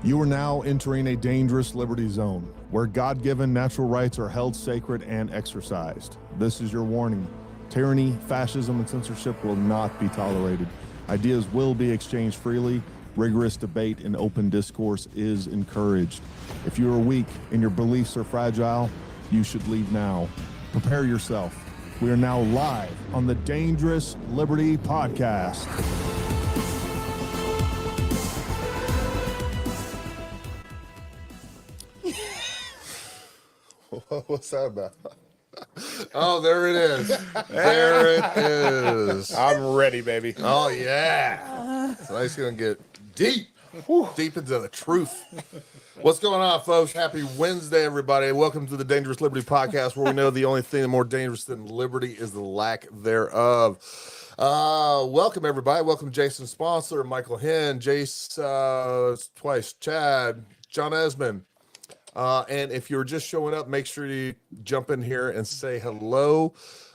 You are now entering a dangerous liberty zone where God-given natural rights are held sacred and exercised. This is your warning. Tyranny, fascism, and censorship will not be tolerated. Ideas will be exchanged freely. Rigorous debate and open discourse is encouraged. If you are weak and your beliefs are fragile, you should leave now. Prepare yourself. We are now live on the Dangerous Liberty Podcast. What's that about? Oh, there it is. There it is. I'm ready, baby. Oh, yeah. Tonight's going to get deep, deep into the truth. What's going on, folks? Happy Wednesday, everybody. Welcome to the Dangerous Liberty Podcast, where we know the only thing more dangerous than liberty is the lack thereof. Welcome, everybody. Welcome, Jason Sponsor, Michael Henn, Jace twice, Chad, John Esmond. And if you're just showing up, make sure you jump in here and say hello.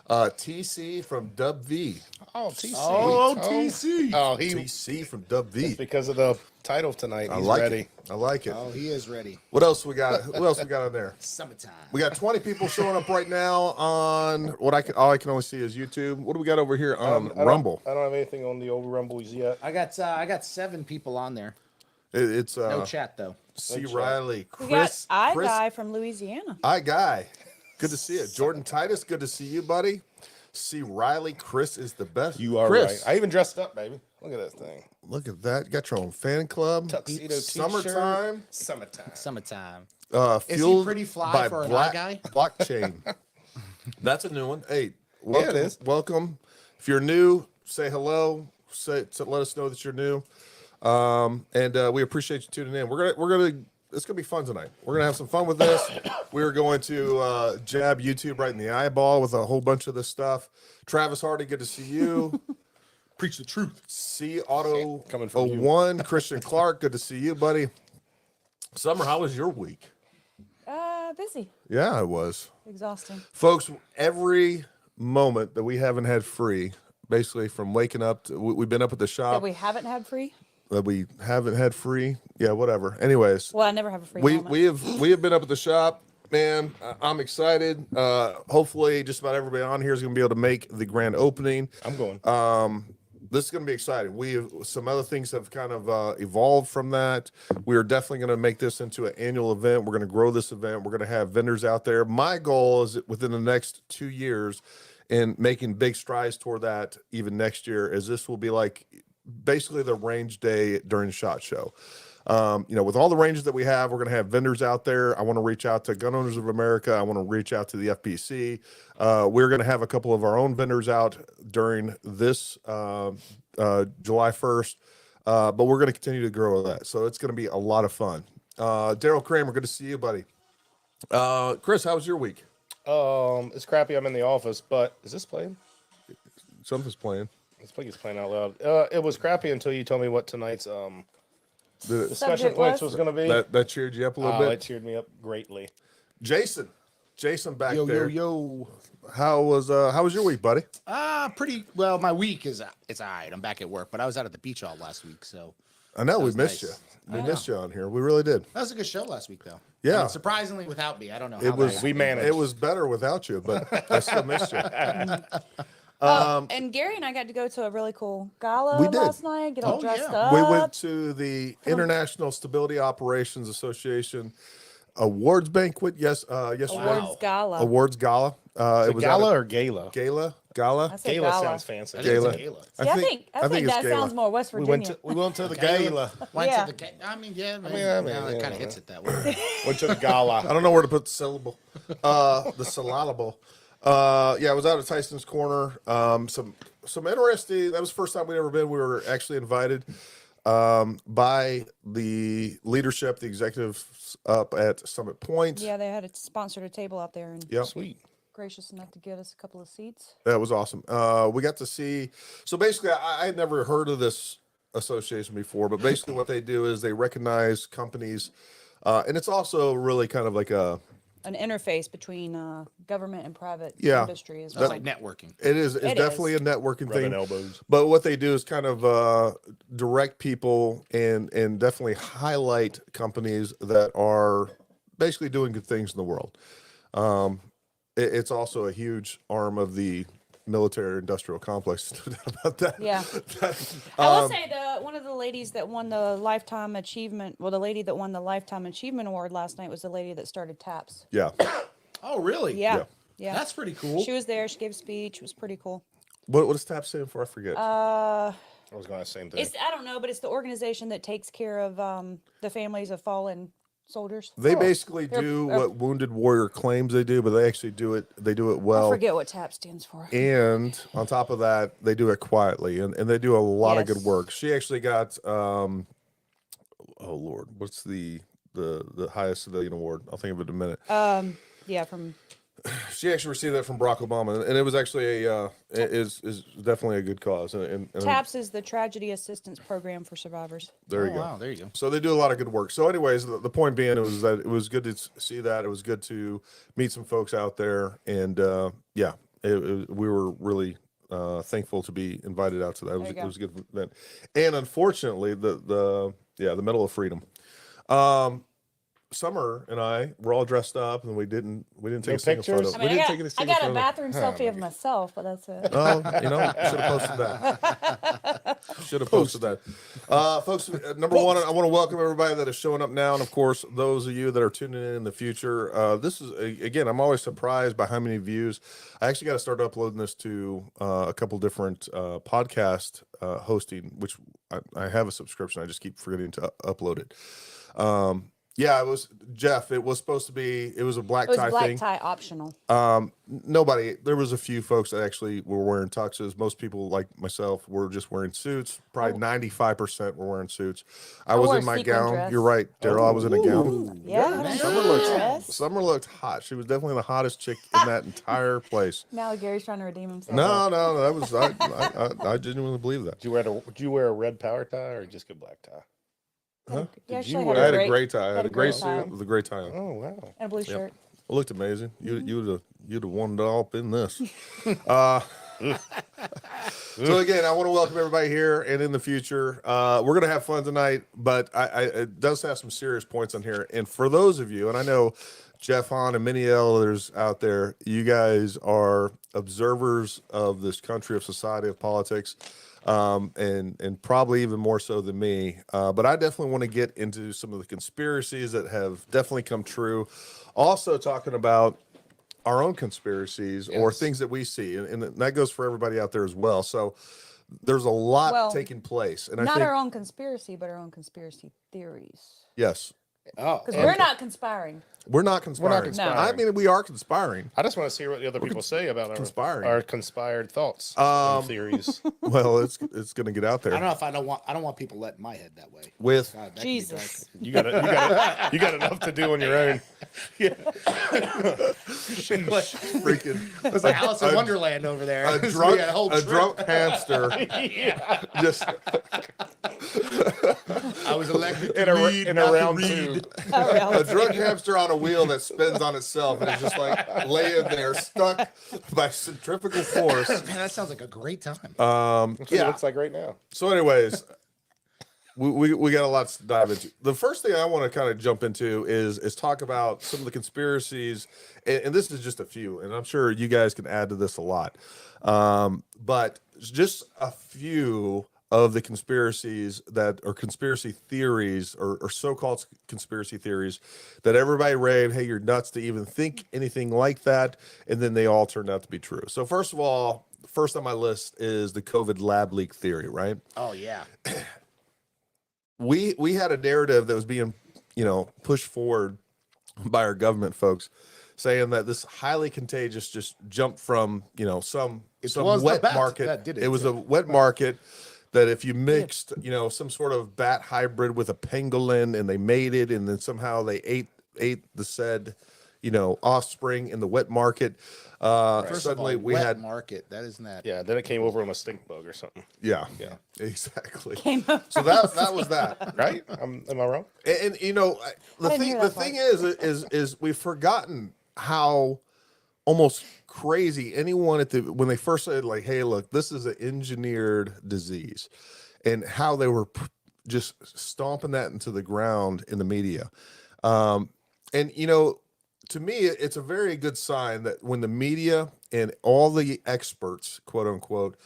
TC from Dub V. Oh, TC. Oh, TC. Oh, TC from Dub V. Because of the title tonight, he's like ready. It. I like it. Oh, he is ready. What else we got? What else we got on there? Summertime. We got 20 people showing up right now on what all I can only see is YouTube. What do we got over here on Rumble? I don't have anything on the old Rumbles yet. I got 7 people on there. It's No chat though. C. Riley, We got Chris, Guy from Louisiana. Guy. Good to see you. Jordan Titus, good to see you, buddy. C. Riley, Chris is the best. You are Chris, right. I even dressed up, baby. Look at that thing. Look at that. You got your own fan club. Tuxedo t-shirt. Summertime. Summertime. Fueled Is he pretty fly by for a black guy? Blockchain. That's a new one. Hey, welcome, it is. Welcome. If you're new, say hello. Let us know that you're new. And we appreciate you tuning in. It's gonna be fun tonight. We're gonna have some fun with this. We're going to jab YouTube right in the eyeball with a whole bunch of this stuff. Travis Hardy, good to see you. Preach the truth. C Auto Coming from you. 01, Christian Clark, good to see you, buddy. Summer, how was your week? Busy. Yeah, it was. Exhausting. Folks, every moment that we haven't had free, basically from waking up to, we've been up at the shop. That we haven't had free? That we haven't had free. Yeah, whatever. Anyways, Well, I never have a free we moment. we have been up at the shop, man. I'm excited. Hopefully just about everybody on here is going to be able to make the grand opening. I'm going. This is going to be exciting. Some other things have kind of evolved from that. We are definitely going to make this into an annual event. We're going to grow this event. We're going to have vendors out there. My goal is that within the next 2 years and making big strides toward that even next year, is this will be like basically the range day during SHOT Show. With all the ranges that we have, we're going to have vendors out there. I want to reach out to Gun Owners of America. I want to reach out to the FPC. We're going to have a couple of our own vendors out during this July 1st, but we're going to continue to grow that. So it's going to be a lot of fun. Daryl Kramer, good to see you, buddy. Chris, how was your week? It's crappy. I'm in the office, but is this playing? Something's playing. I think it's playing out loud. It was crappy until you told me what tonight's discussion Subject points was? was going to be. That cheered you up a little It bit. cheered me up greatly. Jason back Yo, there. yo. How was your week, buddy? Pretty well. My week it's all right. I'm back at work, but I was out at the beach all last week, so I know we was missed nice. you. We missed you on here. We really did. that was a good show last week, though. Yeah. I mean, surprisingly, without me, I don't know how It was. We managed. It was better without you, but I still missed you. And Gary and I got to go to a really cool gala We did. last night, get all Oh, dressed yeah. up. We went to the International Stability Operations Association awards banquet. Yes, yesterday. Awards gala. Awards gala. It was Gala out or gala? at Gala. I said Gala gala. sounds fancy. I think it's Gala. a gala. See, I think it's that gala. sounds more West We Virginia. went to the Gala. gala. Went Yeah. to the I mean, yeah, man. I mean, Well, it yeah, kind of yeah. hits it that way. Went to the gala. I don't know where to put the syllable. The syllable. Yeah, I was out at Tyson's Corner. Some interesting. That was the first time we'd ever been. We were actually invited by the leadership, the executives up at Summit Point. Yeah, they had sponsored a table out there and Yep. Sweet. gracious enough to get us a couple of seats. That was awesome. We got to see. So basically, I had never heard of this association before, but basically, what they do is they recognize companies, and it's also really kind of like a an interface between government and private Yeah. industry as It's well. like networking. It is. It's It definitely is. a networking Rubbing thing. elbows. But what they do is kind of direct people and definitely highlight companies that are basically doing good things in the world. It's also a huge arm of the military industrial complex. No doubt about that. Yeah. I will say one of the ladies that won the lifetime achievement. Well, the lady that won the lifetime achievement award last night was the lady that started TAPS. Yeah. Oh, really? Yeah. Yeah. That's pretty cool. She was there. She gave a speech. It was pretty cool. What does TAP stand for? I forget. I was going to say the same thing. I don't know, but it's the organization that takes care of the families of fallen soldiers. They basically do what Wounded Warrior claims they do, but they actually do it. They do it well. I forget what TAP stands for. And on top of that, they do it quietly, and they do a lot of good Yes. work. She actually got, oh Lord, what's the highest civilian award? I'll think of it in a minute. Yeah, from She actually received that from Barack Obama, and it was actually is definitely a good cause. And TAPS is the Tragedy Assistance Program for Survivors. there you go. Wow, there you go. So they do a lot of good work. So, anyways, the point being, it was good to see that. It was good to meet some folks out there, and we were really thankful to be invited out to that. It was a good event. And unfortunately, the Medal of Freedom. Summer and I were all dressed up, and we didn't take a single photo. pictures? I We mean, didn't I take any got single a photo. bathroom selfie of myself, but that's it. Oh, should have posted that. Should have posted that. Folks, number one, I want to welcome everybody that is showing up now. And of course, those of you that are tuning in the future. This is, again, I'm always surprised by how many views. I actually got to start uploading this to a couple different podcast hosting, which I have a subscription. I just keep forgetting to upload it. Yeah, it was Jeff. It was supposed to be. It was a black It was tie black thing. tie optional. Nobody. There was a few folks that actually were wearing tuxes. Most people, like myself, were just wearing suits. Probably 95% were wearing suits. I was wore in a my sequin gown. dress. You're right, Daryl. I was in a gown. Yeah. Summer looked hot. She was definitely the hottest chick in that entire place. Now Gary's trying to redeem himself. No, that was I genuinely believe that. Did you wear a red power tie or just a black tie? Yeah, Did actually, you I wear- I had a gray gray tie. I had a gray tie suit with a gray tie on. Oh wow! and a blue shirt. It looked amazing. You'd have won it all up in this. So again, I want to welcome everybody here and in the future. We're gonna have fun tonight, but it does have some serious points on here. And for those of you, and I know Jeff Hahn and many others out there, you guys are observers of this country, of society, of politics. And probably even more so than me. But I definitely want to get into some of the conspiracies that have definitely come true. Also talking about our own conspiracies or things that we see. And that goes for everybody out there as well. So there's a lot taking place. And I Not think, our own conspiracy, but our own conspiracy theories. yes, Oh, Because we're not conspiring. we're not conspiring. conspiring. I mean, we are conspiring. I just want to see what the other people say about conspiring. our conspired thoughts, and theories. Well, it's going to get out I don't there. know if I don't want people letting my head that way. With God, that could be Jesus. You got enough to do on your own. freaking It's like Alice in Wonderland over there. a We drunk, had a whole trip. drunk hamster. Just I was elected In to a, lead, in not a to round read. two. a drunk hamster on a wheel that spins on itself and is just like laying there stuck by centrifugal force. Man, that sounds like a great time. That's what it Yeah. looks like right now. So, anyways, we got a lot to dive into. The first thing I want to kind of jump into is talk about some of the conspiracies, and this is just a few, and I'm sure you guys can add to this a lot. But just a few of the conspiracies that are conspiracy theories or so-called conspiracy theories that everybody read, hey, you're nuts to even think anything like that. And then they all turned out to be true. So first of all, first on my list is the COVID lab leak theory, right? Oh yeah. We had a narrative that was being, pushed forward by our government folks saying that this highly contagious just jumped from, some was the wet bat market. that did it, It was yeah. a wet market that if you mixed, some sort of bat hybrid with a pangolin and they mated and then somehow they ate the said, offspring in the wet market. First Suddenly of all, we wet had, market. That isn't that. Yeah, then it came over on a stink bug or something. yeah, Yeah. exactly. Came up So that was that. Right? Am I wrong? And the didn't thing hear the that part. thing is we've forgotten how almost crazy anyone when they first said, like, hey, look, this is an engineered disease, and how they were just stomping that into the ground in the media. And to me, it's a very good sign that when the media and all the experts, quote unquote,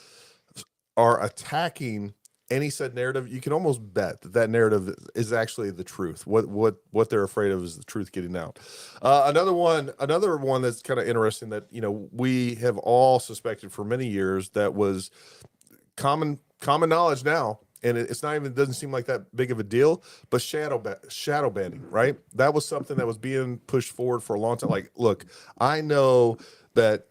are attacking any said narrative, you can almost bet that narrative is actually the truth. What they're afraid of is the truth getting out. Another one that's kind of interesting that we have all suspected for many years, that was common knowledge now, and it's not even, doesn't seem like that big of a deal, but shadow banning, right? That was something that was being pushed forward for a long time. Like, look, I know that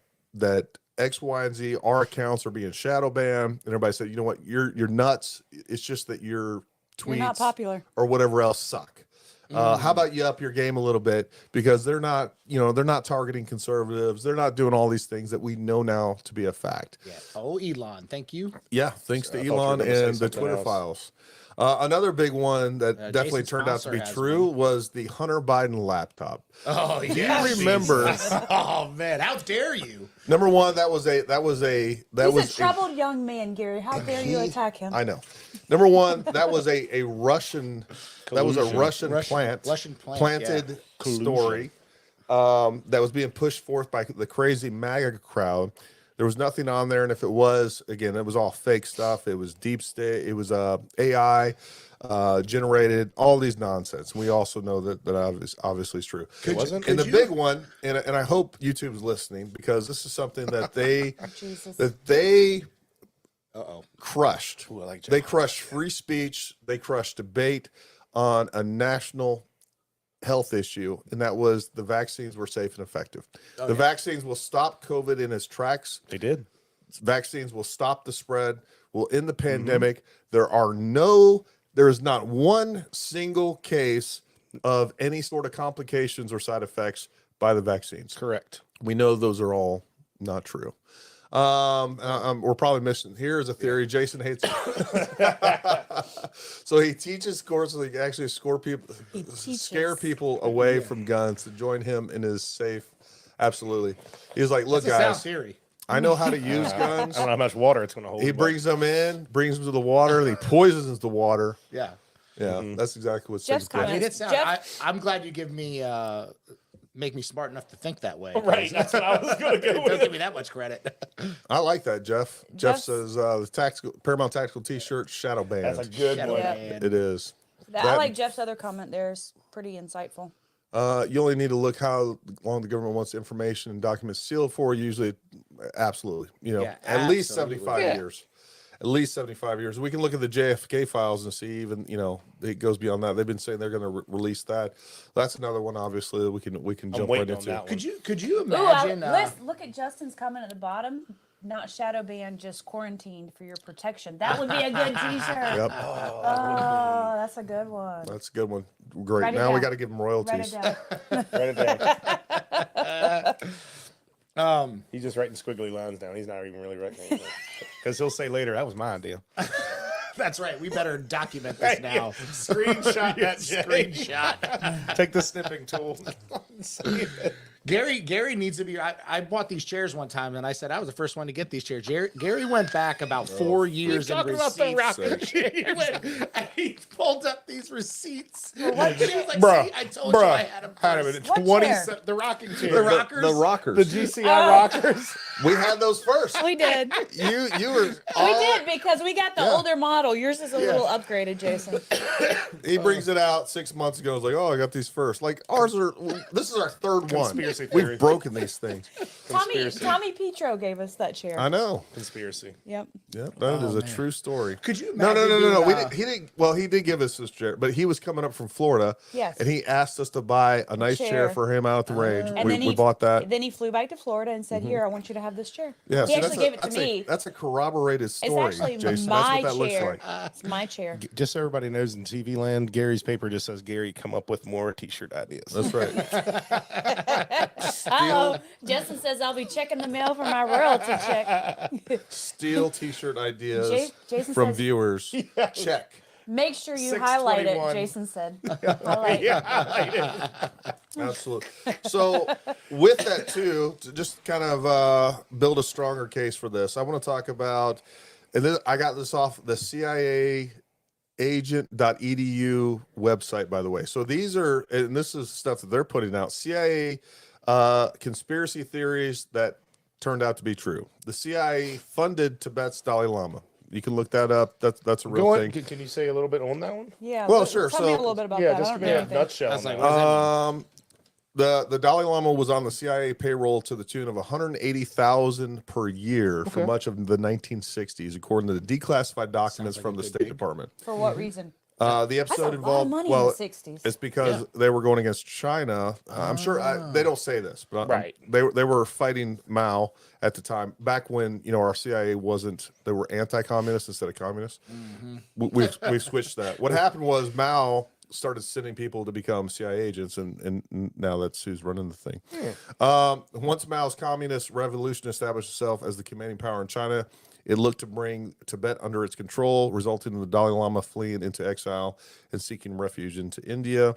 X, Y, and Z, our accounts are being shadow banned, and everybody said, you know what, you're nuts. It's just that your tweets You're not popular. or whatever else suck. How about you up your game a little bit, because they're not targeting conservatives. They're not doing all these things that we know now to be a fact. Yeah. Oh, Elon, thank you. Yeah, thanks to I thought you were Elon gonna say and the something Twitter else. files. Another big one that definitely Jason's turned out to sponsor be has true one. was the Hunter Biden laptop. Oh, yeah. you remember- Oh man, how dare you? Number one, that was He's a troubled young man, Gary. How dare you attack him? I know. Number one, that was a Russian. That was a Collusion. Russian plant, planted story that was being pushed forth by the crazy MAGA crowd. There was nothing on there, and if it was, again, it was all fake stuff. It was deep state. It was AI generated. All these nonsense. We also know that obviously is true. It wasn't? And the big one, and I hope YouTube's listening, because this is something that they Jesus. crushed. Ooh, I like They Jeff. crushed free speech. They crushed debate on a national health issue, and that was the vaccines were safe and effective. The vaccines will stop COVID in its tracks. They did. Vaccines will stop the spread, will end the Mm-hmm. pandemic. There is not one single case of any sort of complications or side effects by the vaccines. Correct. We know those are all not true. We're probably missing. Here's a theory. Jason hates it. So he teaches courses that actually scare people away from guns to join him in his safe. Absolutely. He's like, look, That's a sound guys, theory. I know how to use I guns. don't know how much water it's going to hold. He but- brings them in, brings them to the water. He poisons the water. Yeah. Yeah, that's exactly what's Jeff's taking place. I mean, Jeff- I'm glad you give me make me smart enough to think that way. Right. That's what I was going to go Don't with. give me that much credit. I like that, Jeff. Jeff Jeff's- says the Paramount Tactical T-shirt shadow banned. That's a good Shadow one. Yeah. man. It is. I That- like Jeff's other comment there. Is pretty insightful. You only need to look how long the government wants information and documents sealed for. Usually, absolutely. Yeah, at least absolutely. 75 Yeah. years. At least 75 years. We can look at the JFK files and see even, it goes beyond that. They've been saying they're going to release that. That's another one, obviously, that we can jump right waiting on into. that one. Could you Ooh, imagine? look at Justin's comment at the bottom. Not shadow banned, just quarantined for your protection. That would be a good T-shirt. Yep, Oh, that's a good one. that's a good one. Great. Write it Now we down. got to give them Write royalties. it down. Write it down. um, He's just writing squiggly lines down. He's not even really writing anything. Because he'll say later, that was my idea. that's right. We better document this now. Screenshot that Screenshot. Take the snipping tool. Gary needs to be. I bought these chairs one time, and I said I was the first one to get these chairs. Gary went back about 4 years in Talking about receipts. the rocket He went- and he pulled up these receipts. He was like, Bruh, "See, I told you I had them Wait a first." minute, What 20 chair? The rocking chair. The rockers. The rockers. The GCI rockers. We had those first. We did. You were. We did because we got the Yeah. older model. Yours is a little upgraded, Jason. He brings it out 6 months ago. He's like, "Oh, I got these first." Like ours are. This is our third one. Conspiracy Conspiracy theory. We've broken these things. Tommy Petro gave us that chair. I know. Conspiracy. Yep. Yep, that is a true story. Could you No, imagine? no. being, He didn't. Well, he did give us this chair, but he was coming up from Florida. Yes. And he asked us to buy a nice chair chair. for him out at the range. And then We he bought that. Then he flew back to Florida and said, "Here, I want you to have this chair." Yeah, he so actually gave it to me. That's a corroborated story, It's actually Jason. my That's what that chair. looks like. It's my chair. Just so everybody knows, in TV land, Gary's paper just says, Gary, come up with more T-shirt ideas. That's right. Oh, Justin says I'll be checking the mail for my royalty check. Steal T-shirt ideas Jason from says- viewers. Check. Make sure you highlight it, 621. Jason said. Highlight. Absolutely. So, with that too, to just kind of build a stronger case for this, I want to talk about, and then I got this off the CIA agent.edu website, by the way. So these are, and this is stuff that they're putting out, CIA conspiracy theories that turned out to be true. The CIA funded Tibet's Dalai Lama. You can look that up. That's a real Go thing. on, can you say a little bit on that one? Yeah. Well, let- sure, Tell me a so- little bit about Yeah, that. just I give don't me know a anything. nutshell. That's on like, that. what does that mean? The Dalai Lama was on the CIA payroll to the tune of $180,000 per year for much of the 1960s, according to the declassified documents like from a the good State gig. Department. For what reason? The That's a episode lot of involved money well, in the 60s. it's because they were going against China. I'm sure they don't say this, but Right. they were fighting Mao at the time. Back when our CIA wasn't, they were anti-communist instead of communist. We've switched that. What happened was Mao started sending people to become CIA agents, and now that's who's running the thing. Once Mao's communist revolution established itself as the commanding power in China, it looked to bring Tibet under its control, resulting in the Dalai Lama fleeing into exile and seeking refuge into India.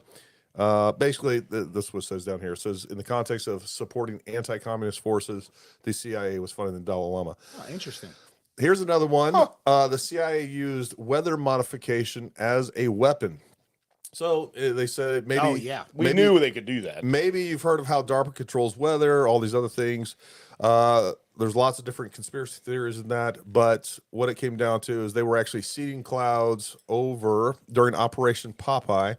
Basically, this is what it says down here. It says, in the context of supporting anti-communist forces, the CIA was funding the Dalai Lama. Oh, interesting. Here's another one. The CIA used weather modification as a weapon. So they said maybe. Oh, yeah. We knew they could do that. Maybe you've heard of how DARPA controls weather, all these other things. There's lots of different conspiracy theories in that, but what it came down to is they were actually seeding clouds over during Operation Popeye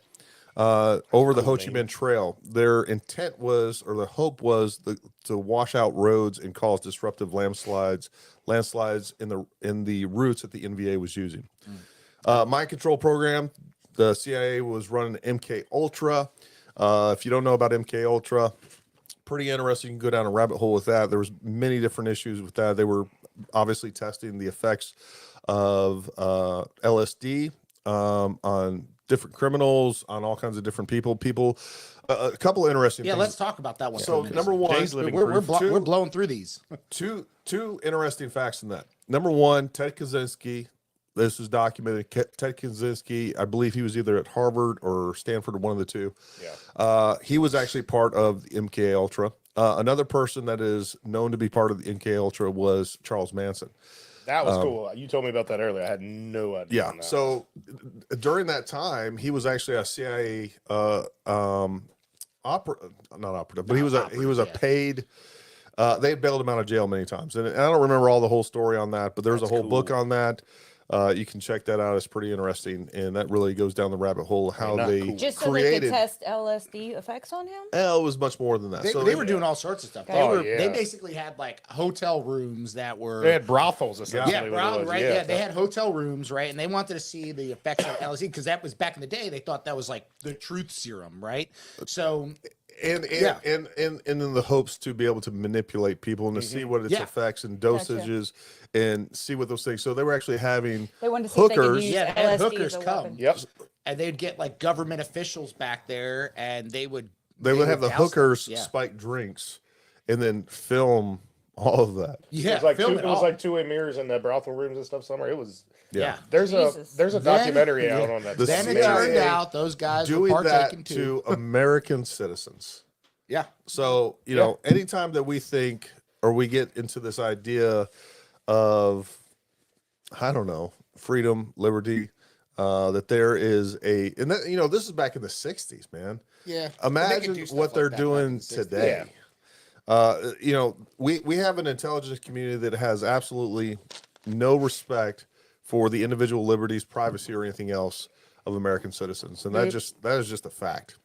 over the Ho Chi Minh Trail. Their intent was, or the hope was, to wash out roads and cause disruptive landslides in the routes that the NVA was using. Mind control program. The CIA was running MK Ultra. If you don't know about MK Ultra, pretty interesting. You can go down a rabbit hole with that. There was many different issues with that. They were obviously testing the effects of LSD on different criminals, on all kinds of different people. A couple of interesting Yeah, things. let's talk about that one. So for a minute. number one, Jay's living we're proof. we're blowing through these. two interesting facts in that. Number one, Ted Kaczynski. This is documented. Ted Kaczynski, I believe he was either at Harvard or Stanford, or one of the two. Yeah. He was actually part of the MK Ultra. Another person that is known to be part of the MK Ultra was Charles Manson. That was cool. You told me about that earlier. I had no idea. Yeah. on that. So during that time, he was actually a CIA not operative, but he was a paid. They had bailed him out of jail many times, and I don't remember all the whole story on that, but there's a whole book on that. You can check that out. It's pretty interesting, and that really goes down the rabbit hole of how Not they cool. Just so they created. could test LSD effects on him? It was much more than that. They were doing all sorts of stuff. They Oh, were yeah. They basically had like hotel rooms that were they had brothels essentially. yeah, what it probably was. right. Yeah, they had hotel rooms, right? And they wanted to see the effects of LSD because that was back in the day. They thought that was like the truth serum, right? So and in the hopes to be able to manipulate people and to see what its Yeah. effects and dosages and see what those things. So they were actually having They wanted to see if they could hookers. use yeah, they had LSD hookers as a come. weapon. Yep. And they'd get like government officials back there, and they would have the douse them. hookers Yeah. spike drinks and then film all of that. Yeah, It was like film it was all. like two-way mirrors in the brothel rooms and stuff somewhere. It was yeah. there's Jesus. a Then- documentary out on that. The Then it CIA turned out those guys were Doing that partaking too. to American citizens. Yeah, So, you know, anytime that we think or we get into this idea of, I don't know, freedom, liberty, that there is and that, you know, this is back in the 60s, man. yeah. Imagine what they're doing today. You know, we have an intelligence community that has absolutely no respect for the individual liberties, privacy, or anything else of American citizens, and that is just a fact.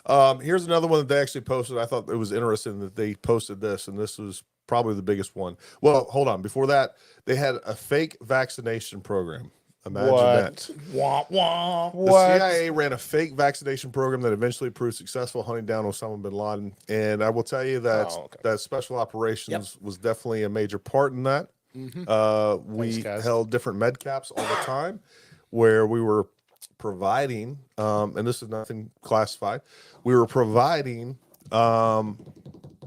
Here's another one that they actually posted. I thought it was interesting that they posted this, and this was probably the biggest one. Well, hold on. Before that, they had a fake vaccination program. Imagine that. Wah, wah. The CIA ran a fake vaccination program that eventually proved successful, hunting down Osama bin Laden. And I will tell you that that special operations was definitely a major part in that. We held different med caps all the time, where we were providing, and this is nothing classified. We were providing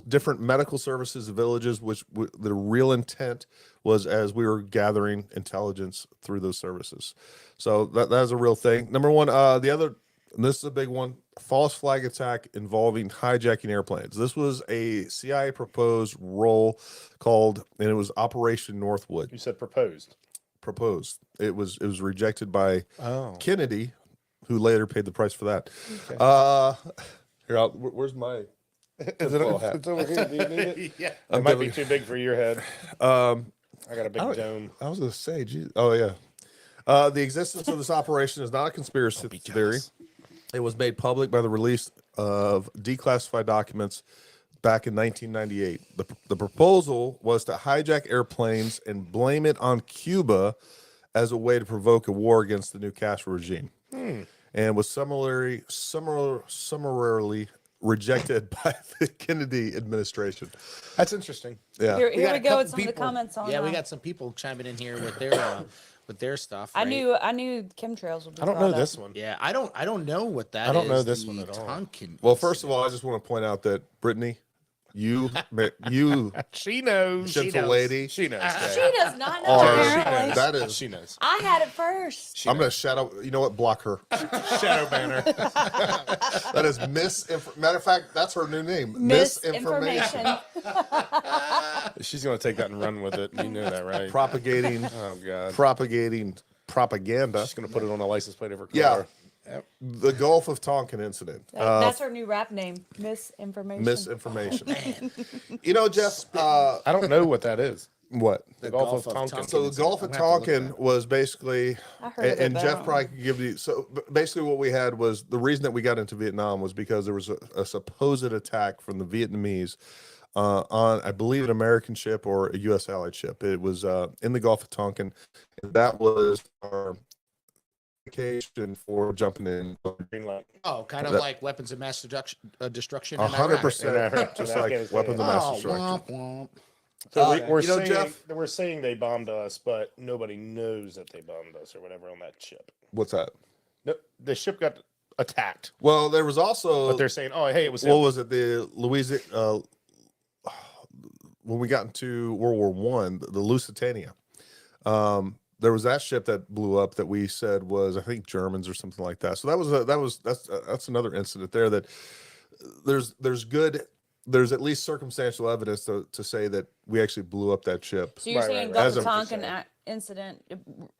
different medical services to villages, which the real intent was as we were gathering intelligence through those services. So that is a real thing. Number one, the other, and this is a big one, false flag attack involving hijacking airplanes. This was a CIA proposed role called, and it was Operation Northwood. You said proposed. Proposed. It was rejected by Kennedy, who later paid the price for that. Okay. Here, where's my? It's over here. Do you need it? Yeah. It might be too big for your head. I got a big dome. I was going to say, geez. Oh, yeah. The existence of this operation is not a conspiracy theory. It was made public by the release of declassified documents back in 1998. The proposal was to hijack airplanes and blame it on Cuba as a way to provoke a war against the new Castro regime. And was summarily rejected by the Kennedy administration. That's interesting. Yeah. Here we go with some of the comments on. Yeah, we got some people chiming in here with their stuff. I right? knew chemtrails would be. I don't know this one. Yeah, I don't know what that is. I don't know this one at all. Well, first of all, I just want to point out that Brittany, you she knows. gentle lady, She knows. She does not know. Apparently, that is. She knows. I had it first. I'm going to shadow. You know what? Block her. Shadow banner. That is matter of fact, that's her new name. Misinformation. She's going to take that and run with it. You know that, right? Propagating. Oh God. Propagating propaganda. She's going to put it on the license plate of her car. Yeah. The Gulf of Tonkin incident. That's her new rap name. Misinformation. Misinformation. You know, Jeff. I don't know what that is. What? The Gulf of Tonkin. So the Gulf of Tonkin was basically, I heard of it, and but I Jeff don't probably could give you. So basically, what we had was the reason that we got into Vietnam was because there was a supposed attack from the Vietnamese on, I believe, an American ship or a U.S. allied ship. It was in the Gulf of Tonkin, and that was our indication for jumping in. Green light. Oh, kind of like weapons of mass destruction. 100%, just like weapons of mass destruction. Womp. So we're you know, saying, Jeff- we're saying they bombed us, but nobody knows that they bombed us or whatever on that ship. What's that? No, the ship got attacked, Well, there was also. but they're saying, "Oh, hey, it was What him." was it? The Louisiana. When we got into World War One, the Lusitania. There was that ship that blew up that we said was, I think, Germans or something like that. So that's another incident there that there's at least circumstantial evidence to say that we actually blew up that ship. So you're Right, saying right, Gulf right. of Tonkin incident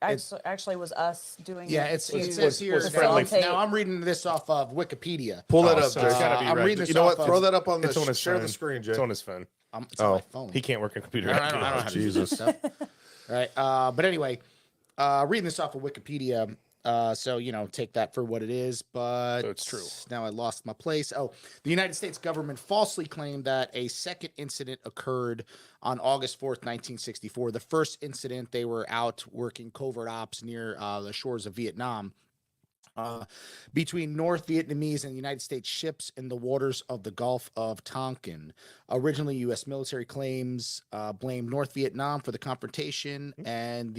actually was us doing Yeah, it. it says here. was friendly. Now I'm reading this off of Wikipedia. Pull that up, so Jay. it's gotta be I'm right. reading this You know off what? Throw of, that up on It's on the his share phone. the screen, Jay. It's on his phone. It's on my phone. He can't work a computer. I don't know how to do Jesus. this stuff. Right. But anyway, reading this off of Wikipedia. So, take that for what it is, but So it's true. Now I lost my place. Oh, the United States government falsely claimed that a second incident occurred on August 4th, 1964. The first incident, they were out working covert ops near the shores of Vietnam. Between North Vietnamese and United States ships in the waters of the Gulf of Tonkin. Originally, U.S. military claims blamed North Vietnam for the confrontation and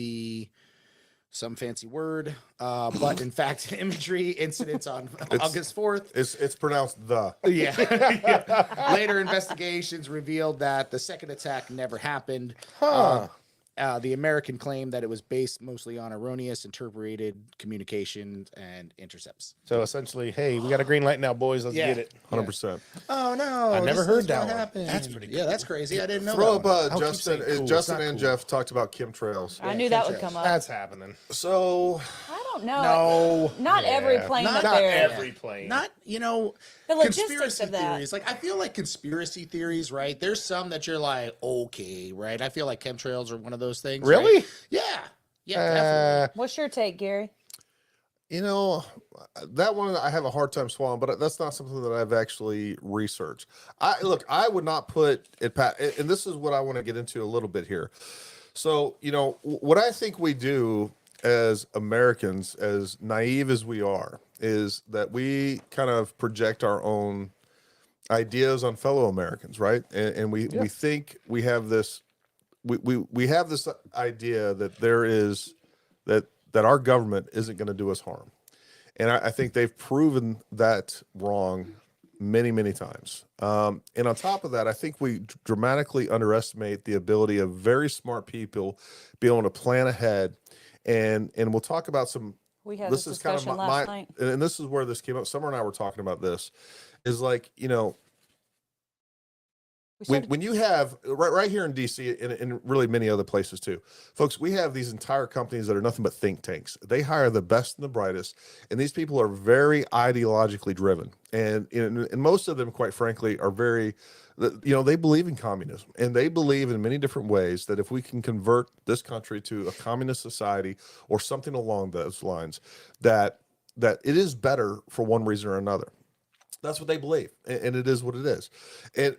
some fancy word, but in fact, imagery incidents on August 4th. It's pronounced the. Yeah. Later investigations revealed that the second attack never happened. The American claimed that it was based mostly on erroneous interpreted communications and intercepts. So essentially, hey, we got a green light now, boys. Let's get it. 100%. Oh no! I never heard that one. Happened. That's pretty Yeah, that's crazy. I didn't know. Throw that up one. Justin. saying cool. Justin It's not and cool. Jeff talked about chemtrails. I knew that would come up. That's happening. So I don't know. No. Not every plane Not up there. every plane. Not The logistics conspiracy of that. theories. Like I feel like conspiracy theories, right? There's some that you're like, okay, right? I feel like chemtrails are one of those things. Really? Right? Yeah. Yeah, definitely. What's your take, Gary? You know, that one I have a hard time swallowing, but that's not something that I've actually researched. I would not put it past, and this is what I want to get into a little bit here. So, you know, what I think we do as Americans, as naive as we are, is that we kind of project our own ideas on fellow Americans, right? And we think we have this, we have this idea that there is that our government isn't going to do us harm. And I think they've proven that wrong many, many times. And on top of that, I think we dramatically underestimate the ability of very smart people be able to plan ahead. And we'll talk about some, We had this this is kind of discussion my, last night. and this is where this came up. Summer and I were talking about this, is like, you know, We said, when you have right here in DC and really many other places too, folks, we have these entire companies that are nothing but think tanks. They hire the best and the brightest, and these people are very ideologically driven, and most of them, quite frankly, are very, you know, they believe in communism, and they believe in many different ways that if we can convert this country to a communist society or something along those lines, that it is better for one reason or another. That's what they believe, and it is what it is. And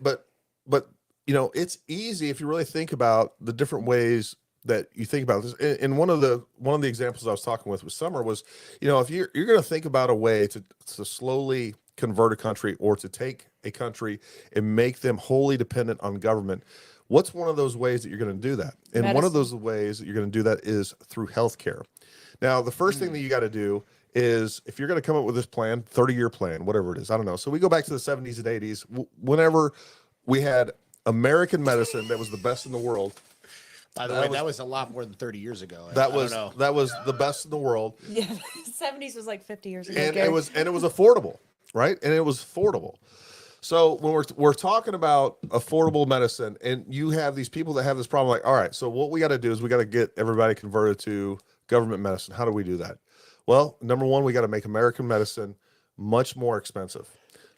but you know, it's easy if you really think about the different ways that you think about this. And one of the examples I was talking with Summer was, you know, if you're going to think about a way to slowly convert a country or to take a country and make them wholly dependent on government, what's one of those ways that you're going to do that? And one of those ways that you're going to do that is through healthcare. Now, the first thing that you got to do is, if you're going to come up with this plan, 30-year plan, whatever it is, I don't know. So we go back to the 70s and 80s, whenever we had American medicine that was the best in the world. By the way, that was a lot more than 30 years ago. That was the best in the world. yeah, 70s was like 50 years ago. And Gary. it was affordable, right? And it was affordable. So when we're talking about affordable medicine, and you have these people that have this problem, like, all right, so what we got to do is we got to get everybody converted to government medicine. How do we do that? Well, number one, we got to make American medicine much more expensive.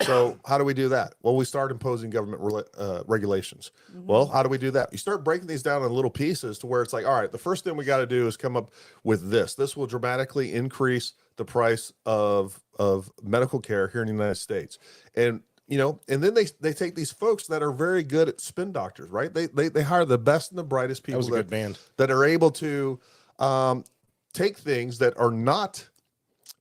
So how do we do that? Well, we start imposing government regulations. Well, how do we do that? You start breaking these down in little pieces to where it's like, all right, the first thing we got to do is come up with this. This will dramatically increase the price of medical care here in the United States. And, you know, and then they take these folks that are very good at spin doctors, right? They hire the best and the brightest people That was a good band. that are able to take things that are not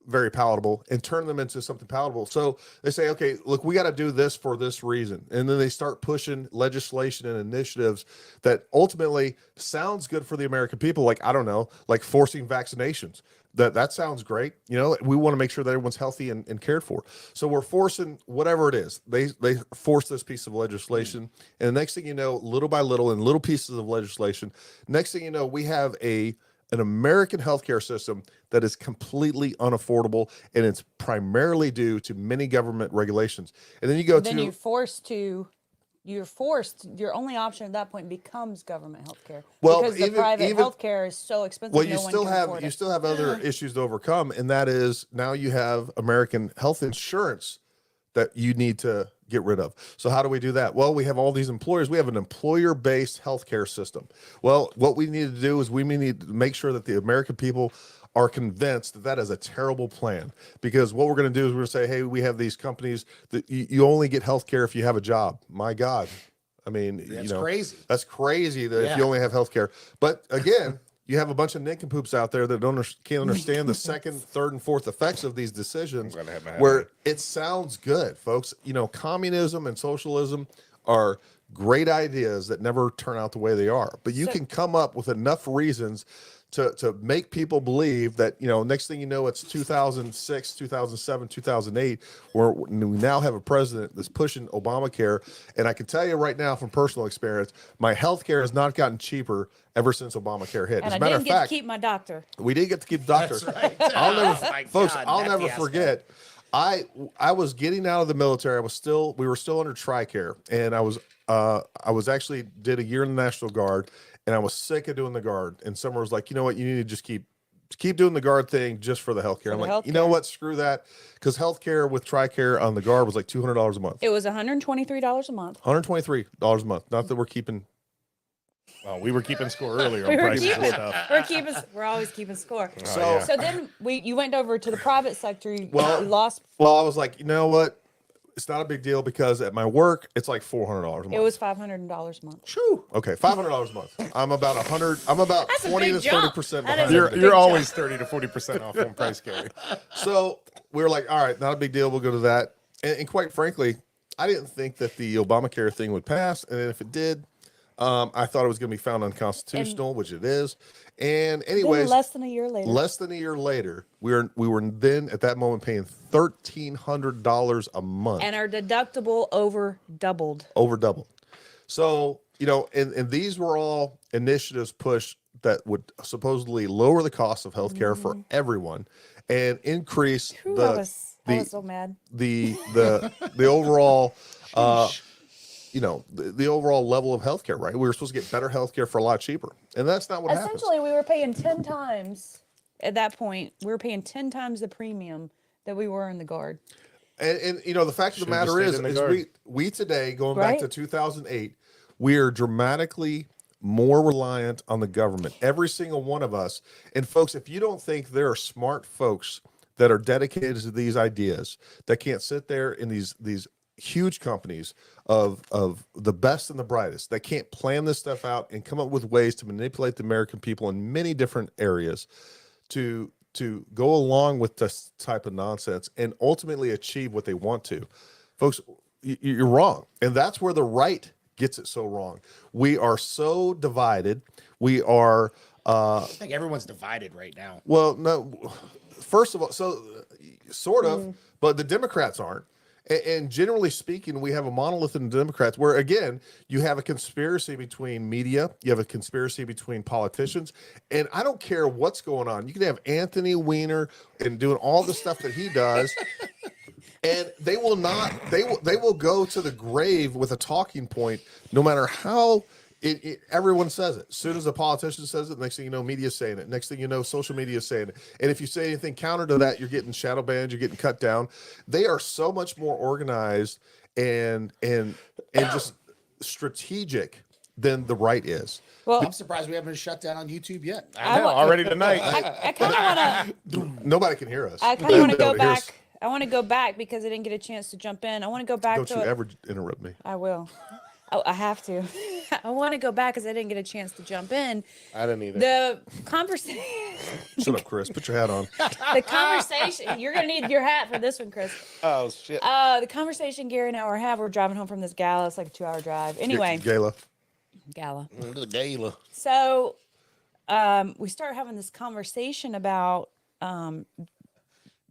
very palatable and turn them into something palatable. So they say, okay, look, we got to do this for this reason. And then they start pushing legislation and initiatives that ultimately sounds good for the American people. Like, I don't know, like forcing vaccinations. That sounds great. You know, we want to make sure that everyone's healthy and cared for. So we're forcing whatever it is. They force this piece of legislation. And the next thing you know, little by little, in little pieces of legislation, next thing you know, we have an American healthcare system that is completely unaffordable, and it's primarily due to many government regulations. And then you go then you're forced, your only option at that point becomes government healthcare. Well, because the private healthcare is so expensive. Well, no you one still can have afford it. still have other issues to overcome, and that is now you have American health insurance that you need to get rid of. So how do we do that? Well, we have all these employers. We have an employer-based healthcare system. Well, what we need to do is we need to make sure that the American people are convinced that that is a terrible plan, because what we're going to do is we're going to say, hey, we have these companies that you only get healthcare if you have a job. My God. I mean, That's crazy. That's crazy that if you only have healthcare. But again, you have a bunch of nincompoops out there that can't understand the second, third, and fourth effects of these decisions, where it sounds good, folks. You know, communism and socialism are great ideas that never turn out the way they are. But you can come up with enough reasons to make people believe that, you know, next thing you know, it's 2006, 2007, 2008, where we now have a president that's pushing Obamacare. And I can tell you right now from personal experience, my health care has not gotten cheaper ever since Obamacare hit. And As a I matter didn't of get fact, to keep my doctor. we did get to keep doctors. Right. I'll never forget. I was getting out of the military. We were still under TRICARE, and I was actually did a year in the National Guard, and I was sick of doing the Guard. And someone was like, you know what, you need to just keep doing the Guard thing just for the healthcare. I'm like, you know what, screw that, because healthcare with TRICARE on the Guard was like $200 a month. It was $123 a month. $123 a month. Not that we're keeping Oh, we were keeping score earlier on We were prices and keeping, stuff. we're always keeping score. So- So then you went over to the private sector. You Well- lost. Well, I was like, you know what? It's not a big deal because at my work, it's like $400 a month. It was $500 a month. Shoo. Okay, $500 a month. I'm about 100. I'm about That's a 20 to big jump. 30% That behind. is a You're big you're jump. always 30 to 40% off on price, Gary. So we were like, all right, not a big deal. We'll go to that. And quite frankly, I didn't think that the Obamacare thing would pass. And if it did, I thought it was going to be found unconstitutional, which it is. And Then anyways, less than a year later, we were then at that moment paying $1,300 a month. and our deductible over doubled. Over double. So, you know, and these were all initiatives pushed that would supposedly lower the cost of healthcare for everyone and increase Ooh, the I was so mad. the overall the overall level of healthcare, right? We were supposed to get better healthcare for a lot cheaper. And that's not what happens. Essentially, we were paying 10 times at that point. We were paying 10 times the premium that we were in the Guard. And you know, the fact of the Should've just matter stayed is in the Guard. we today, going back Right? to 2008, we are dramatically more reliant on the government. Every single one of us. And folks, if you don't think there are smart folks that are dedicated to these ideas, that can't sit there in these huge companies of the best and the brightest, that can't plan this stuff out and come up with ways to manipulate the American people in many different areas to go along with this type of nonsense and ultimately achieve what they want to. Folks, you're wrong. And that's where the right gets it so wrong. We are so divided. We are I think everyone's divided right now. well, no, first of all, so sort of, but the Democrats aren't. And generally speaking, we have a monolith in the Democrats where, again, you have a conspiracy between media, you have a conspiracy between politicians, and I don't care what's going on. You can have Anthony Weiner and doing all the stuff that he does, and they will not. They will go to the grave with a talking point, no matter how. Everyone says it. As soon as a politician says it, next thing you know, media's saying it. Next thing you know, social media is saying it. And if you say anything counter to that, you're getting shadow banned, you're getting cut down. They are so much more organized and just strategic than the right is. Well, I'm surprised we haven't been shut down on YouTube yet. I know, already tonight. I kind of want to. Nobody can hear us. I kind of want to go Nobody hears- back. I want to go back because I didn't get a chance to jump in. I want to go back Don't to. you ever interrupt me. I will. Oh, I have to. I want to go back because I didn't get a chance to jump in. I didn't either. The conversation. Shut up, Chris. Put your hat on. The conversation. You're gonna need your hat for this one, Chris. Oh, shit. The conversation Gary and I were having. We're driving home from this gala. It's like a 2-hour drive. Anyway, Gala. gala. The gala. So, we start having this conversation about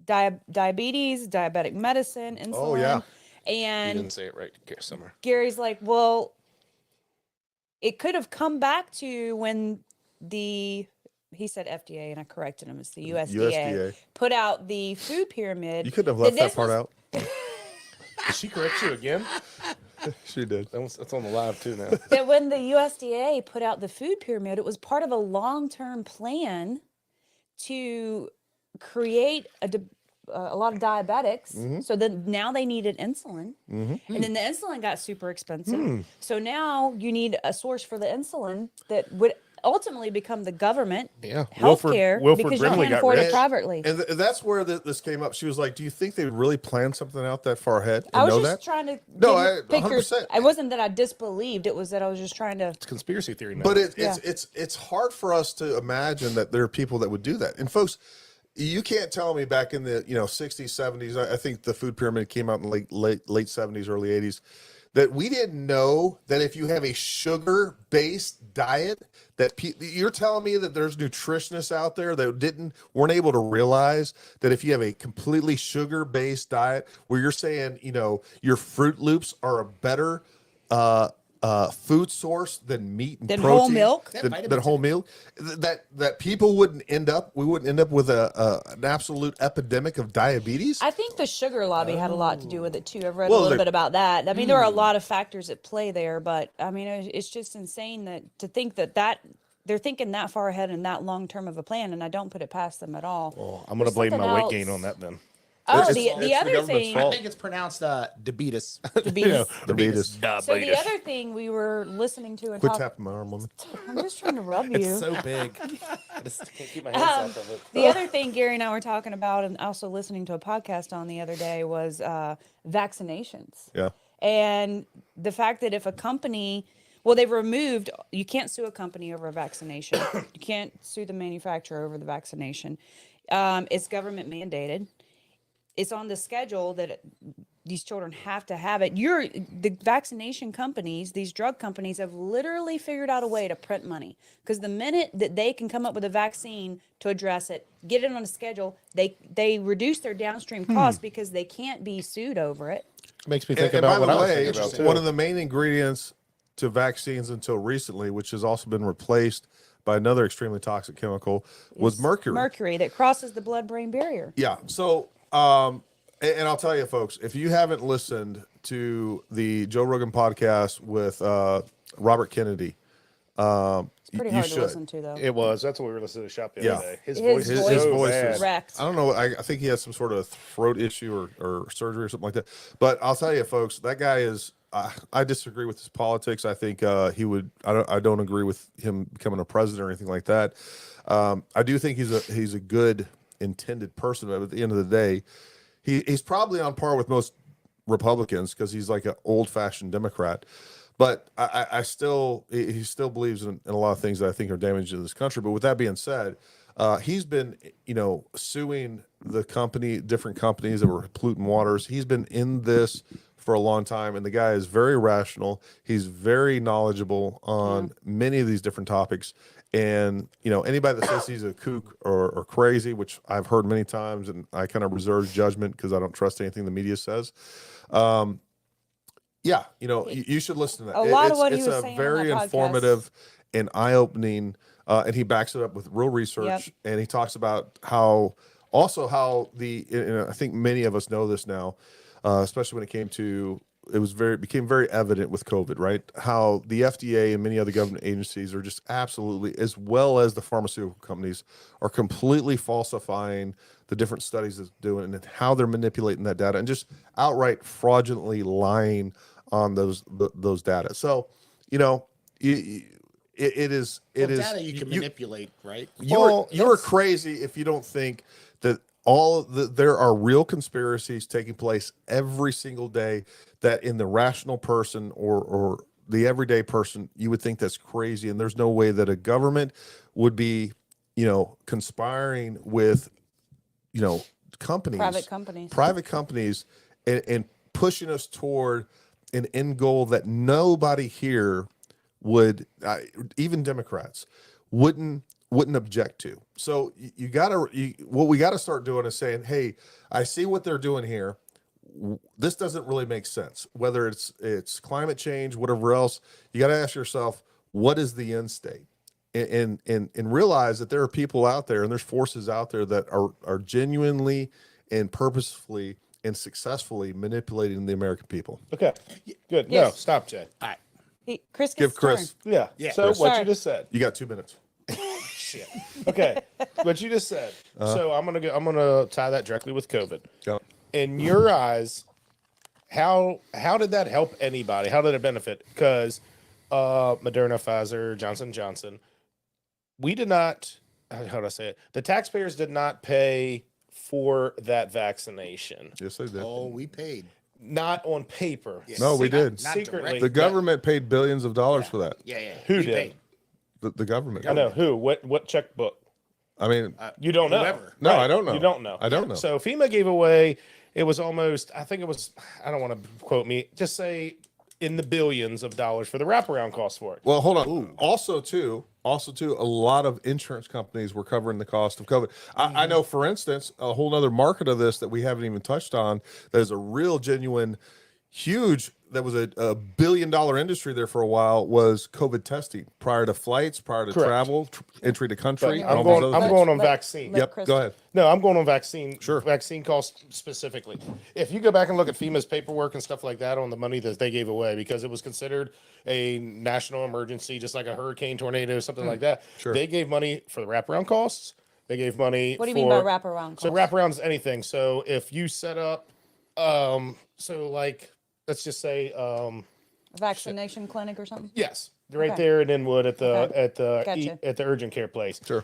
diabetes, diabetic medicine, insulin. Oh, yeah. You And didn't say it right, Summer. Gary's like, well, it could have come back to when he said FDA, and I corrected him. It's the USDA. Put out the food pyramid. You couldn't have left that this part was- out. Did she correct you again? She did. That's on the live, too, now. That when the USDA put out the food pyramid, it was part of a long-term plan to create a lot of diabetics. So then now they needed insulin. And then the insulin got super expensive. So now you need a source for the insulin that would ultimately become the government Yeah. healthcare Wilford because you Brimley can't got afford rich. it privately. And that's where this came up. She was like, do you think they really planned something out that far ahead? And I was know just that? trying to No, give you pictures. 100%. It wasn't that I disbelieved. It was that I was just trying to. It's conspiracy theory now. But Yeah. it's hard for us to imagine that there are people that would do that. And folks, you can't tell me back in the 60s, 70s. I think the food pyramid came out in late 70s, early 80s. That we didn't know that if you have a sugar-based diet, that you're telling me that there's nutritionists out there that weren't able to realize that if you have a completely sugar-based diet, where you're saying your Fruit Loops are a better food source than meat and Than protein, whole milk? than whole milk, that people wouldn't end up with an absolute epidemic of diabetes. I think the sugar lobby had a lot to do with it too. I've read Well, a little they're- bit about that. I mean, there are a lot of factors at play there, but I mean, it's just insane to think that they're thinking that far ahead and that long term of a plan, and I don't put it past them at all. Well, I'm going to blame my weight gain on that then. Oh, It's- the it's the other government's thing, I fault. think it's pronounced Debetus. the bees. The beatus. So the other thing we were listening to and Quit talk, tapping my arm, woman. I'm just trying to rub you. It's so big. I just can't keep my hands off of it. The other thing Gary and I were talking about and also listening to a podcast on the other day was vaccinations. Yeah. And the fact that if a company, well, they've removed, you can't sue a company over a vaccination. You can't sue the manufacturer over the vaccination. It's government mandated. It's on the schedule that these children have to have it. The vaccination companies, these drug companies have literally figured out a way to print money, because the minute that they can come up with a vaccine to address it, get it on a schedule, they reduce their downstream costs because they can't be sued over it. Makes me And, think and by about what the I was way, thinking about too. one of the main ingredients to vaccines until recently, which has also been replaced by another extremely toxic chemical, was mercury. Mercury that crosses the blood-brain barrier. Yeah. So, and I'll tell you, folks, if you haven't listened to the Joe Rogan podcast with Robert Kennedy, Pretty you hard should. to listen to, though. It was. That's what we were listening to the shop the Yeah. other day. His His voice, voice is so voice bad. is Wrecked. I don't know. I think he has some sort of throat issue or surgery or something like that. But I'll tell you, folks, that guy is. I disagree with his politics. I think he would. I don't agree with him becoming a president or anything like that. I do think he's a good intended person, but at the end of the day, he's probably on par with most Republicans because he's like an old fashioned Democrat. But he still believes in a lot of things that I think are damaging to this country. But with that being said, he's been, suing different companies that were polluting waters. He's been in this for a long time, and the guy is very rational. He's very knowledgeable on many of these different topics. And, anybody that says he's a kook or crazy, which I've heard many times, and I kind of reserve judgment because I don't trust anything the media says. Yeah, you should listen to that. A lot of what he it's was a saying on very that podcast. informative and eye-opening, and he backs it up with real research. Yep. And he talks about how I think many of us know this now, especially when it became very evident with COVID, right? How the FDA and many other government agencies are just absolutely, as well as the pharmaceutical companies, are completely falsifying the different studies it's doing and how they're manipulating that data and just outright fraudulently lying on those data. So, it is Data you can manipulate, right? You're crazy if you don't think that there are real conspiracies taking place every single day, that in the rational person or the everyday person, you would think that's crazy. And there's no way that a government would be, conspiring with, companies, private companies and pushing us toward an end goal that nobody here would, even Democrats wouldn't object to. So what we got to start doing is saying, hey, I see what they're doing here. This doesn't really make sense. Whether it's climate change, whatever else, you got to ask yourself, what is the end state? And realize that there are people out there and there's forces out there that are genuinely and purposefully and successfully manipulating the American people. Okay, good. Yes. No, stop, Jay. All right. Chris gets Give his Chris. turn. Yeah. So Chris. what Sorry. you just said. You got 2 minutes. Shit. Okay. What you just said. So I'm gonna tie that directly with COVID. Go. In your eyes, how did that help anybody? How did it benefit? Because Moderna, Pfizer, Johnson & Johnson, we did not, how do I say it? The taxpayers did not pay for that vaccination. Yes, they did. Oh, we paid. Not on paper. Yeah, No, we did. not Secretly. directly. The government paid billions of dollars for that. Yeah. Who we did? paid. The government. I know who. What checkbook? I mean, You don't know. Whoever. no, Right. I don't know. You don't know. I don't know. So FEMA gave away, it was almost, I think it was, I don't want to quote me, just say in the billions of dollars for the wraparound costs for it. Well, hold on. Also, too, a lot of insurance companies were covering the cost of COVID. I know, for instance, a whole other market of this that we haven't even touched on, that is a real genuine, huge, that was a $1 billion industry there for a while, was COVID testing prior to flights, prior to Correct. travel, entry to country. But and all these other I'm things. going on vaccine. let Yep, Chris- go ahead. No, I'm going on vaccine. Sure. Vaccine costs specifically. If you go back and look at FEMA's paperwork and stuff like that on the money that they gave away, because it was considered a national emergency, just like a hurricane, tornado, something like that. Sure. They gave money for the wraparound costs. They gave money. What do you mean by wraparound? So costs? wraparound is anything. So if you set up, so like, let's just say, A vaccination clinic or something? yes, right Okay. there in Inwood at the Gotcha. at the urgent care place. Sure.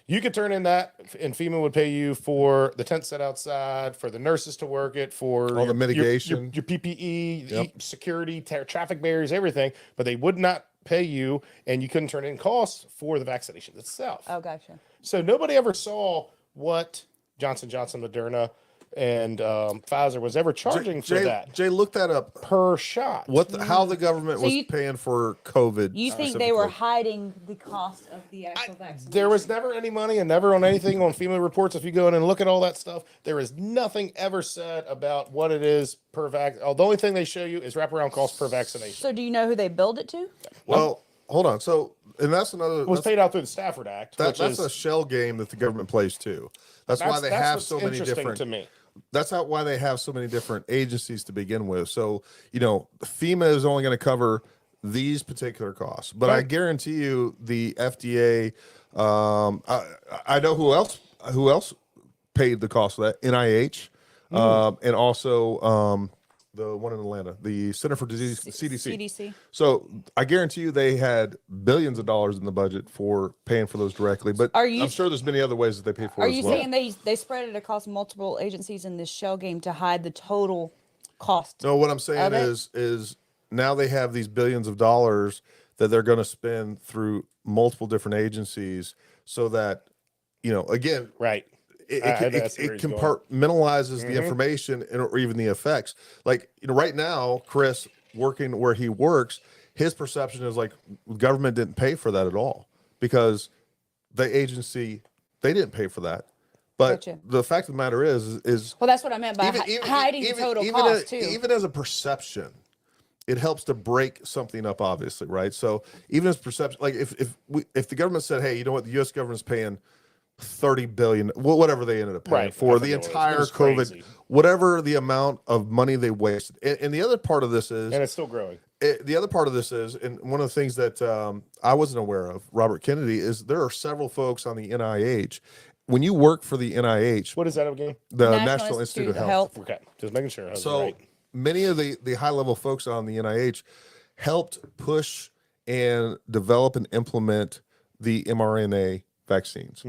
You could turn in that, and FEMA would pay you for the tent set outside, for the nurses to work it, for All the mitigation. your PPE, Yep. security, traffic barriers, everything. But they would not pay you, and you couldn't turn in costs for the vaccination itself. Oh, gotcha. So nobody ever saw what Johnson & Johnson, Moderna, and Pfizer was ever charging for that Jay, look that up. per shot. How the government So was you- paying for COVID? You think they were specifically. hiding the cost of the actual vaccination? There was never any money, and never on anything on FEMA reports. If you go in and look at all that stuff, there is nothing ever said about what it is per vac. Oh, the only thing they show you is wraparound cost per vaccination. So do you know who they billed it to? Well, hold on. So, and that's another. It was that's- paid out through the Stafford Act, which that's is a shell game that the government plays too. That's why they have what's so many interesting different. to me. That's why they have so many different agencies to begin with. So, FEMA is only going to cover these particular costs, but I Right. guarantee you the FDA, I know who else paid the cost of that, NIH, and also the one in Atlanta, the Center for Disease, CDC. CDC. So I guarantee you they had billions of dollars in the budget for paying for those directly, but Are you- I'm sure there's many other ways that they pay for Are it as you well. saying they spread it across multiple agencies in this shell game to hide the total cost? No, what I'm saying Of it? is now they have these billions of dollars that they're going to spend through multiple different agencies, so that again, Right. it that's where he's going. compartmentalizes the information or even the effects. Like right now, Chris working where he works, his perception is like government didn't pay for that at all because the agency they didn't pay for that. But Gotcha. the fact of the matter is Well, that's what I meant by hiding the total cost too. even as a perception, it helps to break something up, obviously, right? So even as perception, like if the government said, hey, you know what, the U.S. government's paying 30 billion, whatever they ended up paying Right. for I the forget what it was. It entire was COVID, crazy. whatever the amount of money they wasted. And the other part of this is, And it's still growing. the other part of this is, and one of the things that I wasn't aware of, Robert Kennedy, is there are several folks on the NIH. When you work for the NIH, What is that again? the National Institute of Health, Okay. Just making sure. I was so right. many of the high level folks on the NIH helped push and develop and implement the mRNA vaccines.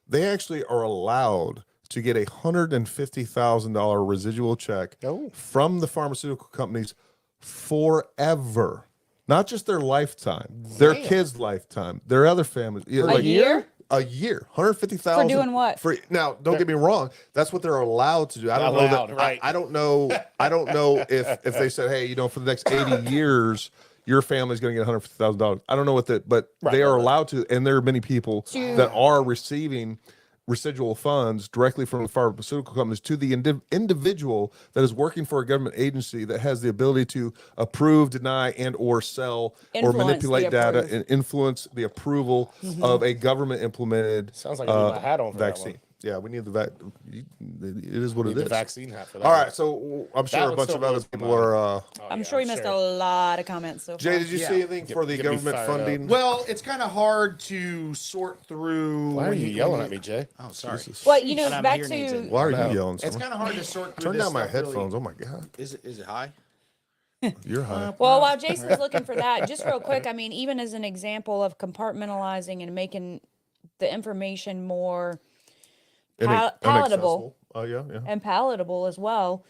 They actually are allowed to get $150,000 residual check Oh. from the pharmaceutical companies forever. Not just their lifetime, their Damn. kids' lifetime, their other families. Yeah, A year? A year, 150,000 For doing what? For now, don't get me wrong. That's what they're allowed to do. I don't know Allowed, that. right. I don't know. I don't know if they said, hey, for the next 80 years, your family's going to get $150,000. I don't know what that, but they are allowed to, and there are many people that are receiving residual funds directly from the pharmaceutical companies to the individual that is working for a government agency that has the ability to approve, deny, and or sell Influence or the manipulate data approve. and influence the approval of a government implemented Sounds like I need my hat on for that vaccine. one. Yeah, we need the It is what Need it the is. vaccine hat for that. All one. right, so I'm sure a one bunch still of other blows my people mind. are. Oh, I'm yeah, sure you missed a lot of comments so far. Jay, did you Yeah. see anything for the get me government fired up. funding? Well, it's kind of hard to sort through. Why are when you when yelling at me, Jay? Oh, sorry. Jesus. Well, And I'm back hearing aids to in. Why are No. you yelling? It's Summer? kind of hard to sort through. Turn this down my stuff really. headphones. Oh my god, Is it high? you're high. Well, while Jason's looking for that, just real quick, I mean, even as an example of compartmentalizing and making the information more palatable Oh yeah. and palatable as well.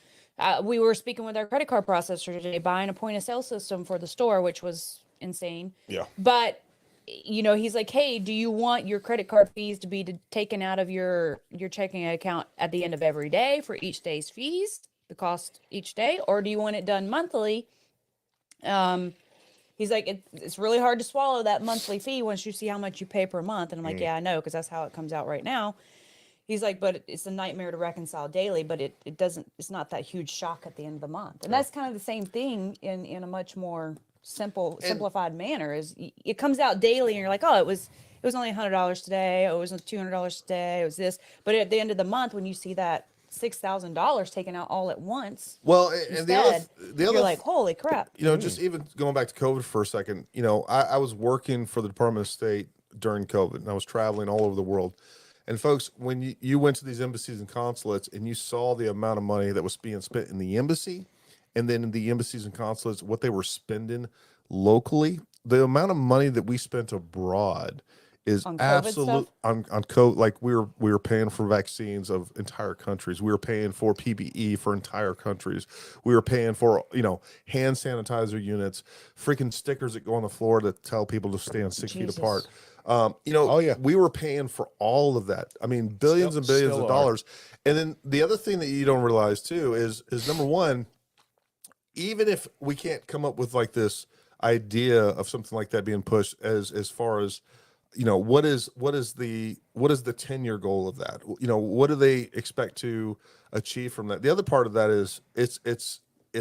We were speaking with our credit card processor today, buying a point of sale system for the store, which was insane. Yeah. But he's like, hey, do you want your credit card fees to be taken out of your checking account at the end of every day for each day's fees, the cost each day, or do you want it done monthly? He's like, it's really hard to swallow that monthly fee once you see how much you pay per month. And I'm like, yeah, I know, because that's how it comes out right now. He's like, but it's a nightmare to reconcile daily, but it's not that huge shock at the end of the month. And that's kind of the same thing in a much more simplified manner. Is it comes out daily and you're like, oh, it was only $100 today. Oh, it was $200 today. It was this. But at the end of the month, when you see that $6,000 taken out all at once, Well, and instead, the other you're like, holy crap. just even going back to COVID for a second, I was working for the Department of State during COVID, and I was traveling all over the world. And folks, when you went to these embassies and consulates and you saw the amount of money that was being spent in the embassy, and then in the embassies and consulates, what they were spending locally, the amount of money that we spent abroad is On COVID absolute stuff? on COVID. Like we were paying for vaccines of entire countries. We were paying for PPE for entire countries. We were paying for, hand sanitizer units, freaking stickers that go on the floor that tell people to stand 6 feet Jesus. apart. Oh, yeah. We were paying for all of that. I mean, billions and billions Still of are. dollars. And then the other thing that you don't realize too is number one, even if we can't come up with like this idea of something like that being pushed as far as, what is the 10-year goal of that? What do they expect to achieve from that? The other part of that is it's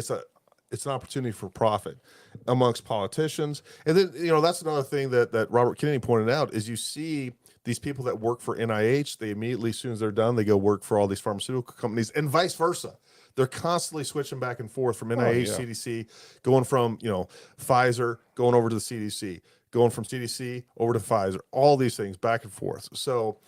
an opportunity for profit amongst politicians. And then, that's another thing that Robert Kennedy pointed out is you see these people that work for NIH, they immediately, as soon as they're done, they go work for all these pharmaceutical companies and vice versa. They're constantly switching back and forth from NIH, yeah. CDC, going from, Pfizer, going over to the CDC, going from CDC over to Pfizer, all these things back and forth. So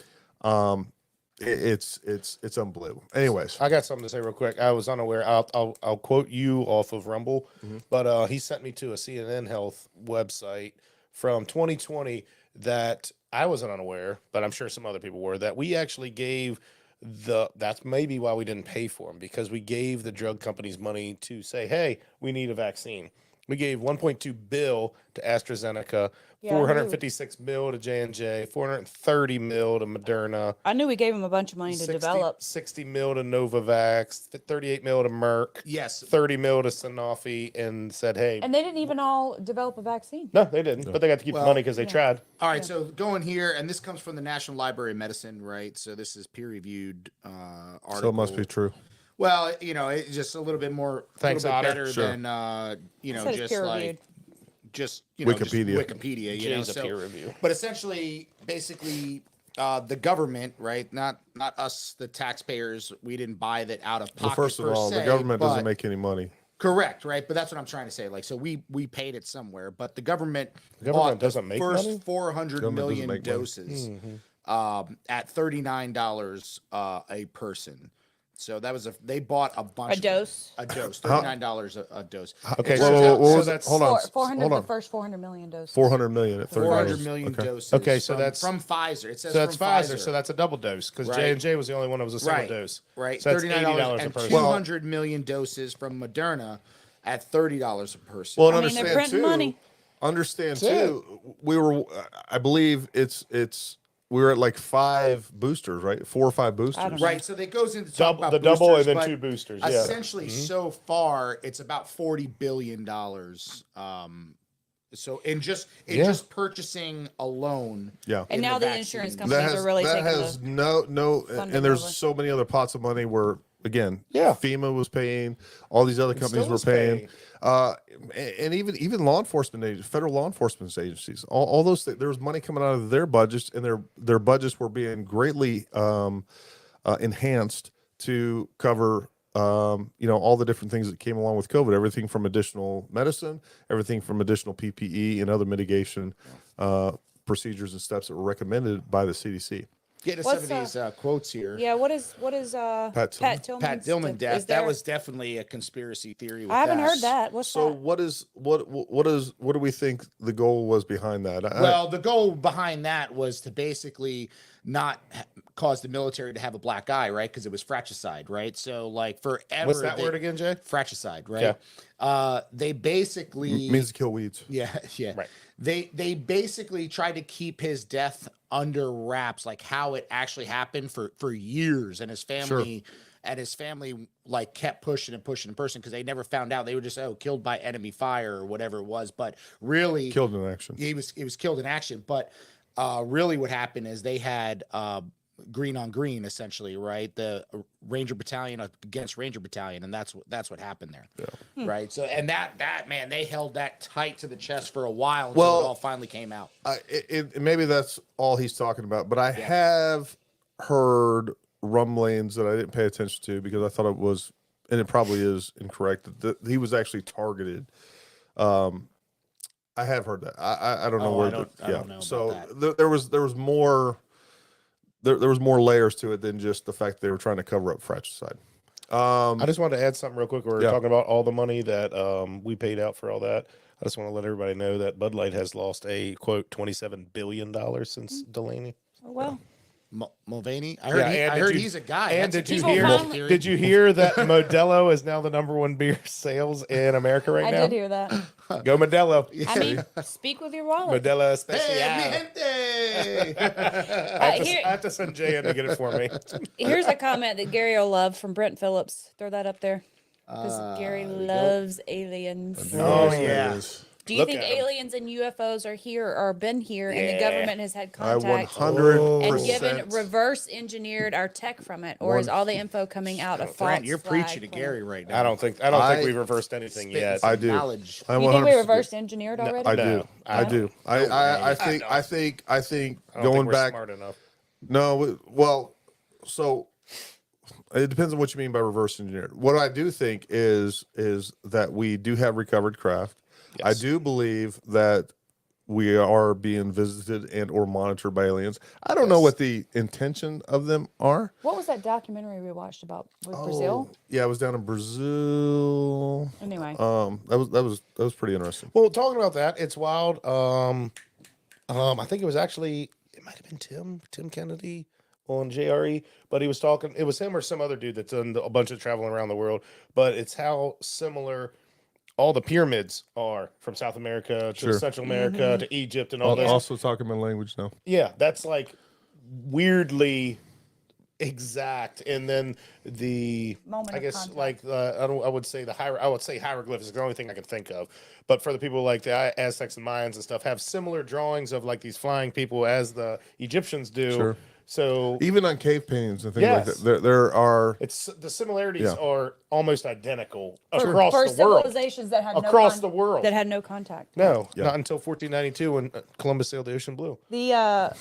it's unbelievable. Anyways, I got something to say real quick. I was unaware. I'll quote you off of Rumble, but he sent me to a CNN Health website from 2020 that I wasn't unaware, but I'm sure some other people were, that we actually gave that's maybe why we didn't pay for them, because we gave the drug companies money to say, hey, we need a vaccine. We gave 1.2 bill to AstraZeneca, Yeah, I knew. 456 mil to J&J, 430 mil to Moderna, I knew we gave him a bunch of money to develop. 60 mil to Novavax, 38 mil to Merck, Yes. 30 mil to Sanofi, and said, hey, And they didn't even all develop a vaccine. no, they didn't, but they got to keep the Well, money because they tried. All right, so going here, and this comes from the National Library of Medicine, right? So this is peer-reviewed article. so it must be true. Well, it's just a little bit more, Thanks, a little bit Otter. better Sure. than It says just peer like reviewed. just Wikipedia. Just Wikipedia. Jay's a peer review. But essentially, basically, the government, right? Not us, the taxpayers. We didn't buy that out of pocket. Well, first of per all, se, the government doesn't but- make any money. Correct, right? But that's what I'm trying to say. Like, so we paid it somewhere, but the government government bought doesn't the make first money? 400 Government doesn't million make money. doses at $39 a person. So that was they bought a bunch. A dose? A dose, $39 a dose. Okay, It so- turns Whoa, out- what so was it? that's Hold on. 400, Hold the on. first 400 million doses. 400 million at 30 400 dollars. million Okay. doses. Okay, so from, that's- from Pfizer. It says So that's from Pfizer, so that's a double dose, because Right. J&J was the only one that was a single right, dose. right. So that's $39 $80 a and person. 200 million doses from Moderna at $30 a person. Well, and I mean, they're understand printing too. money. Understand That's it. too. We were, I believe we were at like 5 boosters, right? 4 or 5 boosters. don't know. Right, so that goes into talk Double, about the double boosters, and then but 2 boosters. Yeah. Essentially, so far it's about $40 billion. So in just purchasing alone, Yeah. And in now the the insurance vaccines. companies are really taking has the. no, funding and there's over. so many other pots of money where again, Yeah. FEMA was paying, all these other companies still were is paying, and even law enforcement agencies, federal law enforcement agencies, all those things, there was money coming out of their budgets, and their budgets were being greatly enhanced to cover all the different things that came along with COVID, everything from additional medicine, everything from additional PPE and other mitigation procedures and steps that were recommended by the CDC. get to What's, some of these quotes here. Yeah, what is Pat Tillman's Pat Dillman death. is That there- was definitely a conspiracy theory. With I haven't heard that. What's So that? what do we think the goal was behind that? Well, the goal behind that was to basically not cause the military to have a black eye, right? Because it was fratricide, right? So like forever. What's that word again, Jay? Fratricide, right? They basically means to kill weeds. Yeah. Right. They basically tried to keep his death under wraps, like how it actually happened for years, and his family like kept pushing and pushing and pushing because they never found out. They were just killed by enemy fire or whatever it was, but really Killed in action. he was killed in action. But really, what happened is they had green on green, essentially, right? The Ranger Battalion against Ranger Battalion, and that's what happened there, right? So, and that man, they held that tight to the chest for a while until Well, it all finally came out. Maybe that's all he's talking about, but I have heard rumblings that I didn't pay attention to because I thought it was, and it probably is incorrect, that he was actually targeted. I have heard that. I don't know Oh, where. I don't know about So that. there was more there was more layers to it than just the fact that they were trying to cover up fratricide. I just wanted to add something real quick. We're Yeah. talking about all the money that we paid out for all that. I just want to let everybody know that Bud Light has lost a quote $27 billion since Delaney. Oh, well, Mulvaney. I Yeah, heard, and I did heard you- he's a guy. And That's did a you People hear? finally- theory. Did you hear that Modelo is now the #1 beer sales in America right I now? did hear that. Go Modelo. I mean, speak with your wallet. Modelo Especial. Hey, mi gente! I have to send Jay in to get it for me. Here's a comment that Gary will love from Brent Phillips. Throw that up there. Because Gary loves aliens. Oh, Yes, it yeah. is. Do you Look think at 'em. aliens and UFOs are here or been here and the Yeah. government has had I contact 100% and reverse engineered our tech from it? Or is all the info coming out of false Brent, you're flag preaching to claim? Gary right now. I don't think I- we've reversed anything yet. I do. Knowledge. I You think we 100% reverse engineered already? I No, do. I do. I think I don't going think we're back. smart enough. No, well, so it depends on what you mean by reverse engineered. What I do think is that we do have recovered craft. I Yes. do believe that we are being visited and or monitored by aliens. I don't know what the intention of them are. What was that documentary we watched about with Brazil? Yeah, I was down in Brazil. Anyway, That was pretty interesting. Well, talking about that, it's wild. I think it was actually it might have been Tim Kennedy on JRE, but he was talking. It was him or some other dude that's done a bunch of traveling around the world. But it's how similar all the pyramids are from South America to Sure. Central America to Egypt and all this. Also talking my language now. Yeah, that's like weirdly exact. And then the Moment I of guess contact. like I would say hieroglyphs is the only thing I can think of. But for the people like the Aztecs and Mayans and stuff have similar drawings of like these flying people as the Egyptians do. Sure. So Even on cave paintings and things Yes. like that, there are. it's the similarities Yeah. are almost identical for across the world. civilizations that had Across no the world. that had no contact. No, Yeah. not until 1492 when Columbus sailed the ocean blue. The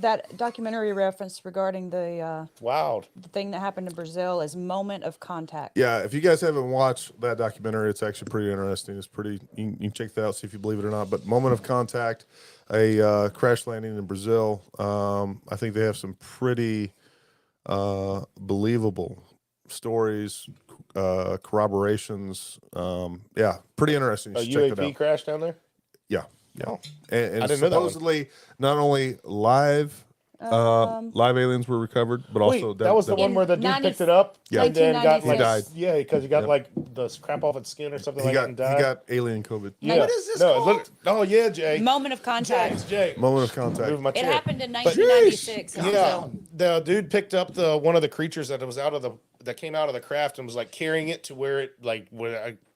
that documentary reference regarding the It's wild. thing that happened in Brazil is moment of contact. Yeah, if you guys haven't watched that documentary, it's actually pretty interesting. It's pretty. You can check that out, see if you believe it or not. But Moment of Contact, a crash landing in Brazil. I think they have some pretty believable stories, corroborations. Yeah, pretty interesting. You A should check it UAP out. crash down there? Yeah, yeah. Oh. And I didn't know that one. supposedly not only live aliens were recovered, but also Wait, that was the In one where the dude 90 picked it up Yeah. and then got like 1996. He died. yeah, because he got Yep. like the crap off its skin or something he like that and died. got alien COVID. yeah. What is this no, called? Oh yeah, Jay. Moment of contact. Jay. Moment of contact. Move my It chair. happened in 1996. in Yeah, Brazil. the dude picked up one of the creatures that was that came out of the craft and was like carrying it to where it like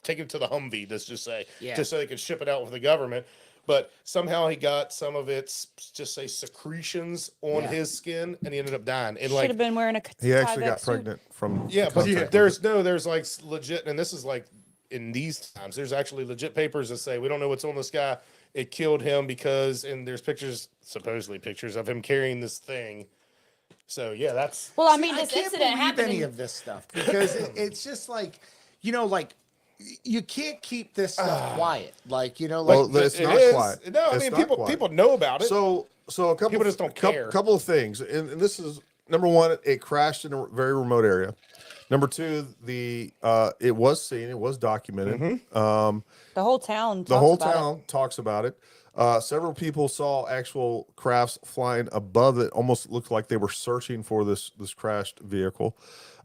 take it to the Humvee. Let's just say, Yeah. just so they could ship it out with the government. But somehow he got some of its just say secretions on Yeah. his skin, and he ended up dying. And Should like have been wearing a He actually Tyvek got suit. pregnant from. yeah, but contact. there's like legit, and this is like in these times, there's actually legit papers that say we don't know what's on this guy. It killed him because, and there's supposedly pictures of him carrying this thing. So yeah, that's Well, I mean, I this can't incident believe happened. any in- of this stuff because it's just like, like you can't keep this stuff quiet. Like, like Well, it's it not is. quiet. No, I It's mean not quiet. people know about it. So a couple People just don't care. Couple of things, and this is number one. It crashed in a very remote area. Number two, it was seen, it was documented. Mm-hmm. the whole town. The whole talks about town talks about it. Several people saw actual crafts flying above it. Almost looked like they were searching for this crashed vehicle.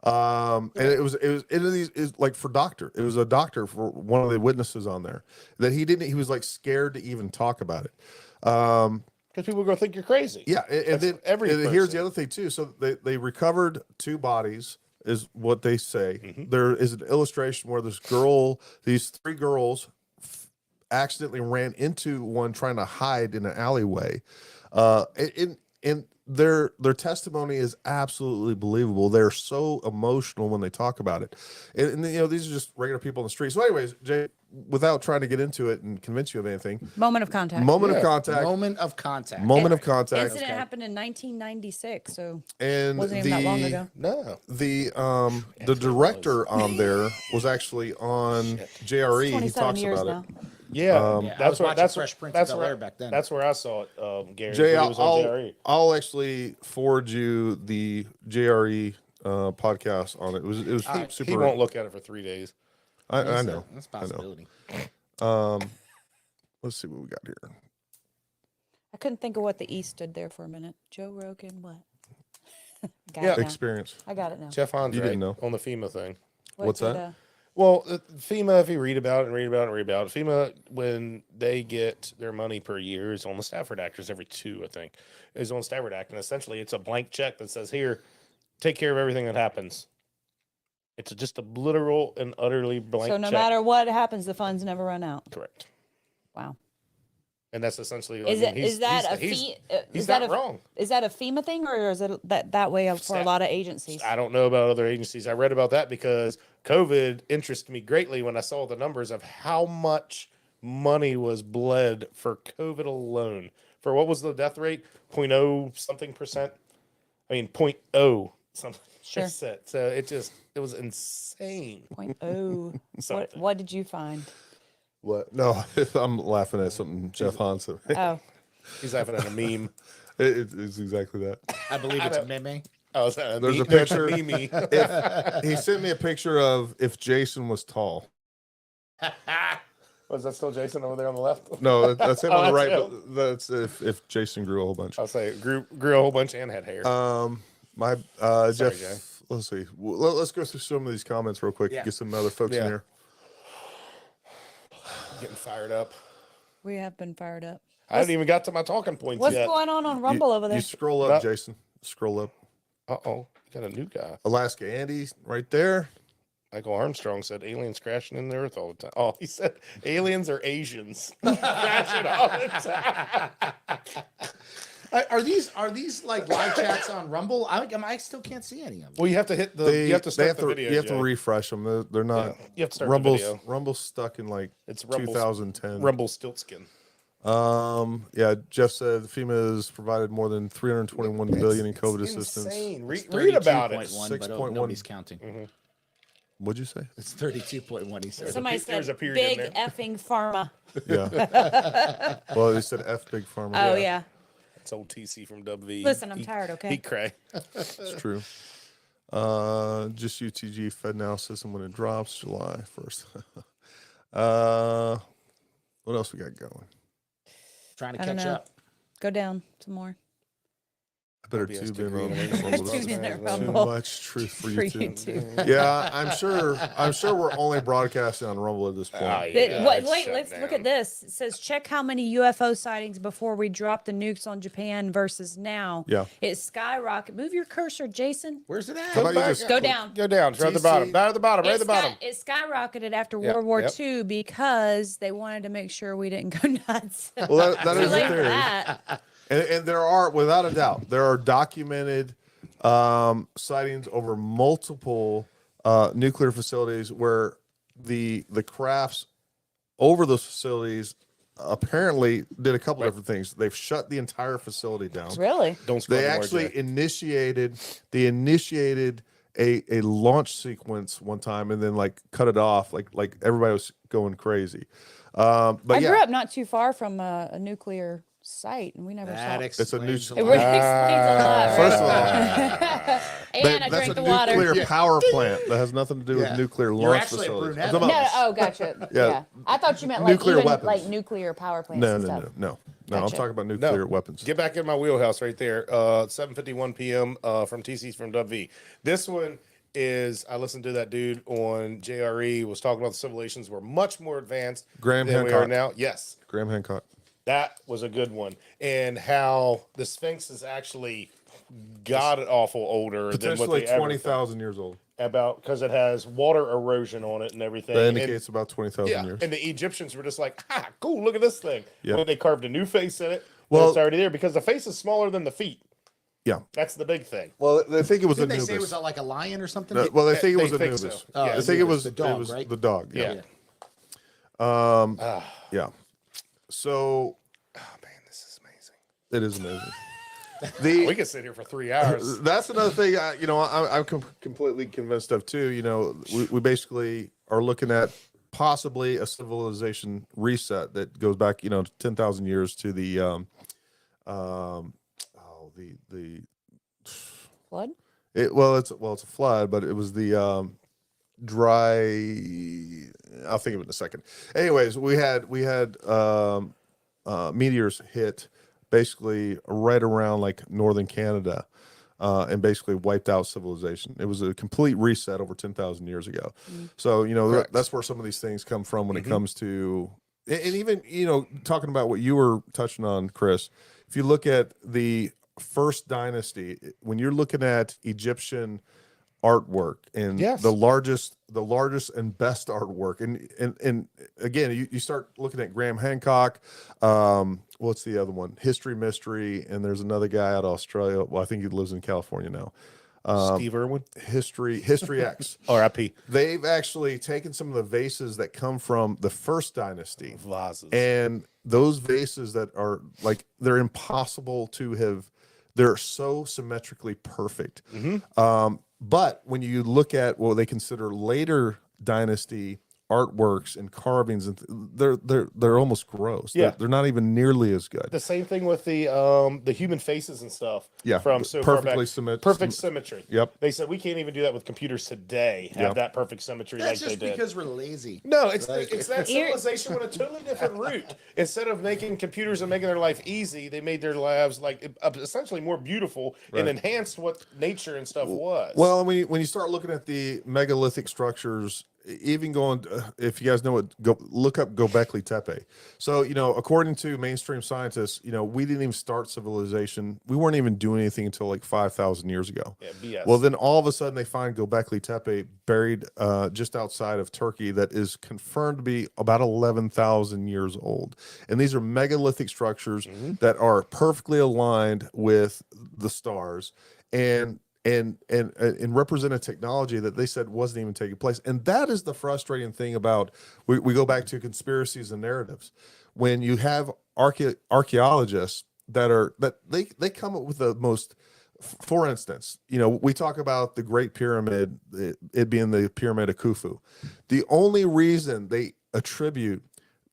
And it was like for doctor. It was a doctor for one of the witnesses on there that he was like scared to even talk about it. Because people are gonna think you're crazy. Yeah, and then every and here's person. the other thing too. So they recovered 2 bodies, is what they say. Mm-hmm. There is an illustration where these 3 girls accidentally ran into one trying to hide in an alleyway. And their testimony is absolutely believable. They're so emotional when they talk about it. And these are just regular people in the street. So anyways, Jay, without trying to get into it and convince you of anything, Moment of contact. moment Yeah. of contact. moment of contact. Moment of contact. Incident happened in 1996, so And wasn't even that long ago. No. the director on there was actually on JRE. He 27 talks years about now. it. Yeah, Yeah, I was watching that's Fresh Prince that's of where Bel-Air back then. That's where I saw it, Gary. Jay, when he was on JRE. I'll actually forward you the JRE podcast on it. It was super. He won't look at it for 3 days. I know. That's a possibility. Let's see what we got here. I couldn't think of what the E stood there for a minute. Joe Rogan, what? Got Yeah. it now. Experience. I got it now. Jeff Hans, You didn't know. on the FEMA thing. What's it, that? Well, FEMA, if you read about it and read about it and read about it, FEMA, when they get their money per year, is on the Stafford Act, is every 2, I think, is on Stafford Act. And essentially, it's a blank check that says, here, take care of everything that happens. It's just a literal and utterly blank So no check. matter what happens, the funds never run out. Correct. Wow. And that's essentially, Is that a wrong. Is that a FEMA thing, or is it that way for a lot of agencies? I don't know about other agencies. I read about that because COVID interested me greatly when I saw the numbers of how much money was bled for COVID alone. For what was the death rate? 0.0 something percent. I mean, 0.0 something Sure. percent. So it was insane. 0.0. Something. What did you find? What? No, I'm laughing at something Jeff Hans said. Oh, He's laughing at a meme. It's exactly that. I believe it's a meme. Oh, There's a picture. Meme. He sent me a picture of if Jason was tall. Was that still Jason over there on the left? No, that's him Oh, on the that's right. him. But that's if Jason grew a whole bunch. I'll say it grew a whole bunch and had hair. My Sorry, Jeff. Jay. Let's see. Let's go through some of these comments real quick. Yeah. Get some other folks in Yeah. here. Getting fired up. we have been fired up. I haven't even got to my talking points What's yet. going on Rumble over there? You scroll up, No. Jason. Scroll up. Uh-oh. Got a new guy. Alaska Andy right there. Michael Armstrong said aliens crashing in the earth all the time. Oh, he said aliens are Asians. Crashing all the time. Are these like live chats on Rumble? I still can't see any of them. Well, you have to hit the. You have to start the video. You have to Jay. refresh them. They're Yeah, not. you have to start Rumble's the video. Rumble's stuck in like It's Rumble's, 2010. Rumble Stiltskin. Yeah. Jeff said FEMA has provided more than 321 billion in COVID It's assistance. insane. Read about it. 32.1, but 6.1. nobody's counting. What'd you say? It's 32.1. He said. Somebody there's said a period in big there. effing pharma. Yeah. Well, they said F Big Pharma. Oh yeah. It's old TC from WV. Listen, I'm tired. Okay. He cray. It's true. Just UTG Fed now system when it drops July 1st. What else we got going? Trying to I don't catch know. up. Go down some more. I better OBS tune in degree on in Rumble. Tune in there, Too Rumble. much truth for For you too. YouTube. Yeah, I'm sure we're only broadcasting on Rumble at this point. Ah, Wait, yeah, it's wait, shut let's look down. at this. It says check how many UFO sightings before we dropped the nukes on Japan versus now. Yeah. It skyrocketed. Move your cursor, Jason. Where's it at? How about you just Go down. Go down. It's right at the TC. bottom. Right at the bottom. Right at It the bottom. It skyrocketed after Yep, World War yep. II because they wanted to make sure we didn't go nuts. Well, that Too is a late for theory. that. And there are, without a doubt, there are documented sightings over multiple nuclear facilities where the crafts over those facilities apparently did a couple different things. They've shut the entire facility down. Really? Don't scroll They more, actually Jay. initiated a launch sequence one time and then like cut it off like everybody was going crazy. But I yeah, grew up not too far from a nuclear site, and we never That saw. It's a new- explains It a really lot. explains a lot. First of right? And I that's drank a the water. nuclear power plant that has nothing to do Yeah. with nuclear You're launch actually a facilities. brunette. I'm talking No, about- oh, gotcha. Yeah. Yeah. I thought you meant like Nuclear even weapons. like nuclear power plants No, and no, stuff. no. I'm Gotcha. talking about nuclear weapons. Get back in my wheelhouse right there. 7:51 p.m. From TC's from WV. This one is I listened to that dude on JRE was talking about the civilizations were much more advanced Graham than we are Hancock. now. Yes, Graham Hancock. that was a good one. And how the Sphinx is actually god awful older than what Potentially they ever 20,000 years old. about because it has water erosion on it and everything. That And- indicates about 20,000 yeah, years. and the Egyptians were just like, "Ah, cool! Look at this thing." Yeah. When they carved a new face in it, Well- well, it's already there because the face is smaller than the feet. Yeah. That's the big thing. Well, they think it was Didn't a they say it Anubis. was like a lion or something? Well, they think it They was think Anubis. so. Oh, Yeah. I think it Anubis, was the dog, it was right? the dog. Yeah. Yeah. Yeah. So Oh man, this is amazing. it is amazing. We could sit here for 3 hours. That's another thing. I'm completely convinced of too. We basically are looking at possibly a civilization reset that goes back, 10,000 years to the the Flood? it's a flood, but it was the dry. I'll think of it in a second. Anyways, we had meteors hit basically right around like northern Canada, and basically wiped out civilization. It was a complete reset over 10,000 years ago. So that's where some of these things come from when it comes to, and even talking about what you were touching on, Chris. If you look at the first dynasty, when you're looking at Egyptian artwork and Yes. the largest and best artwork, and again, you start looking at Graham Hancock, what's the other one, History Mystery, and there's another guy out of Australia, well I think he lives in California now, Steve Irwin, History X. R.I.P. They've actually taken some of the vases that come from the first dynasty, Vases. and those vases that are like, they're impossible to have, they're so symmetrically perfect. But when you look at what they consider later dynasty artworks and carvings, and they're almost gross. Yeah. They're not even nearly as good. The same thing with the human faces and stuff. Yeah, from so far perfectly back. Perfect symmetry. Yep. They said we can't even do that with computers today. Have Yep. that perfect symmetry That's like just they did. because we're lazy. No, it's Like- it's that Here- civilization with a totally different route. Instead of making computers and making their life easy, they made their lives like essentially more beautiful and Right. enhanced what nature and stuff was. Well, when you start looking at the megalithic structures, even going, if you guys know it, go look up Göbekli Tepe. So, according to mainstream scientists, we didn't even start civilization. We weren't even doing anything until like 5,000 years ago. yeah, BS. Well, then all of a sudden they find Göbekli Tepe buried just outside of Turkey that is confirmed to be about 11,000 years old. And these are megalithic structures that are perfectly aligned with the stars and represent a technology that they said wasn't even taking place. And that is the frustrating thing about, we go back to conspiracies and narratives. When you have archaeologists that they come up with the most, for instance, we talk about the Great Pyramid, it being the Pyramid of Khufu. The only reason they attribute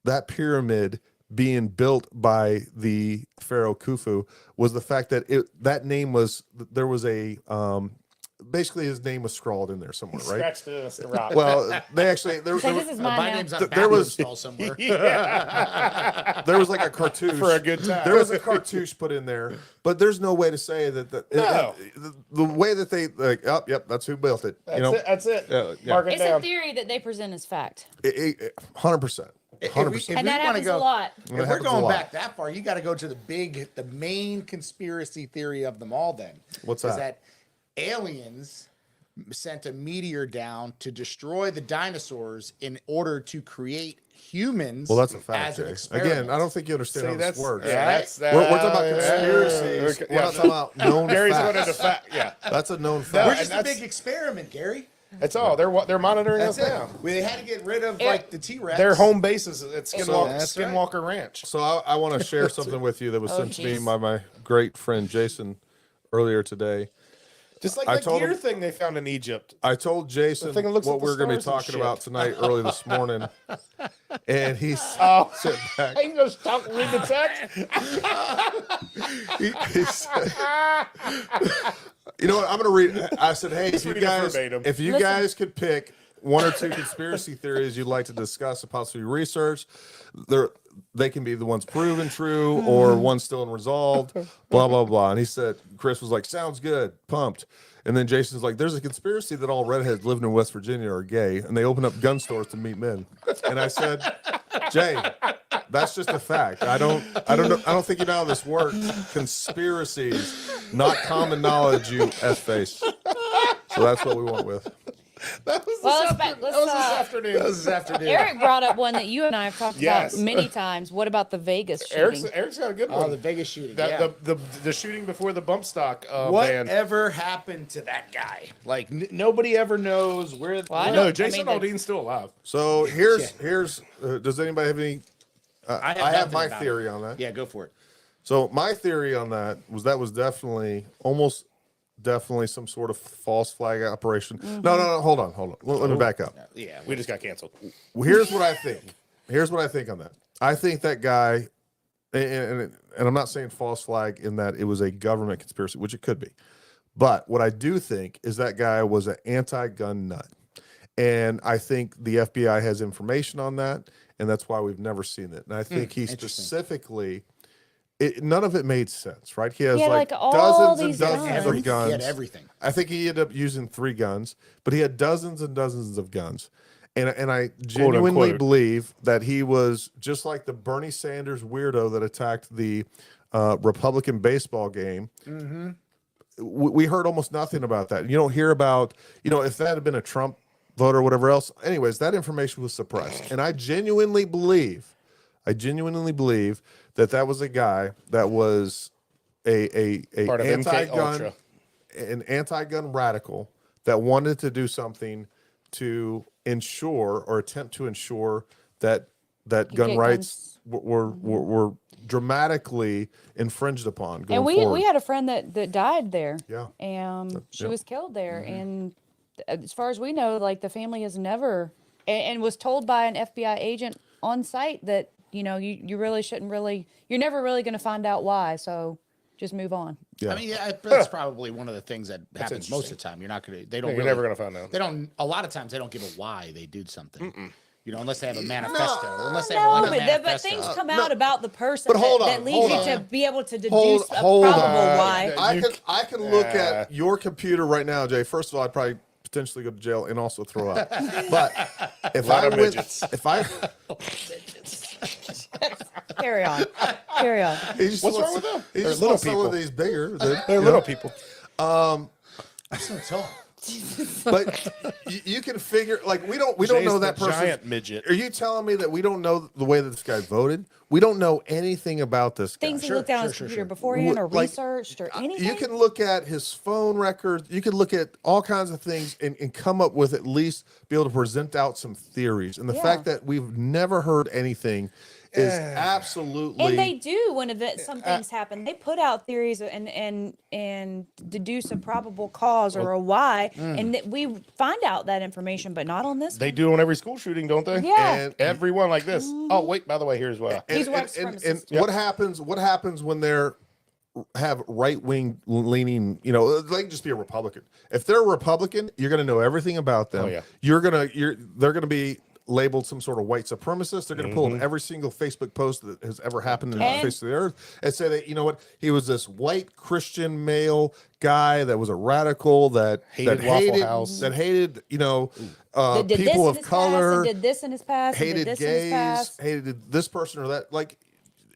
that pyramid being built by the Pharaoh Khufu was the fact that that name was, there was a basically his name was scrawled in there somewhere, right? Scratched this rock. Well, they actually there Say, this is mine My now. name's on a There was- bathroom stall somewhere. there was like a cartouche for a good time. There was a cartouche put in there, but there's no way to say that No. the way that they like, oh, yep, that's who built it. That's it. Yeah. Mark it It's a down. theory that they present as fact. 100%. If 100%. And that wanna happens a lot. It If we're happens a going lot. back that far, you got to go to the main conspiracy theory of them all. Then What's is that? aliens sent a meteor down to destroy the dinosaurs in order to create humans. Well, that's a fact, as an Jay. experiment. Again, I don't think you understand See, how this works. Yeah, that's We're talking about yeah, conspiracies. yeah, We're not talking about known Gary's facts. going into fact. Yeah, That's a known No, fact. We're and just a that's- big experiment, Gary. that's all. They're monitoring That's us it. now. They had to get rid of Eric- the T-Rex. Their home base is at That's right. Skinwalker Ranch. So I want to share something with you that was Oh, sent to me geez. by my great friend Jason earlier today. Just like I the told gear him- thing they found in Egypt. I told Jason thing that looks what at the we're going to be stars and talking about shit. tonight early this morning, and he's Oh, sitting back. I just talk read the text. He said, you know what? I'm going to read. I said, hey, if you read it guys, verbatim. if you Listen. guys could pick one or two conspiracy theories you'd like to discuss and possibly research, they can be the ones proven true or ones still unresolved, blah, blah, blah. And he said, Chris was like, sounds good, pumped. And then Jason's like, there's a conspiracy that all redheads living in West Virginia are gay and they open up gun stores to meet men. And I said, Jay, that's just a fact. I don't think you know how this works. Conspiracies, not common knowledge, you F-face. So that's what we went with. That was Well, this, let's that was this uh, afternoon. That was this afternoon. Eric brought up one that you and I have talked Yes. about many times. What about the Vegas shooting? Eric's got a good Oh, one. the Vegas shooting. That, Yeah. the shooting before the bump stock ban. Whatever happened to that guy? Like nobody ever knows where. Well, I No, don't- I Jason mean, Aldean's still alive. So here's does anybody have any? I have nothing my about theory it. on that. Yeah, go for it. So my theory on that was definitely almost definitely some sort of false flag operation. No, hold on. Let me back up. Yeah, we just got canceled. Well, here's what I think. Here's what I think on that. I think that guy, and I'm not saying false flag in that it was a government conspiracy, which it could be. But what I do think is that guy was an anti-gun nut. And I think the FBI has information on that, and that's why we've never seen it. And I think he specifically, none of it made sense, right? He has like all dozens and these dozens of guns. He had everything. I think he ended up using 3 guns, but he had dozens and dozens of guns. And I genuinely believe that he was just like the Bernie Sanders weirdo that attacked the Republican baseball game. Mm-hmm. We heard almost nothing about that. You don't hear about, if that had been a Trump vote or whatever else. Anyways, that information was suppressed. And I genuinely believe that was a guy that was a Part of anti-gun, an anti-gun radical that wanted to do something to ensure or attempt to ensure that gun get rights were dramatically infringed upon going And we forward. we had a friend that died there. Yeah. And she yeah. was killed there. And as far as we know, like the family has never and was told by an FBI agent on site that, you really shouldn't you're never really going to find out why. So just move on. Yeah. I mean, yeah, that's probably one of the things that happens most of the time. You're not going to, they don't You're really, never going to find out. They don't, a lot of times they don't give a why they do something. Unless they have a manifesto. Unless they No, have like a but manifesto. things come out about the person But hold that on, leads hold you on. to be able to deduce Hold a on. probable why. I can look at your computer right now, Jay. First of all, I'd probably potentially go to jail and also throw up. But if I went, if I Carry on. What's wrong with them? He They're just little wants some people. of these bigger. They're little people. I'm so tall. But you can figure we don't know that person. Giant midget. Are you telling me that we don't know the way that this guy voted? We don't know anything about this guy. Things he looked down on his computer beforehand or researched or anything. You can look at his phone records. You can look at all kinds of things and come up with at least be able to present out some theories. And the fact that we've never heard anything is absolutely. And they do when some things happen. They put out theories and deduce a probable cause or a why, and we find out that information, but not on this. They do on every school shooting, don't they? Yeah. And Everyone like this. Oh, wait, by the way, here's why. He's white supremacist. What happens? What happens when they're have right wing leaning? They can just be a Republican. If they're a Republican, you're going to know everything about them. Oh, yeah. They're going to be labeled some sort of white supremacist. They're going to pull up every single Facebook post that has ever happened in the face of the earth and say that, he was this white Christian male guy that was a radical that Hated Waffle House. that hated, That did people this in of his color, past, and did this in his past, and hated did this in his gays, past. hated this person or that.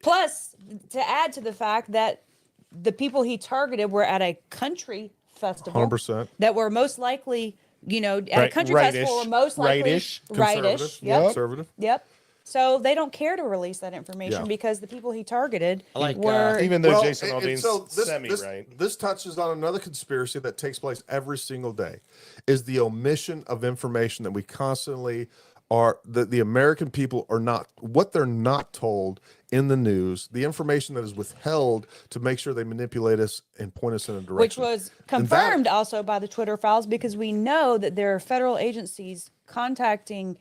Plus, to add to the fact that the people he targeted were at a country festival 100%. that were most likely, at a country festival were most likely Rightish. Conservative. Yep. Conservative. Yep. So they don't care to release that information Yeah. because the people he targeted Like, were Even though Well, Jason and Aldean's so semi-right. This touches on another conspiracy that takes place every single day, is the omission of information that we constantly are, that the American people are not, what they're not told in the news, the information that is withheld to make sure they manipulate us and point us in a direction. which was confirmed also by the Twitter files because we know that there are federal agencies contacting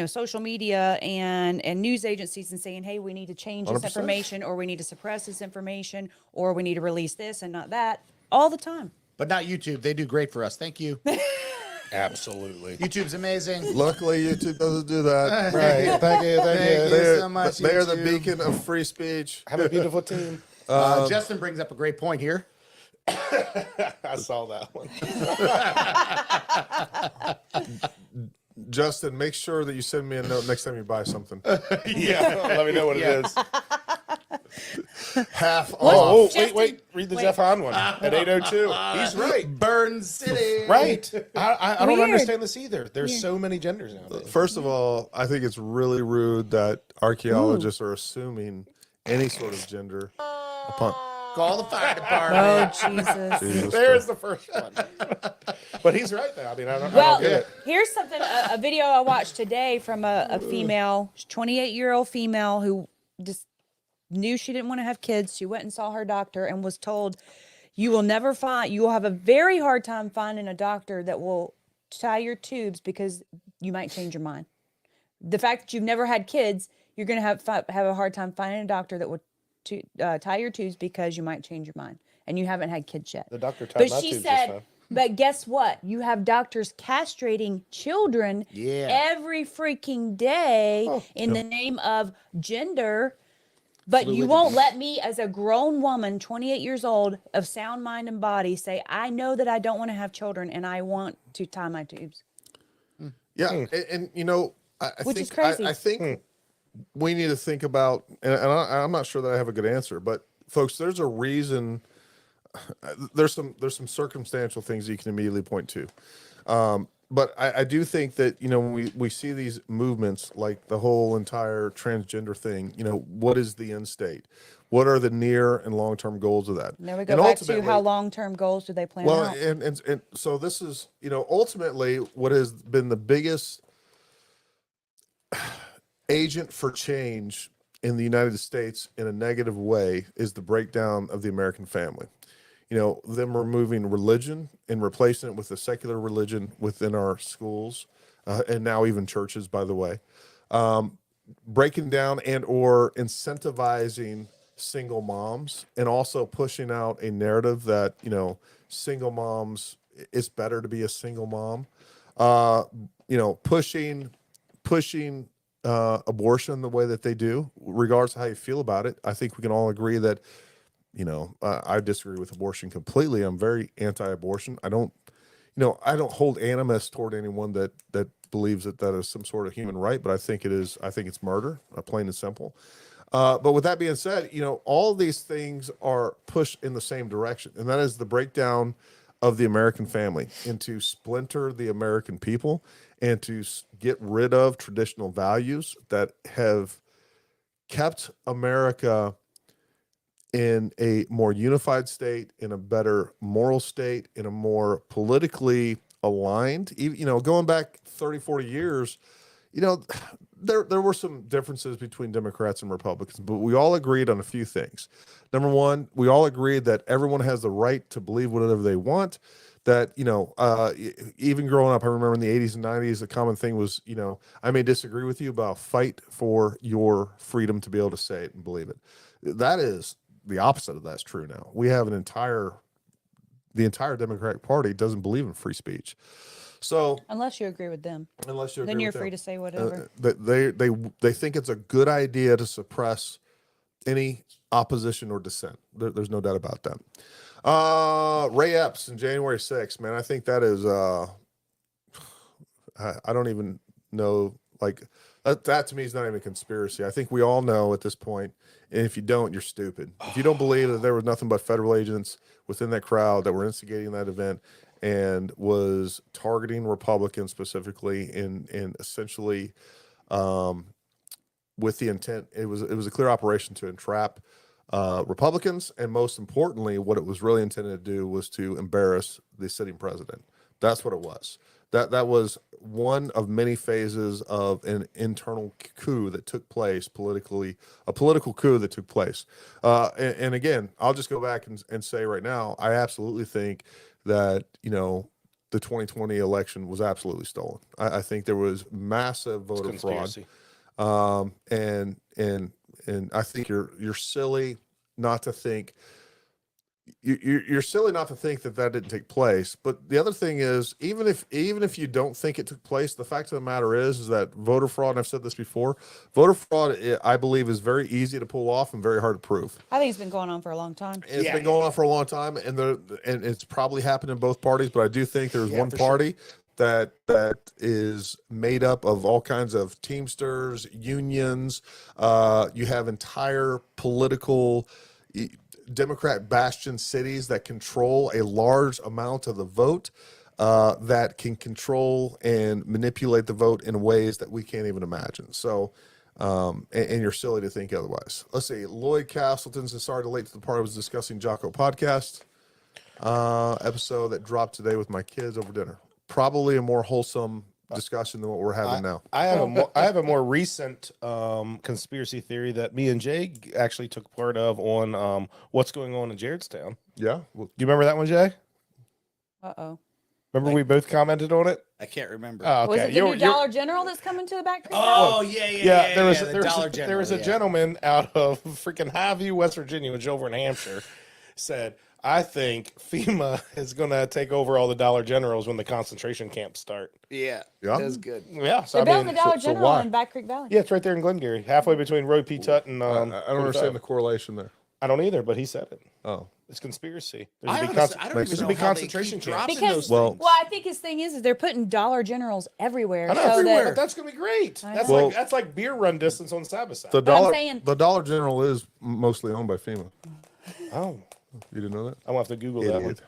social media and news agencies and saying, hey, we need to change this 100%. information or we need to suppress this information or we need to release this and not that all the time. But not YouTube. They do great for us. Thank you. Absolutely. YouTube's amazing. Luckily, YouTube doesn't do that. Right. Thank you. Thank you so much, They're the YouTube. beacon of free speech. Have a beautiful team. Justin brings up a great point here. I saw that one. Justin, make sure that you send me a note next time you buy something. Yeah. Let me know what it is. Half off. Oh, Justin, wait. Read the Jeff Hahn one at 8:02. He's right. Burn City. Right. I don't Weird. understand this either. There's so many genders nowadays. First of all, I think it's really rude that archaeologists are assuming any sort of gender upon. Call the fire department. Oh, Jesus. Jesus There's Christ. the first one. But he's right there. I mean, I don't Well, get it. here's something, a video I watched today from a female, 28-year-old female who just knew she didn't want to have kids. She went and saw her doctor and was told, You will never find, you will have a very hard time finding a doctor that will tie your tubes because you might change your mind. The fact that you've never had kids, you're going to have a hard time finding a doctor that will tie your tubes because you might change your mind and you haven't had kids yet. The doctor tied But my she tubes just said, fine. but guess what? You have doctors castrating children Yeah. every freaking day in the name of gender. But you won't let me, as a grown woman, 28 years old, of sound mind and body, say, I know that I don't want to have children and I want to tie my tubes. Yeah, and you know, I Which think is crazy. I think we need to think about, and I'm not sure that I have a good answer, but folks, there's a reason. There's some circumstantial things you can immediately point to, but I do think that, you know, when we see these movements like the whole entire transgender thing, you know, what is the end state? What are the near and long term goals of that? Now we go And back to ultimately- how long-term goals do they plan well, out? and so this is, you know, ultimately what has been the biggest agent for change in the United States in a negative way is the breakdown of the American family. You know, them removing religion and replacing it with a secular religion within our schools, and now even churches, by the way, breaking down and or incentivizing single moms, and also pushing out a narrative that, you know, single moms, it's better to be a single mom. You know, pushing abortion the way that they do, regardless of how you feel about it. I think we can all agree that, you know, I disagree with abortion completely. I'm very anti-abortion. I don't hold animus toward anyone that believes that is some sort of human right, but I think it is. I think it's murder, plain and simple. But with that being said, you know, all these things are pushed in the same direction, and that is the breakdown of the American family, and to splinter the American people, and to get rid of traditional values that have kept America in a more unified state, in a better moral state, in a more politically aligned, even, you know, going back 30, 40 years, you know, there were some differences between Democrats and Republicans, but we all agreed on a few things. Number one, we all agreed that everyone has the right to believe whatever they want. That, you know, even growing up, I remember in the 80s and 90s, the common thing was, you know, I may disagree with you, but I'll fight for your freedom to be able to say it and believe it. That is the opposite of that's true now. We have the entire Democratic Party doesn't believe in free speech. So Unless you agree with them, unless you then agree you're with free them, to say whatever. they think it's a good idea to suppress any opposition or dissent. There's no doubt about that. Ray Epps in January 6th, man. I think that is I don't even know, like that to me is not even a conspiracy. I think we all know at this point, and if you don't, you're stupid. If you don't believe that there was nothing but federal agents within that crowd that were instigating that event and was targeting Republicans specifically, and essentially with the intent, it was a clear operation to entrap Republicans, and most importantly, what it was really intended to do was to embarrass the sitting president. That's what it was. That was one of many phases of an internal coup that took place politically, a political coup that took place. And again, I'll just go back and say right now, I absolutely think that, you know, the 2020 election was absolutely stolen. I think there was massive voter fraud. And I think you're silly not to think you're silly not to think that didn't take place. But the other thing is, even if you don't think it took place, the fact of the matter is that voter fraud, and I've said this before, voter fraud, I believe, is very easy to pull off and very hard to prove. I think it's been going on for a long time. It's been going on for a long time, and it's probably happened in both parties, but I do think there's one party that is made up of all kinds of Teamsters, unions. You have entire political Democrat bastion cities that control a large amount of the vote, that can control and manipulate the vote in ways that we can't even imagine. So, and you're silly to think otherwise. Let's see. Lloyd Castleton says, sorry to late to the party. I was discussing Jocko podcast episode that dropped today with my kids over dinner. Probably a more wholesome discussion than what we're having now. I have a more recent conspiracy theory that me and Jay actually took part of on what's going on in Jaredstown. Yeah. Well, Do you remember that one, Jay? Uh-oh. Remember we both commented on it? I can't remember. Oh, okay. Was it the new Dollar General that's coming to the back? Oh, yeah. There was the a gentleman out of freaking Highview, West Virginia, which is over in Hampshire, said, I think FEMA is going to take over all the Dollar Generals when the concentration camps start. Yeah. Yeah. That was good. Yeah. So, They're building the Dollar so General why? in Back Creek Valley. yeah, it's right there in Glengarry, halfway between Roy P. Tut and I don't understand the correlation there. I don't either, but he said it. Oh. It's conspiracy. I There's a big, honestly- I don't there's even a know big how they concentration keep camp. dropping Because those Well- things. well, I think his thing is they're putting Dollar Generals everywhere. I know, so everywhere. that, That's gonna be great. I That's know. like that's like beer run distance on side by side. The But I'm dollar saying- the Dollar General is mostly owned by FEMA. Oh, You didn't know that? I'm gonna have to Google that one. Idiot.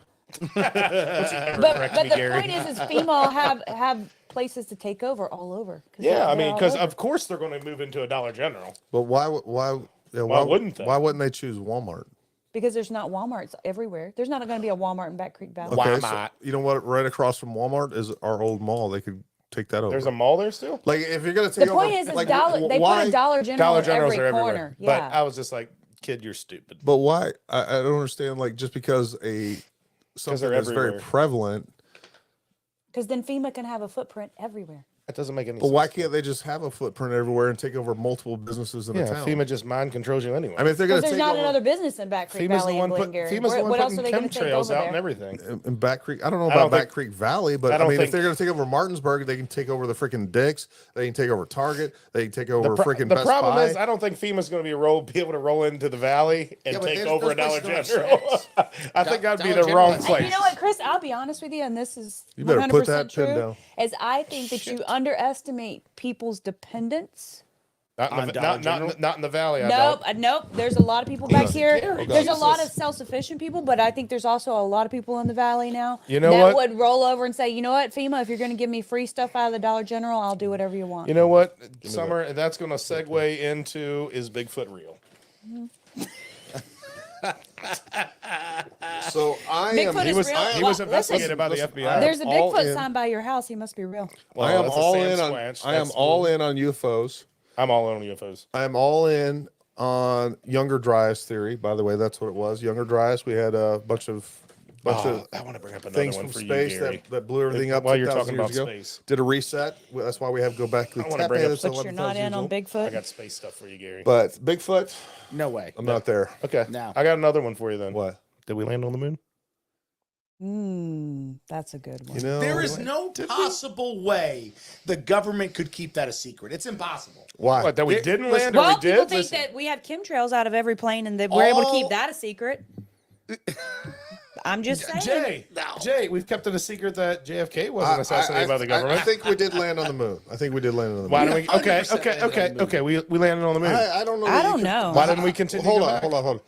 but me, the Gary. point is FEMA have places to take over all over. Yeah, I they're mean, all because over. of course they're going to move into a Dollar General. But why wouldn't they? Why wouldn't they choose Walmart? Because there's not Walmarts everywhere. There's not going to be a Walmart in Back Creek Valley. Why so not? you know what? Right across from Walmart is our old mall. They could take that over. There's a mall there still. like if you're gonna The take point over, is, like, dollar. They why, put a Dollar General Dollar in Generals every are corner. everywhere. Yeah. But I was just like, kid, you're stupid. But why? I don't understand. Like just because something they're that's very everywhere. prevalent. Because then FEMA can have a footprint everywhere. That doesn't make any But sense. why can't they just have a footprint everywhere and take over multiple businesses in Yeah, a town? FEMA just mind controls you anyway. I mean, if they're going Because to there's take not over another business in Back Creek FEMA's the Valley one and put, Glengarry. FEMA's the one What else putting are they going to take chemtrails over out there? and everything. in Back Creek, I don't know I don't about Back think- Creek Valley, but I I, don't mean, think- if they're going to take over Martinsburg, they can take over the freaking Dick's. They can take over Target. They can take over freaking The Best problem Buy. is, I don't think FEMA's going to be able to roll into the valley and Yeah, but take there's- over a those Dollar places don't General. have I think that'd be Dollar the General wrong has- place. And you know what, Chris? I'll be honest with you, and this is You better 100% put that true. pin down. Is I think that you underestimate people's dependence. Not in On the, Dollar not, General? not in the valley. I Nope, don't. nope. There's a lot of people back here. Gary, There's a lot of Jesus. self-sufficient people, but I think there's also a lot of people in the valley now You know that what? would roll over and say, you know what, FEMA, if you're going to give me free stuff out of the Dollar General, I'll do whatever you want. You know what, Summer? And that's going to segue into is Bigfoot real? So I Bigfoot am. is real. He Well, was investigated by the listen, FBI. There's a all Bigfoot in. sign by your house. He must be real. Well, I am that's a all Sam in on. Squanch. I am That's all cool. in on UFOs. I'm all in on UFOs. I am all in on Younger Dryas theory. By the way, that's what it was. Younger Dryas. We had a bunch of I want to bring up another things one from for space you, Gary. that blew everything up. While you're 2,000 talking years about ago. space. Did a reset. Well, that's why we have go back to I wanna bring up- But you're not in on Bigfoot? I got space stuff for you, Gary. But Bigfoot, No way. I'm not there. Okay, No. I got another one for you then. What? Did we land on the moon? That's a good one. You know, There is no possible way the government could keep that a secret. It's impossible. why? What, that we Listen, didn't land or Well, we people did? think Listen, that we have chemtrails out of every plane and that we're able to keep All- that a secret. I'm just saying. Jay, we've kept it a secret that JFK wasn't assassinated by the government. I think we did land on the moon. I think we did land on the moon. Why don't we? Okay, 100% okay, landed on okay, the moon. okay. We landed on the moon. I don't know. I that you don't can- know. Why didn't we continue? Hold to go on, back? hold on, hold on.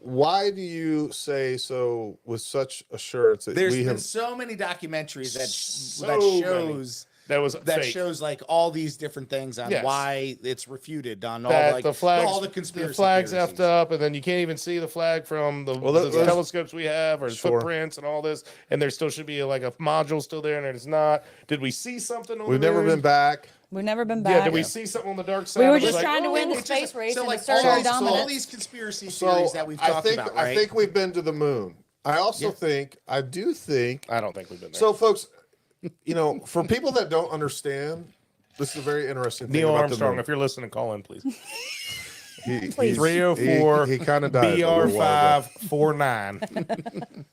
Why do you say so with such assurance that There's we been have? so many documentaries that So shows That was that fake. shows like all these different things on Yes. why it's refuted on all that like the flags, all the conspiracy the flags theories. effed up, and then you can't even see the flag from the, Well, the there's- telescopes we have, or Sure. footprints and all this. And there still should be like a module still there, and it's not. Did we see something? On We've the never moon? bid back. We've never been Yeah, back. did we see something on the dark side? We were It was just like, trying to oh, win the it's space just- race So and like assert all, our these, all dominance. these conspiracy So theories that we've talked about, right? I think we've been to the moon. I also think. I do think. I don't think we've been there. So, folks, you know, for people that don't understand, this is a very interesting thing Neil about Armstrong, the moon. if you're listening, call in, please. He, 304 He kind of died. BR549.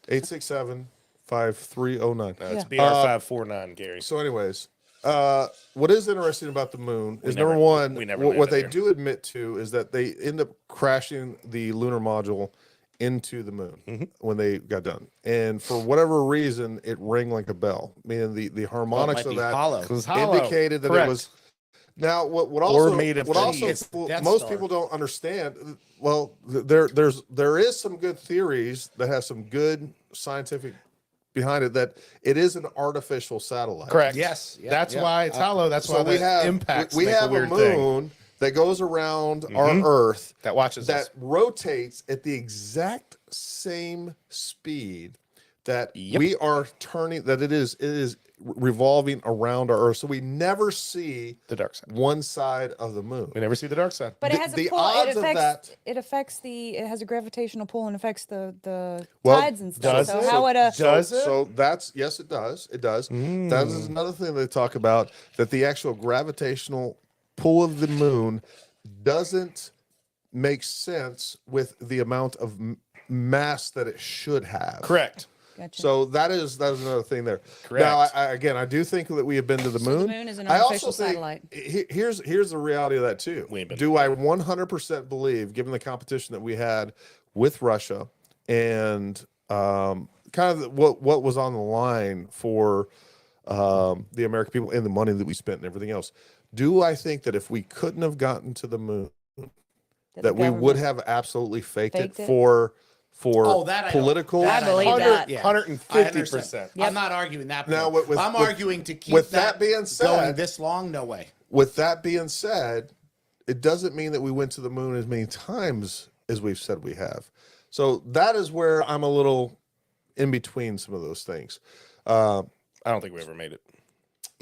867-5309. No, it's BR549, Gary. So, anyways, what is interesting about the moon is never- number one, we never what they landed do admit to is that they end up crashing the lunar module into the moon Mm-hmm. when they got done, and for whatever reason, it rang like a bell. Meaning the harmonics might of be that hollow. It was hollow. indicated that Correct. it was. Now, what also made of what also cheese. It's Death most Star. people don't understand. Well, there is some good theories that have some good scientific behind it, that it is an artificial satellite. Correct. Yes. Yeah, That's yeah. why it's hollow. That's why So we the have impacts we make have a weird a thing. moon that goes around Mhm. our Earth That watches that us. rotates at the exact same speed that Yep. we are turning. That it is revolving around our Earth, so we never see The dark side. one side of the moon. We never see the dark side. But The- it has a the pull. odds It of affects. that- It has a gravitational pull and affects the Well, tides and stuff. does So it? how would a Does it? So that's yes, it does. It does. That is another thing they talk about, that the actual gravitational pull of the moon doesn't make sense with the amount of mass that it should have. Correct. Gotcha. So that is another thing there. Correct. Now, again, I do think that we have been to the So moon. the moon is an I artificial also think satellite. here's the reality of that too. We ain't been Do I 100% believe, given the competition that we had with Russia and kind of what was on the line for the American people and the money that we spent and everything else, do I think that if we couldn't have gotten to the moon, the that we would government- have absolutely faked it faked it? for Oh, that I don't- political? that I believe that. Yeah. 150%. I'm not arguing that. Now, point. with- I'm with- arguing to keep with that being going said- this long. No way. With that being said, it doesn't mean that we went to the moon as many times as we've said we have. So that is where I'm a little in between some of those things. I don't think we ever made it.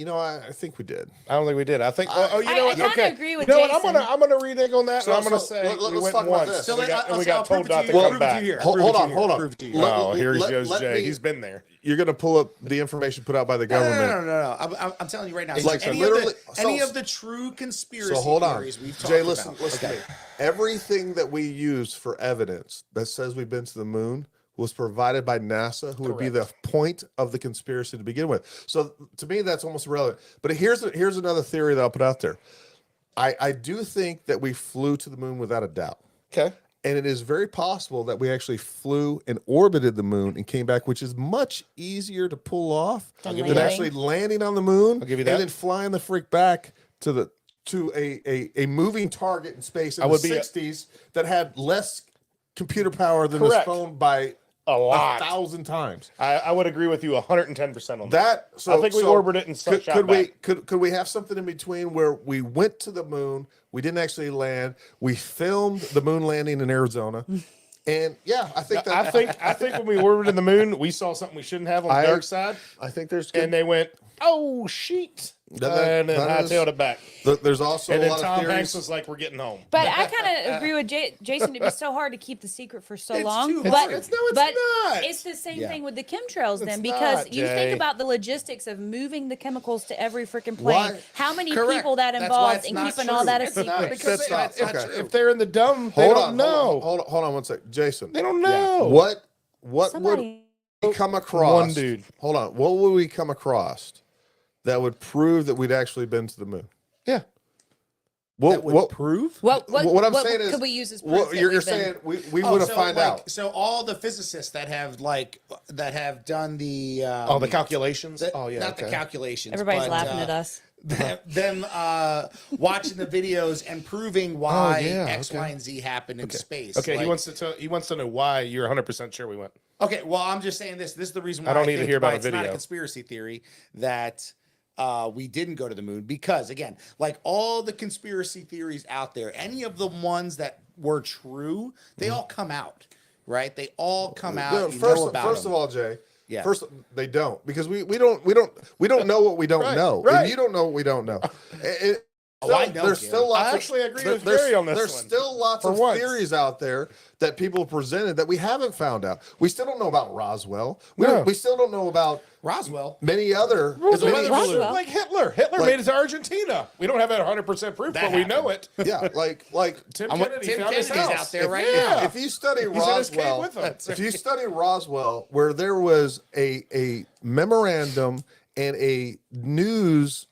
I think we did. I don't think we did. I think. you know I what? kinda Okay. agree with you know what? Jason. I'm gonna renege on that. So- and I'm gonna so say let's we went talk about once. this. So and we got, and we I'll got prove told it to not you. to Well, come prove it to back. you here. Hold Prove it to on, you. hold on. Prove it to you. Oh, here Let- goes let Jay. me- He's been there. You're going to pull up the information put out by the No, government. no. I'm telling you right now. Like, any literally- any so- of the true conspiracy So hold on, theories we've talked Jay. Listen, about. listen to me. Everything that we use for evidence that says we've been to the moon was provided by NASA, who would be the point of the conspiracy to begin with. So to me, that's almost irrelevant. But here's another theory that I'll put out there. I do think that we flew to the moon without a doubt. Okay. And it is very possible that we actually flew and orbited the moon and came back, which is much easier to pull off Than than landing. actually landing on the moon I'll give you that. and then flying the freak back to a moving target in space in I the would be- 60s that had less computer power than this Correct. phone by A lot. 1,000 times. I would agree with you 110% on that. That so I think we so orbited and could, shot could we back. could we have something in between where we went to the moon, we didn't actually land, we filmed the moon landing in Arizona, and yeah, I think that I think when we orbited the moon, we saw something we shouldn't have on the I- dark side, I think there's good, and they went, "Oh shit!" That- and then that is- hightailed it back. there's also And a then lot Tom of Hanks theories. was like, "We're getting home." But I kind of agree with Jason. It'd be so hard to keep the secret for so It's long. too but hard. It's but not. it's the same Yeah. thing with the chemtrails then, It's because not, you Jay. think about the logistics of moving the chemicals to every freaking plane. Why? How many Correct. people that That's why involves it's in not keeping all that a true. It's not, secret? because That's that's not- not okay. true. If they're in the dumb, they Hold don't on, know. hold on one second, Jason. They don't know. What would Somebody. we come across? One dude. Hold on. What would we come across that would prove that we'd actually been to the moon? Yeah. What prove? What I'm saying is, could we use as proof what that you're we've been- saying we Oh, would have so, find like, out. So all the physicists that have done the The calculations. not the calculations. Everybody's but, laughing at us. them watching the videos and proving why yeah, X, okay. Y, and Z happened in space. Okay, Like- he wants to know why you're 100% sure we went. Okay, well, I'm just saying this. This is the reason why I don't need to think hear about why a it's not a video. conspiracy theory that we didn't go to the moon, because again, like all the conspiracy theories out there, any of the ones that were true, they all come out, right? They all come out. No, You first know about first them. of all, Jay. Yeah. First, they don't, because we don't know what we don't Right, know, right. and you don't know what we don't know. I know, there's Gary. still lots. I actually agree with there's, Gary on this There's one, still lots for of once. theories out there that people presented that we haven't found out. We still don't know about Roswell. No. We still don't know about Roswell. many other. It's a many- weather Roswell. balloon. Like Hitler. Hitler Like- made it to Argentina. We don't have that 100% proof, That but we know it. Yeah, like Tim I'm- Kennedy Tim found his Kennedy's house. out there right Yeah. now. if you study He's in his cave Roswell, with them. if you study Roswell, where there was a memorandum and a news,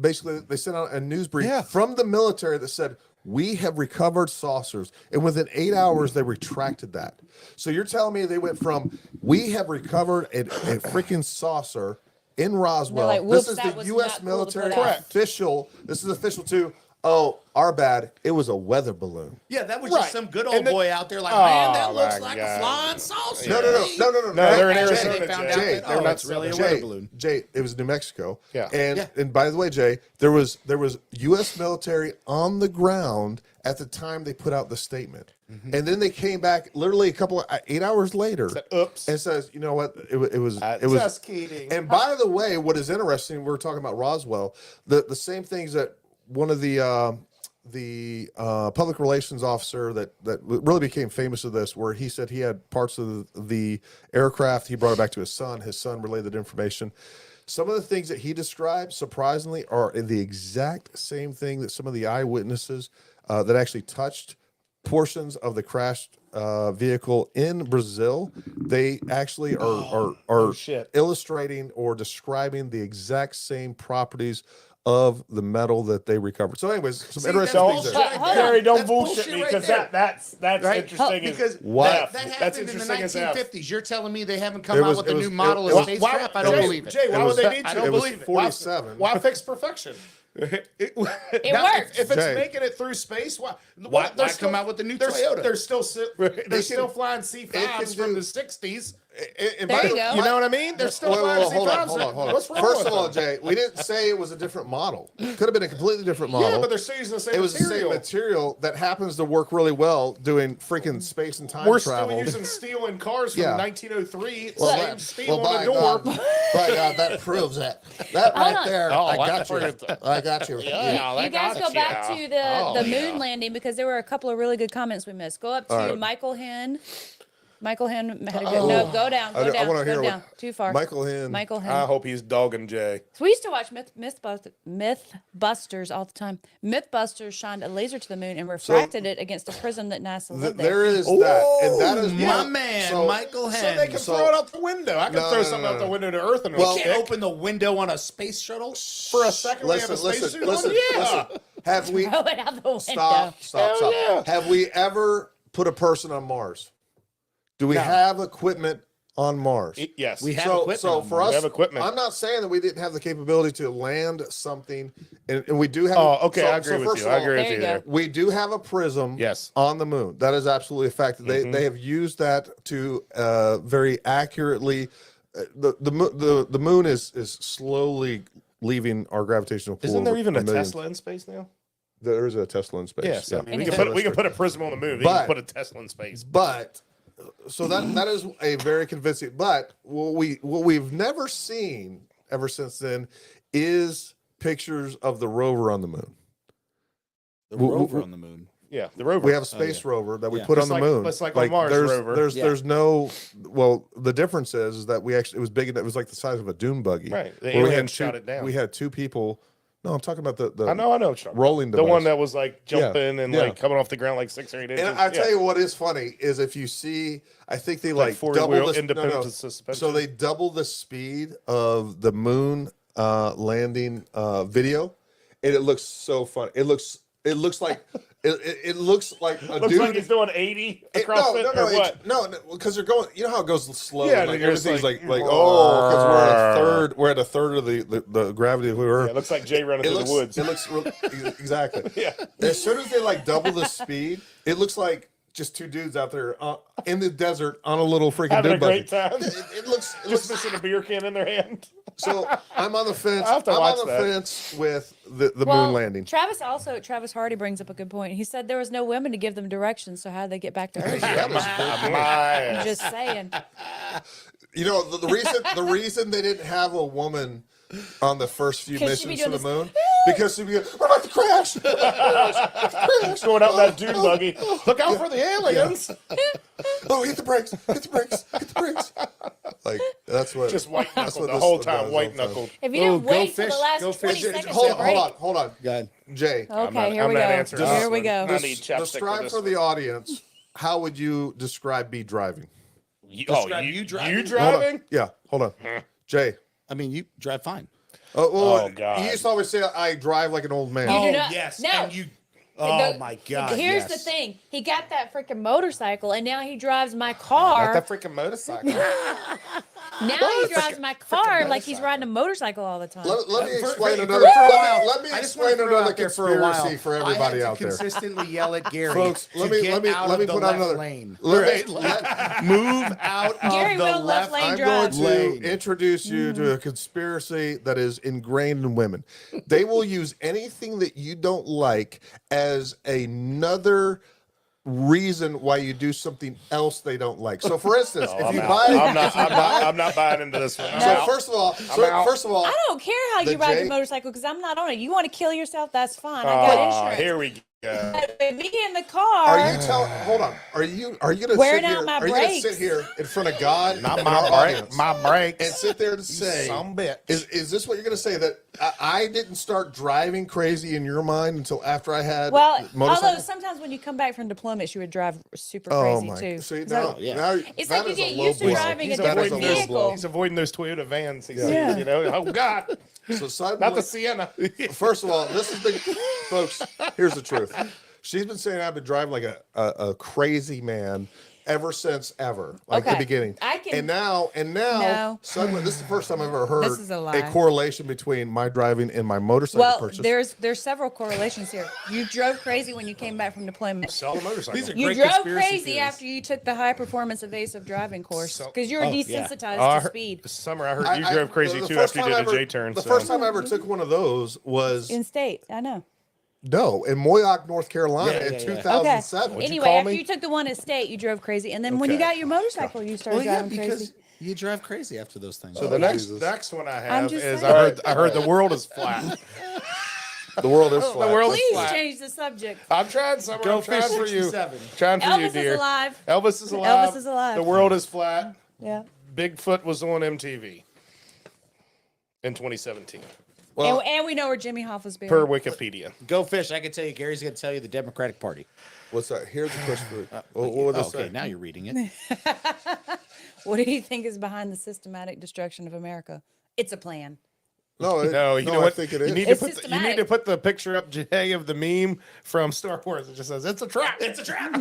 basically they sent out a news brief Yeah. from the military that said, we have recovered saucers, and within 8 hours they retracted that. So you're telling me they went from we have recovered a freaking saucer in Roswell. like, This "Whoops, is that the was U.S. not cool to military put out." official. This is official to oh, our bad. It was a weather balloon. Yeah, that was Right. just some good And old then- boy out there like, Oh, man, that looks my like God. a flying saucer. No, No, they're in Jay, Arizona, They found Jay. out that, They're oh, not it's really a southern. weather balloon. Jay, it was New Mexico. Yeah. And by the way, Jay, there was U.S. military on the ground at the time they put out the statement, and then they came back literally 8 hours later. Said, oops. And says, you know what? It was Just kidding. And by the way, what is interesting, we're talking about Roswell, the same things that one of the public relations officer that really became famous of this, where he said he had parts of the aircraft, he brought it back to his son relayed that information. Some of the things that he described, surprisingly, are the exact same thing that some of the eyewitnesses that actually touched portions of the crashed vehicle in Brazil, they actually are shit. illustrating or describing the exact same properties of the metal that they recovered. So, anyways, some See, interesting that's things there. bullshit. Hold on. Harry, don't That's bullshit bullshit me right because there. that's Right? interesting. Because What? that That's happened in the interesting as hell. 1950s. You're telling me they haven't come It out was- with it a was- new model it of was- spacecraft? I don't Jay, believe it. Jay, why It would was- they need I to? don't it was believe it. 47. Why fix perfection? It Now, works. If it's Jay. making it through space, why Why they're come out with the new they're, Toyota? They're still they're still can- flying it C5s can from do- the 60s. And There by you the- go. You know what I mean? They're still Wait, flying wait, hold C5s. on. What's wrong First with of all, them? Jay, we didn't say it was a different model. Could have been a completely different model. Yeah, but they're still using the same it was material. the same material that happens to work really well doing freaking space and time We're travel. still using steel in cars from Yeah. 1903. Well, Same that- steel well, on the door. by God, that proves that. That Hold right on. there, Oh, I that's got you. pretty- I got you. Yeah, You guys go back to the moon landing because there were a couple of really good comments we missed. Go up to right. Michael Hen. Michael Hen had a good no. Go down. Go I down. wanna hear Go what- down. Too far. Michael Hen. Michael Hen. I hope he's dogging Jay. So we used to watch Mythbusters all the time. Mythbusters shined a laser to the moon and refracted it against a prism that NASA lived There there. is that, and that is my one- man, so- Michael So they Hen. can So- throw it out the window. I can No, throw no, something no, out the no. window to Earth and Well, it'll Can't stick. open the window on a space shuttle. For a second, we have a spacesuit on. Yeah. listen. Have we Throw it out the window. stop? Hell yeah. Have we ever put a person on Mars? Do we No. have equipment on Mars? Yes. We have So equipment for on Mars. us, We have equipment. I'm not saying that we didn't have the capability to land something, and we do have. Oh, okay. so- I agree so with first you. of I all, agree There with you you go. there. We do have a prism Yes. on the moon. That is absolutely a fact. They have used that to very accurately. The moon is slowly leaving our gravitational pull. Isn't there even a million- Tesla in space now? There is a Tesla in space. Yeah. So I mean, we Yeah. can put a prism on the moon. We But- can put a Tesla in space. But so that is a very convincing. But what we've never seen ever since then is pictures of the rover on the moon. The w- rover on the moon. Yeah, the rover. We have a space rover that we Yeah. put Just on the like- moon. just like on Mars there's, rover. There's Yeah. there's no. Well, the difference is that we actually it was big. It was like the size of a dune buggy. Right. The where we aliens had shot two- it down. We had two people. No, I'm talking about the I know. rolling The device. one that was like jumping and yeah. like coming off the ground like 6 or 8 inches. And I tell Yeah. you what is funny is if you see, I think they Like like four-wheel double the independent no. suspension. So they double the speed of the moon landing video, and it looks so fun. It looks like it looks like a Looks dude. like he's doing 80 It- across no, it, no, or no, what? no, because they're going. You know how it goes slow. Yeah, and, like and you're just everything's like, oh, because we're at a third. We're at a third of the gravity of the Earth. Yeah, it looks like Jay running It through looks, the woods. it looks exactly. Yeah. As soon as they like double the speed, it looks like just two dudes out there in the desert on a little freaking Having a dune buggy. great time. It looks Just missing a beer can in their hand. so. I'm on the fence. I'll have to I'm watch on the that. fence with the Well, moon landing. Travis Hardy brings up a good point. He said there was no women to give them directions, so how did they get back to Earth? I'm just saying. You know the reason they didn't have a woman on the first few 'Cause she'd be missions to the doing moon because she'd be going, we're about to crash. Going out in that dune buggy. Look out for the aliens. Oh, hit the brakes! Hit the brakes! Hit the brakes! Like that's what. Just white that's knuckled what the this whole does time. all White the time. knuckled. If you Oh, didn't go wait for fish, the last go 20 fish. seconds Hold to on, break. hold on. Go ahead. Jay, Okay, here I'm we not go. answering Here this we one. go. I need chapstick describe for for this the audience. How would you describe me driving? Describe you driving? You Hold driving? on. Yeah, hold on. Jay. I mean, you drive fine. Oh, God. You used to always say I drive like an old man. You do Oh, not- yes. no. And you. Oh, The- my God. Here's yes. the thing. He got that freaking motorcycle, and now he drives my car. Not that freaking motorcycle. Now he drives my car like he's riding a motorcycle all the time. Let me explain for another. a while. Let me I just wanna explain throw another out there for a while. conspiracy for everybody I out had to there. consistently yell at Gary, Folks, let to me get out let me of the put out left another lane. Move out Gary of the will left left lane I'm drive. going to Lane. introduce you to a conspiracy that is ingrained in women. They will use anything that you don't like as another reason why you do something else they don't like. So, for instance, if you buy, I'm not buying into this one. I'm so out. first of all, I don't care how The you ride J- your motorcycle because I'm not on it. You want to kill yourself? That's fine. I got insurance. Here we go. But me in the car. are you telling? Hold on. Are you going to Wearing sit out here? my Are you going to sit brakes. here in front of God Not and my our break. audience My brakes. and sit there and say, Some bitch. is this what you're going to say, that I didn't start driving crazy in your mind until after I had Well, motorcycle? although sometimes when you come back from deployments, you would drive super Oh crazy my! too. See Is now, that- now It's that like you is a get low used to blow. driving a He's different avoiding those. vehicle. He's avoiding those Toyota vans. He Yeah. sees, oh God, So suddenly, not the Sienna. first of all, this has been, folks. Here's the truth. She's been saying I've been driving like a crazy man ever since ever, like the Okay. beginning. I can- and now No. suddenly, this is the first time I've ever heard This is a lie. correlation between my driving and my motorcycle Well, purchase. there's several correlations here. You drove crazy when you came back from deployment. Sell the motorcycle. These are You great drove conspiracy crazy theories. after you took the high performance evasive driving course because you were Oh, yeah. desensitized to speed. This summer, I heard you drove crazy the too first after you time did a I ever- J-turn. The so. first time I ever took one of those was In state, I know. no in Moyock, North Carolina, Yeah, in yeah, yeah. 2007. Okay. you Anyway, call after me? you took the one at state, you drove crazy, and then when you Okay. got your motorcycle, you started Well, yeah, driving because crazy. you drive crazy after those things. So the next Jesus. next one I I'm have just is saying. I heard the world is flat. The world is flat. The world is Please flat. change the subject. I'm trying, Summer. Go I'm trying Fish for you. 67. Trying for you, Elvis is dear. alive. Elvis is alive. Elvis is alive. The world is flat. Yeah. Bigfoot was on MTV in 2017, Well, And we know where Jimmy Hoffa's buried. per Wikipedia. Go Fish. I can tell you, Gary's going to tell you the Democratic Party. what's that? Here's the question. What would I say? Okay, now you're reading it. What do you think is behind the systematic destruction of America? It's a plan. No, No, you know I what? think it is. You need It's to put you need systematic. to put the picture up, Jay, of the meme from Star Wars. It just says, "It's a trap. It's a trap."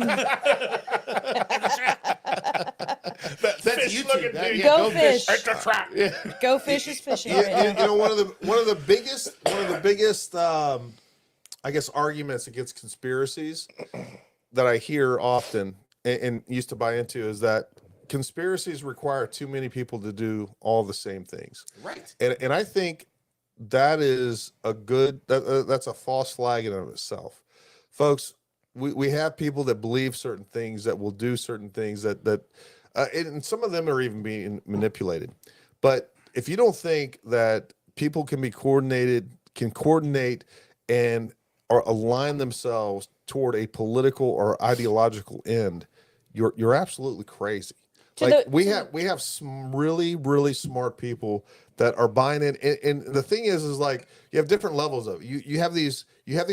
That That's fish YouTube. looking That- dude. yeah, Go Fish. It's a trap. Go Fish is fishing. you, right you now. know, one of the biggest I guess arguments against conspiracies that I hear often and used to buy into is that conspiracies require too many people to do all the same things. Right. And I think that is a good that's a false flag in and of itself. Folks, we have people that believe certain things, that will do certain things, and some of them are even being manipulated. But if you don't think that people can coordinate and or align themselves toward a political or ideological end, you're absolutely crazy. We have some really smart people that are buying in, and the thing is like you have different levels of it. You have these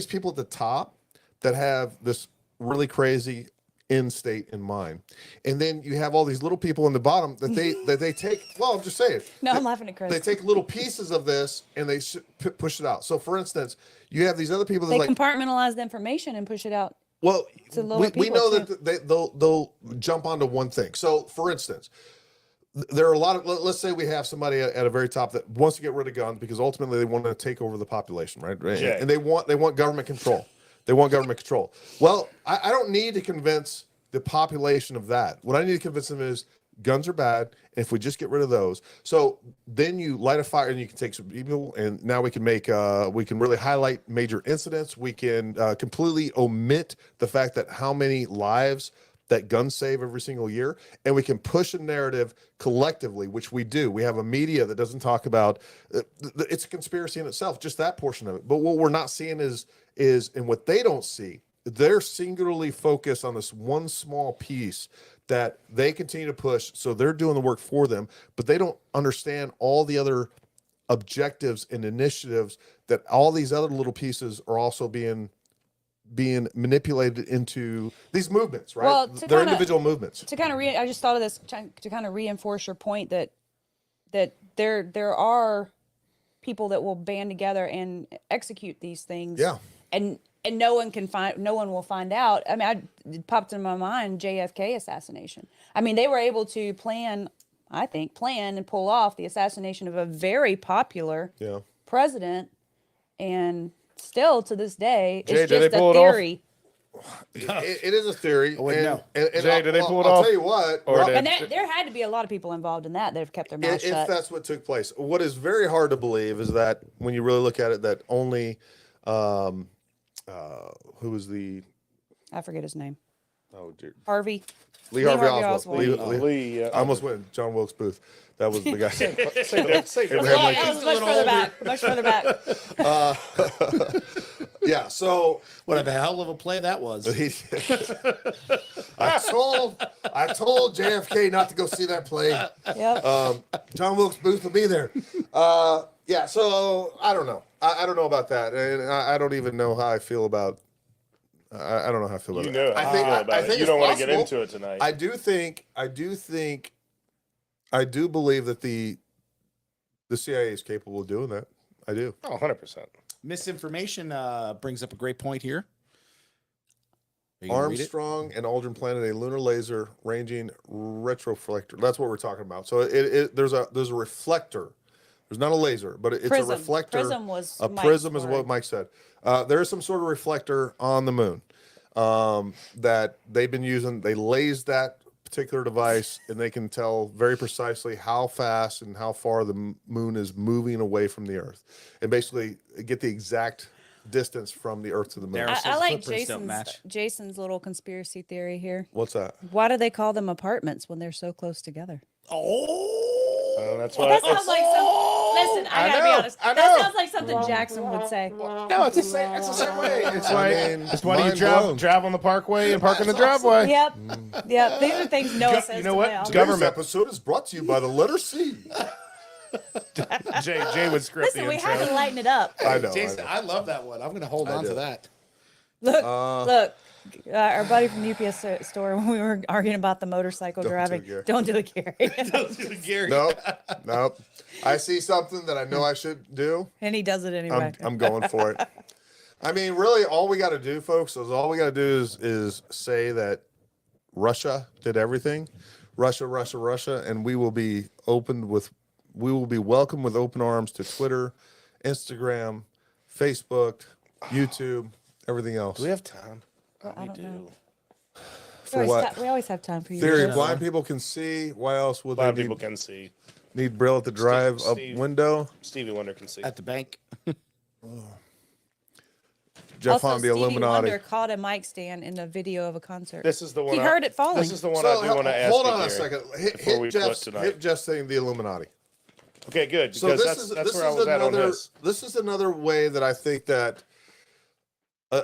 people at the top that have this really crazy end state in mind, and then you have all these little people in the bottom that they take. Well, I'm just saying. No, I'm laughing at Chris. They take little pieces of this and they push it out. So, for instance, you have these other people that They like. compartmentalize the information and push it out. Well, to lower we people, know too. that they'll jump onto one thing. So, for instance, there are a lot of, let's say we have somebody at a very top that wants to get rid of guns because ultimately they want to take over the population, right? Jay. And they want government control. They want government control. Well, I don't need to convince the population of that. What I need to convince them is guns are bad, and if we just get rid of those, so then you light a fire and you can take some people, and now we can really highlight major incidents. We can completely omit the fact that how many lives that guns save every single year, and we can push a narrative collectively, which we do. We have a media that doesn't talk about it's a conspiracy in itself, just that portion of it. But what we're not seeing is and what they don't see, they're singularly focused on this one small piece that they continue to push. So they're doing the work for them, but they don't understand all the other objectives and initiatives that all these other little pieces are also being manipulated into these movements, right? Well, They're individual movements. To kind of I just thought of this to kind of reinforce your point that there are people that will band together and execute these things. Yeah. And no one will find out. I mean, it popped in my mind JFK assassination. I mean, they were able to plan I think, plan and pull off the assassination of a very popular Yeah. president. And still to this day, Jay, it's did they just a pull it off? theory. It is a theory. wouldn't know. Jay, did they pull it I'll off? tell you what. Or did- And there had to be a lot of people involved in that have kept their mouths if shut. that's what took place. What is very hard to believe is that when you really look at it, that only, who was the, I forget his name. oh dear, Harvey. Lee Harvey Harvey Oswald. Oswald. Lee, I almost went John Wilkes Booth. That was the guy. Same Abraham That was much further back. Much further back. Yeah. So What a hell of a play that was. I told JFK not to go see that play. Yep. John Wilkes Booth will be there. Yeah. So I don't know. I don't know about that, and I don't even know how I feel about. I don't know how I feel about You it. know I how think, I feel about I it. think You it's don't want to get possible. into it tonight. I do believe that the CIA is capable of doing that. I do. Oh, 100%. Misinformation brings up a great point here. Are you gonna read it? Armstrong and Aldrin planted a lunar laser ranging retroflector. That's what we're talking about. So there's a reflector. There's not a laser, but it's Prism. a reflector. Prism was a Mike's prism is word. what Mike said. There is some sort of reflector on the moon that they've been using. They lased that particular device, and they can tell very precisely how fast and how far the moon is moving away from the Earth, and basically get the exact distance from the Earth to the moon. There I, says I the like footprints don't match. Jason's little conspiracy theory here. What's that? Why do they call them apartments when they're so close together? That's why. That sounds like some. Listen, I gotta be know, honest. I That know. sounds like something Jackson would say. No, it's the same. It's the same way. It's I like mean, it's why do you mind drive blown. drive on the parkway and park in the driveway? Yep. Yep. These are things Noah says you know to what? my office. Government. This episode is brought to you by the letter C. Jay would script Listen, the we intro. have to lighten it up. I know. Jason, I love that one. I'm going to hold on do. to that. Look. Our buddy from the UPS store, when we were arguing about the motorcycle Don't do driving, it, Gary. don't do it, Gary. Gary. Nope. I see something that I know I should do. And he does it anyway. I'm going for it. I mean, really, all we got to do, folks, is say that Russia did everything. Russia, and we will be welcomed with open arms to Twitter, Instagram, Facebook, YouTube, everything else. Do we have time? I don't know. For what? We always have time for you. Theory, Jason. blind people can see. Why else would Blind they people can see. need Braille at the drive up Steve. window? Stevie Wonder can see. At the bank. Jeff Also, on the Stevie Illuminati. Wonder caught a mic stand in the video of a concert. This is the one. He I- heard it falling. This is the one I do want to ask. hold you, on a Gary, second. before we quit tonight. Hit Jeff saying the Illuminati. Okay, good. So Because that's where I was at on this. This is another way that I think that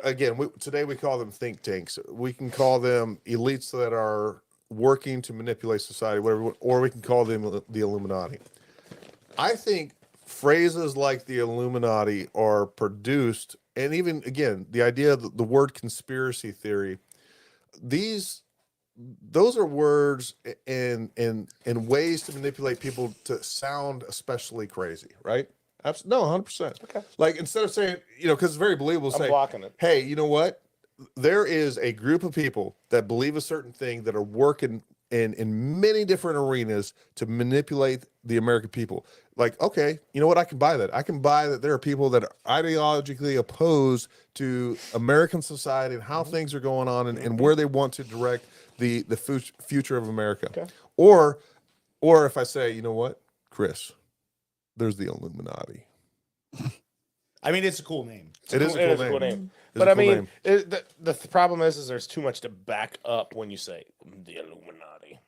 again, today we call them think tanks. We can call them elites that are working to manipulate society, whatever, or we can call them the Illuminati. I think phrases like the Illuminati are produced, and even again, the idea of the word conspiracy theory, those are words and ways to manipulate people to sound especially crazy, right? No, 100%. Okay. Like instead of saying, because it's very believable, I'm say, blocking it. hey, you know what? There is a group of people that believe a certain thing that are working in many different arenas to manipulate the American people. Like, okay, you know what? I can buy that. I can buy that there are people that are ideologically opposed to American society and how things are going on and where they want to direct the future of America. Okay. Or if I say, you know what, Chris, there's the Illuminati. I mean, it's a cool name. It is a cool name. It's But a I cool mean, name. the problem is there's too much to back up when you say the Illuminati.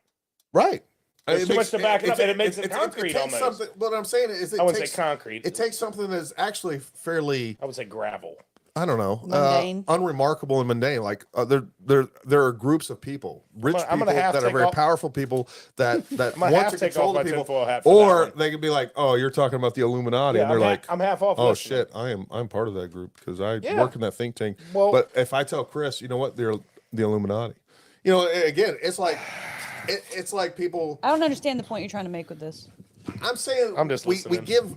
Right. There's too much to back it up, and it makes it concrete takes almost. something. What I'm saying is, I wouldn't say concrete. It takes something that's actually fairly, I would say gravel. I don't know, Mundane. unremarkable and mundane. Like there are groups of people, rich I'm people gonna have that to are take very off- powerful people that I'm gonna want have to to take control off the my people, tinfoil hat for that or one. they could be like, "Oh, you're talking about the Illuminati," Yeah, and they're like, I'm half off. "Oh listening. shit, I'm part of that group because I Yeah. work in that think tank." Well- but if I tell Chris, you know what, they're the Illuminati. Again, it's like it's like people. I don't understand the point you're trying to make with this. I'm saying I'm just we listening. give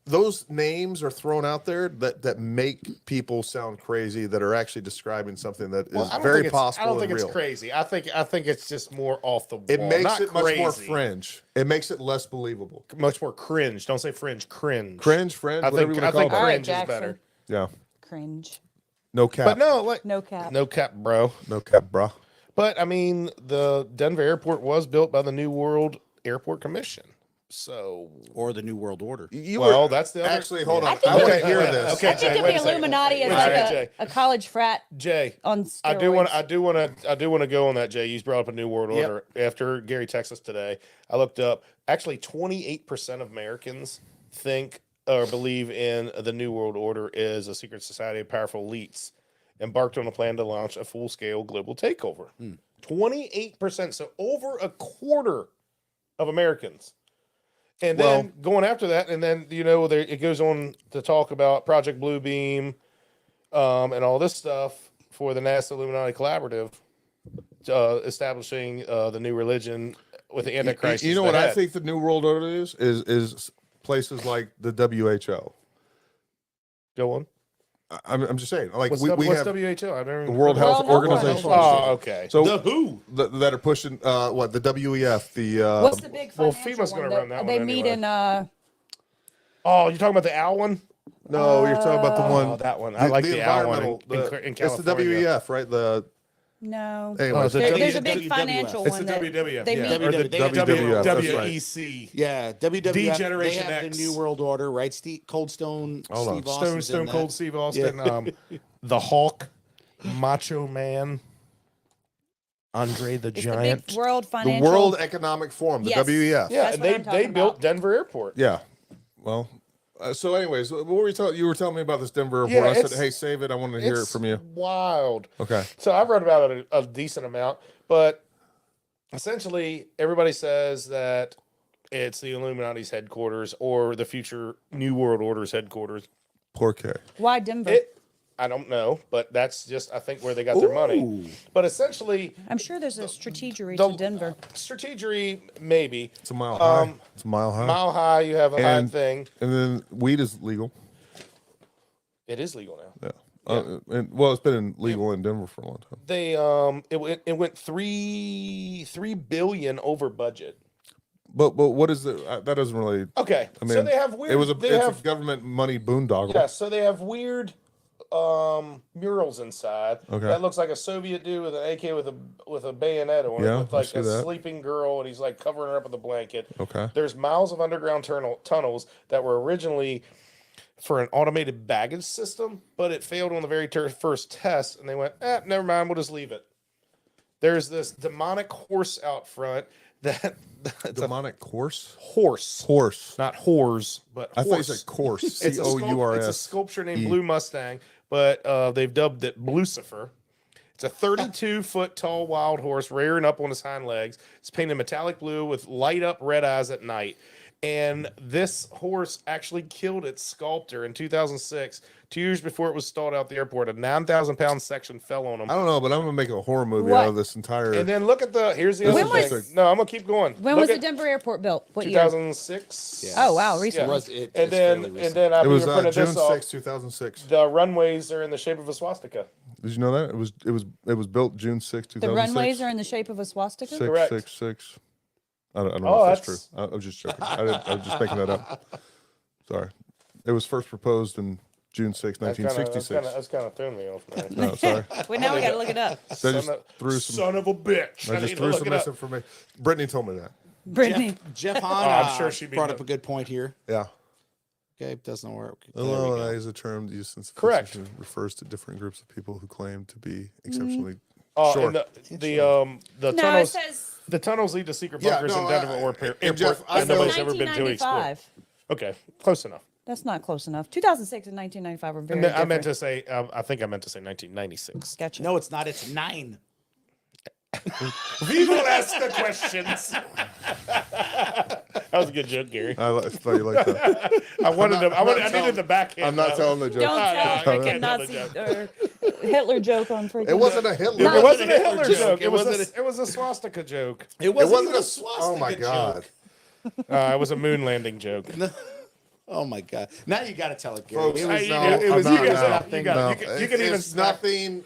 those names are thrown out there that make people sound crazy, that are actually describing something that is very possible. I don't and think real. it's crazy. I think it's just more off the wall. It makes Not it much more crazy. fringe. It makes it less believable. Much more cringe. Don't say fringe. Cringe. Cringe, fringe, I whatever think you want to call All it. right, cringe is Jackson. better. Yeah, Cringe. no cap. But no, like No cap. no cap, bro. No cap, bro. But I mean, the Denver airport was built by the New World Airport Commission. So, Or the New World Order. that's the other. Actually, hold on. think I want it- to hear okay, this. okay. I think Jay, of wait the a second. Illuminati as Wait a like second, Jay. a college frat Jay, on steroids. I do want to go on that, Jay. You brought up a New World Order after Gary texted us today. I looked up. Actually, 28% of Americans think or believe in the New World Order is a secret society of powerful elites embarked on a plan to launch a full-scale global takeover. 28%, so over a quarter of Americans. And then going after that, and then it goes on to talk about Project Bluebeam, and all this stuff for the NASA Illuminati Collaborative, establishing the new religion with the Antichrist. You know what I think the New World Order is places like the WHO. Go on. I'm just saying, like What's, we what's have WHO? I don't the World Health Organization. Oh, okay. So the WHO. that are pushing what the WEF, the What's the big well, financial FEMA's gonna one? run that They one meet anyway. in Oh, you're talking about the OWL one? no, you're talking about the one. Oh, that one. I like the OWL one in It's the California. WEF, right? The no. anyways, the There's a WWF. big financial It's one. the that WWF. They yeah. meet. Or the They have WWF, that's right. WEC. Yeah, WWF. Degeneration They have X. the New World Order, right? Cold Stone. Hold on. Steve Austin's in Stone that. Cold Steve Austin. The Hulk. Macho Man. Andre the It's Giant. the big world the financial. World Economic Forum, the Yes. WEF. Yeah, That's and what I'm they talking built about. Denver Airport. Yeah. Well, so anyways, what were you telling? You were telling me about this Denver airport. Yeah, I said, it's- "Hey, save it. I want to hear it It's from you." wild. Okay. So I've read about it a decent amount, but essentially everybody says that it's the Illuminati's headquarters or the future New World Order's headquarters. Poor K. Why Denver? I don't know, but that's just I think where they got their money. But essentially, I'm sure there's a strategery the- to Denver. strategery maybe. It's a mile high. Um, It's a mile high. Mile high, you have a high And- thing. And then weed is legal. It is legal now. Yeah. And well, it's been legal in Denver for a long time. They it went three billion over budget. But what is the that doesn't really. Okay, I so mean, they have weird. It was they it's have a government money boondoggle. yeah, so they have weird murals inside. Okay. That looks like a Soviet dude with an AK with a bayonet on Yeah, it, with I like see a that. sleeping girl, and he's like covering her up with a blanket. Okay. There's miles of underground tunnels that were originally for an automated baggage system, but it failed on the very first test, and they went, never mind, we'll just leave it. There's this demonic horse out front that it's Demonic course. horse, not whores, but I thought you horse. said course. It's a COURS. sculpture named E. Blue Mustang, but they've dubbed it Lucifer. It's a 32-foot tall wild horse rearing up on his hind legs. It's painted metallic blue with light up red eyes at night. And this horse actually killed its sculptor in 2006, 2 years before it was stalled out the airport. A 9,000-pound section fell on him. I don't know, but I'm gonna make a horror movie What? out of this entire. And then look at here's the This other is thing. just a- No, I'm gonna keep going. When Look was the at Denver airport built? What year? 2006. Yeah. Oh wow, recently. It And is then fairly and recent. then I it was even printed June this off. 6, 2006. The runways are in the shape of a swastika. Did you know that it was built June 6, 2006? The runways are in the shape of a swastika. 6, Correct. 6, 6. I don't Oh, know if that's true. I was just joking. I was just making that up. Sorry. It was first proposed in June 6, 1966. That's kind of throwing me off. Man. No, sorry. Wait, now we got to look it up. So I just threw some. Son of a bitch. I just threw some misinformation. Brittany told me that. Brittany. Jeff Hahn I'm sure she'd be brought the- up a good point here. Yeah. Okay, doesn't work. There we Hello, go. is a term used since Correct. refers to different groups of people who claim to be exceptionally Oh, Sure. and the No, it tunnels. says The tunnels lead to secret Yeah, bunkers no, in Denver I- or and airport Jeff, I that know- nobody's ever been to explore. 1995. Okay, close enough. That's not close enough. 2006 and 1995 are very And different. I meant to say, I think I meant to say 1996. Gotcha. No, it's not. It's 9. We will ask the questions. That was a good joke, Gary. I thought you liked that. I needed the backhand. I'm not telling the joke. Don't tell a no, freaking no, Nazi no. or Hitler joke on freaking. It wasn't a Hitler. No, It wasn't a Hitler Hitler joke. joke. It It was wasn't it was a swastika joke. It It wasn't even a swastika Oh my god. joke. It was a moon landing joke. Oh my God! Now you got to tell it, Gary. Folks, It was, you no, got no, you can even it's nothing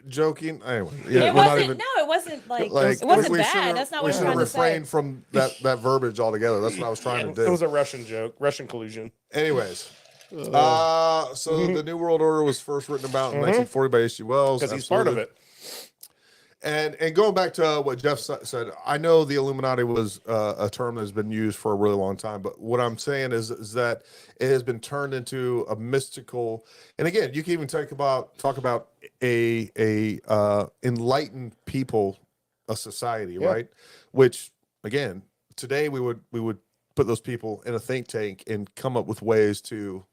joking. Anyway, It we're not wasn't. even No, it wasn't like, like it wasn't we bad. should've- That's not we what I'm should have trying to say. refrained from that verbiage altogether. That's what I was trying to It do. was a Russian joke, Russian collusion. Anyways, so the New World Order was first written about in 1940 by H.G. Wells Because he's part of absolutely. it. And going back to what Jeff said, I know the Illuminati was a term that's been used for a really long time, but what I'm saying is that it has been turned into a mystical. And again, you can even talk about a enlightened people, a society, right? Which again, today we would put those people in a think tank and come up with ways to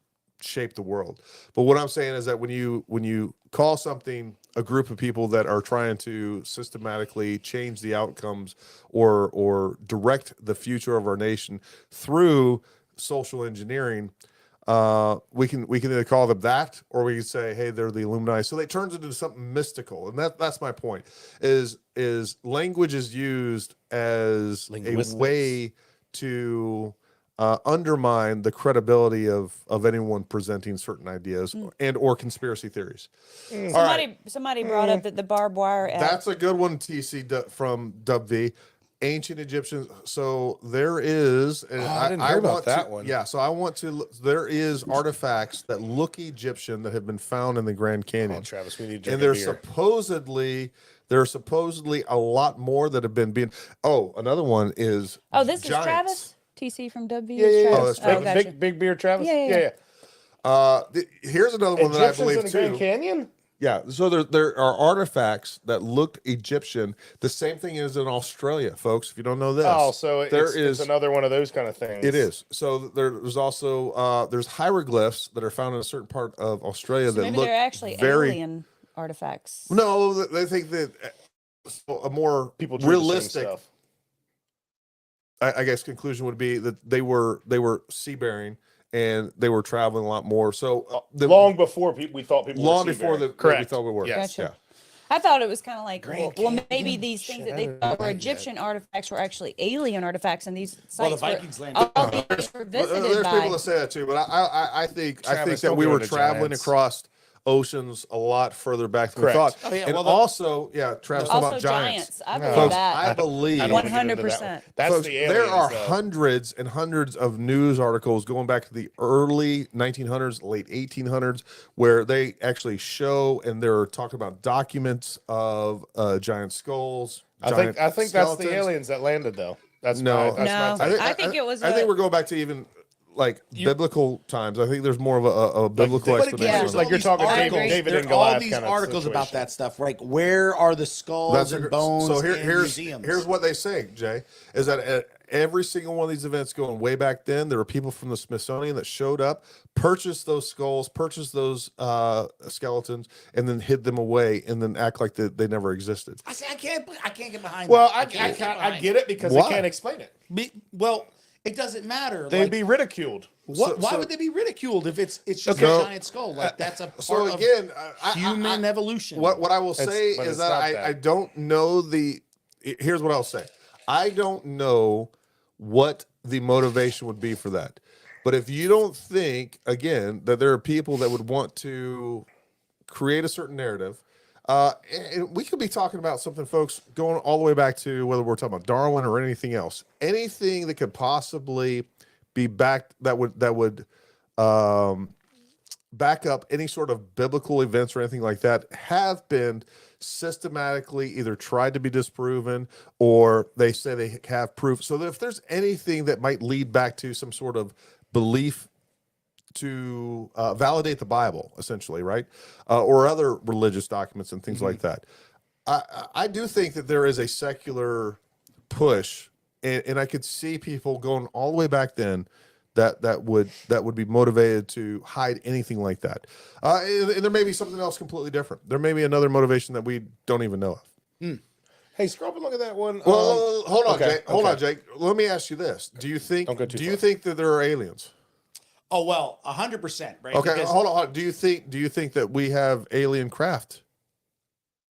shape the world. But what I'm saying is that when you call something a group of people that are trying to systematically change the outcomes or direct the future of our nation through social engineering, we can either call them that, or we can say, hey, they're the Illuminati. So it turns into something mystical, and that's my point. Is language is used as a way to undermine the credibility of anyone presenting certain ideas and or conspiracy theories. Somebody brought up that the barbed wire act. That's a good one, TC from W. Ancient Egyptians. So there is, and I didn't hear about that one. Yeah, so I want to. There is artifacts that look Egyptian that have been found in the Grand Canyon. Oh, Travis, we need to And drink there's a beer. supposedly a lot more that have been being. Oh, another one is. Oh, this giants. is Travis. TC from W. Yeah. Oh, that's Travis. gotcha. Big beer, Travis. Yeah. Here's another one that I Egyptians believe in the too. Grand Canyon. Yeah, so there are artifacts that looked Egyptian. The same thing is in Australia, folks. If you don't know this, Oh, so it's another one of those kind of things. It is. So there's also there's hieroglyphs that are found in a certain part of Australia that Maybe look they're actually very. alien artifacts. No, they think that a more People drew the same realistic. stuff. I guess conclusion would be that they were sea bearing and they were traveling a lot more. So long before we thought people long were before we correct. thought we were. Yes. Gotcha. Yeah. I thought it was kind of like, Grand well, maybe Canyon. these things Shit, that I they didn't thought know were that. Egyptian artifacts were actually alien artifacts, and these Well, the sites Vikings were landed. all these were visited There's by. people that say that too, but I think Travis, that don't we go were to traveling Giants. across oceans a lot further back than Correct. we thought. Oh, yeah, and well, also, Travis talking Also about giants. I believe Folks, that. I believe I don't wanna get into that 100%. one. That's folks, the aliens, there are though. hundreds and hundreds of news articles going back to the early 1900s, late 1800s, where they actually show and they're talking about documents of giant skulls. I think that's the skeletons. aliens that landed though. That's No. my, that's my No. take. I think it was I think a- we're going back to even like biblical times. I think there's more of a biblical But explanation. again, on like it. you're talking David There and are all Goliath these kind of articles about situation. that stuff. Like, where are the skulls and bones so in museums? here's what they say, Jay, is that at every single one of these events going way back then, there were people from the Smithsonian that showed up, purchased those skulls, purchased those skeletons, and then hid them away, and then act like they never existed. I say I can't get behind. Well, that. I get it because Why? they can't explain it. Well, it doesn't matter. They'd Like, be ridiculed. why so- would they be ridiculed if it's just Okay. a giant skull? Like that's a part So of again, human evolution. What I will say but is it's that not I that. don't know here's what I'll say. I don't know what the motivation would be for that. But if you don't think, again, that there are people that would want to create a certain narrative, and we could be talking about something, folks, going all the way back to whether we're talking about Darwin or anything else, anything that could possibly be backed that would back up any sort of biblical events or anything like that have been systematically either tried to be disproven or they say they have proof. So that if there's anything that might lead back to some sort of belief to validate the Bible, essentially, right? Or other religious documents and things like that. I do think that there is a secular push, and I could see people going all the way back then that would be motivated to hide anything like that. And there may be something else completely different. There may be another motivation that we don't even know of. Hey, scroll up and look at that one. Well, hold on, okay, Jake. Hold okay. on, Jake. Let me ask you this: Do you think? Don't go too Do you far. think that there are aliens? Oh well, 100%. Right? Okay, Because, hold on. Do you think that we have alien craft?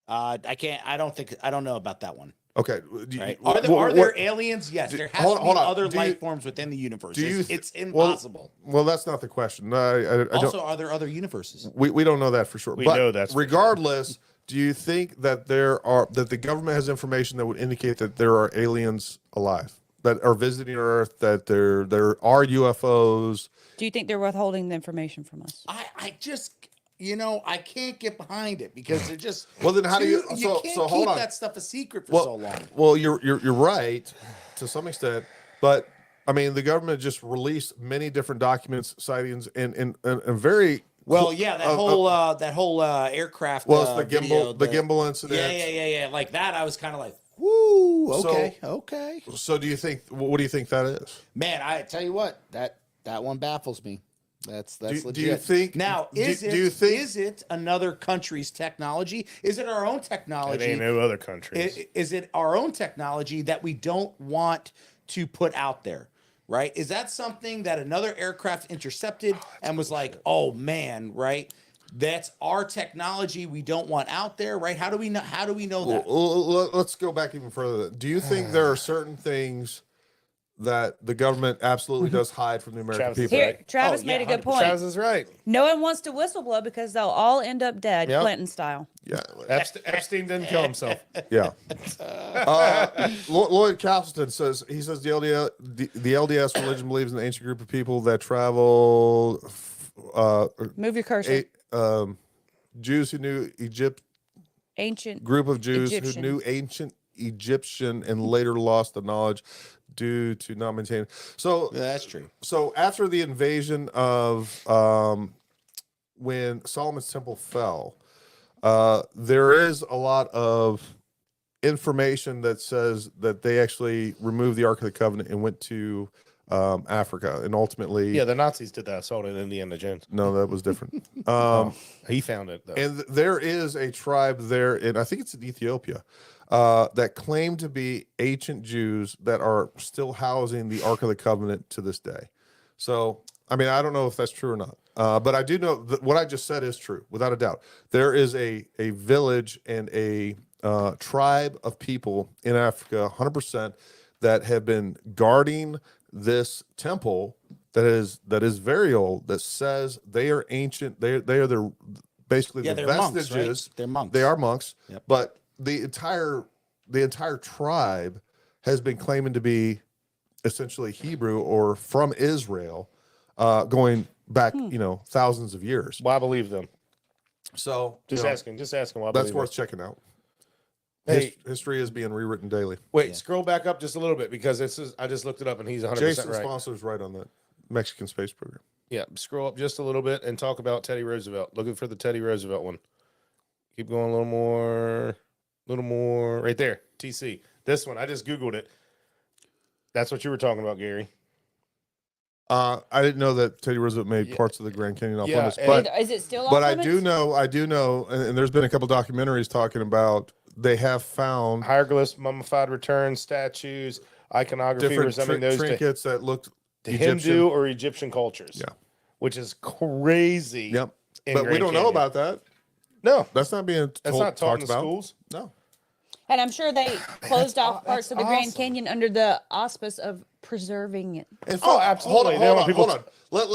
I can't. I don't know about that one. Okay. Right? What- There aliens? Yes, there has hold- to be hold on. other Do you- life forms within the universe. do you It's th- impossible. Well, that's not the question. No, I don't. Also, are there other universes? We don't know that for sure. We but know that's for sure. regardless. Do you think that that the government has information that would indicate that there are aliens alive that are visiting Earth? That there are UFOs? Do you think they're withholding the information from us? I just, I can't get behind it because they're just. Well, then how do you? You can't hold keep on. that stuff a secret for so long. Well, you're right to some extent, but I mean, the government just released many different documents, sightings, and very. Well, yeah, that whole aircraft. Well, it's the video, gimbal, the gimbal incident. Yeah. Like that, I was kind of like, woo, okay, So- okay. So, do you think? What do you think that is? Man, I tell you what, that one baffles me. That's legit. do you think? Now, do is you think? is it another country's technology? Is it our own It technology? ain't no other countries. Is it our own technology that we don't want to put out there? Right? Is that something that another aircraft intercepted and was like, "Oh man, right? That's our technology we don't want out there." Right? How do we know that? Let's go back even further. Do you think there are certain things that the government absolutely does hide from the American Travis is people? Here, right. Travis Oh, made yeah, a good 100%. point. Travis is right. No one wants to whistleblow because they'll all end up dead, Yep. Clinton style. Yeah, Epstein didn't kill himself. yeah. Lloyd Castleton says the LDS religion believes in the ancient group of people that travel. Move your cursor. Jews who knew Ancient. group of Jews Egyptian. who knew ancient Egyptian and later lost the knowledge due to not maintaining. So That's true. So after the invasion of when Solomon's temple fell, there is a lot of information that says that they actually removed the Ark of the Covenant and went to Africa, and ultimately, Yeah, the Nazis did that assault in Indiana Jones. no, that was different. He found it though. And there is a tribe there, and I think it's in Ethiopia, that claim to be ancient Jews that are still housing the Ark of the Covenant to this day. So, I mean, I don't know if that's true or not, but I do know that what I just said is true, without a doubt. There is a village and a tribe of people in Africa, 100%, that have been guarding this temple that is very old, that says they are ancient. They are the basically the They're monks, vestiges. right? They're monks. They are monks, Yep. but the entire tribe has been claiming to be essentially Hebrew or from Israel, going back, thousands of years. Well, I believe them. So Just you know, asking. Just asking. Why I that's believe worth them. checking out. Hey. History is being rewritten daily. Wait, scroll back up just a little bit because I just looked it up and he's 100% Jason right. Sponsor is right on that Mexican space program. Yeah, scroll up just a little bit and talk about Teddy Roosevelt. Looking for the Teddy Roosevelt one. Keep going a little more. Right there. TC. This one, I just Googled it. That's what you were talking about, Gary. I didn't know that Teddy Roosevelt made Yeah. parts of the Grand Canyon off Yeah, limits, and- but Is it still off I limits? do know, and there's been a couple documentaries talking about they have found Hieroglyphs, mummified returns, statues, iconography different resembling those to trinkets that looked Hindu Egyptian. or Egyptian cultures. Yeah. Which is crazy. Yep, in but we Grand don't know Canyon. about that. No, That's not being that's not taught in talked the about. schools. No. And I'm sure they closed off parts of the Grand awesome. Canyon under the auspice of preserving it. In Oh, fact, absolutely. They Hold want on. people Hold on.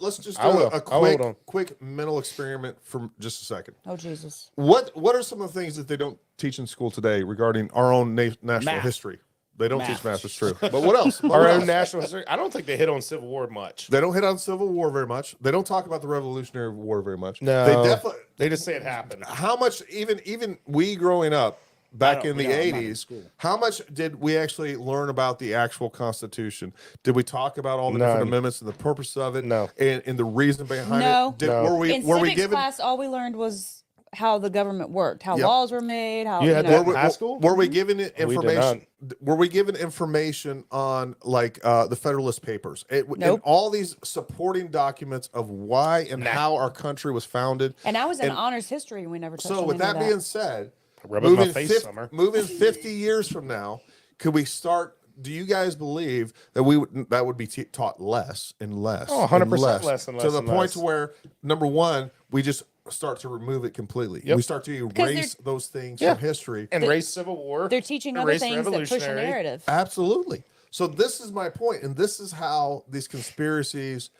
Let's just I do will. a I'll hold on. quick mental experiment for just a second. Oh, Jesus. What are some of the things that they don't teach in school today regarding our own national Math. history? They don't teach Math. math. It's true. But what else? Our What own else? national history. I don't think they hit on Civil War much. They don't hit on Civil War very much. They don't talk about the Revolutionary War very much. No. They definitely. They just say it happened. How much? Even we growing up back in the I'm not in '80s. school. How much did we actually learn about the actual Constitution? Did we talk about all the None. different amendments and the purpose of it? No. And the reason behind No. it. Did, No. Were we In were we civics given? class, all we learned was how the government worked, how Yep. laws were made, how You had know. that Were we, high school? were we given it We did information? Were we given information on like the Federalist Papers? Nope. And all these supporting documents of why and how our country was founded. And I was in And honors history. We never touched So on with any of that being said, Rub it in my moving, face, 50, Summer. moving 50 years from now, could we start? Do you guys believe that that would be taught less and less? Oh, 100% and less and to less the and point less. to where number one, we just start to remove it completely. Yep. We start to erase those things Yeah. from history. And race Civil War. They're teaching other erase things that push a revolutionary. narrative. Absolutely. So this is my point, and this is how these conspiracies,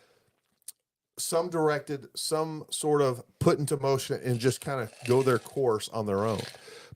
some directed, some sort of put into motion and just kind of go their course on their own.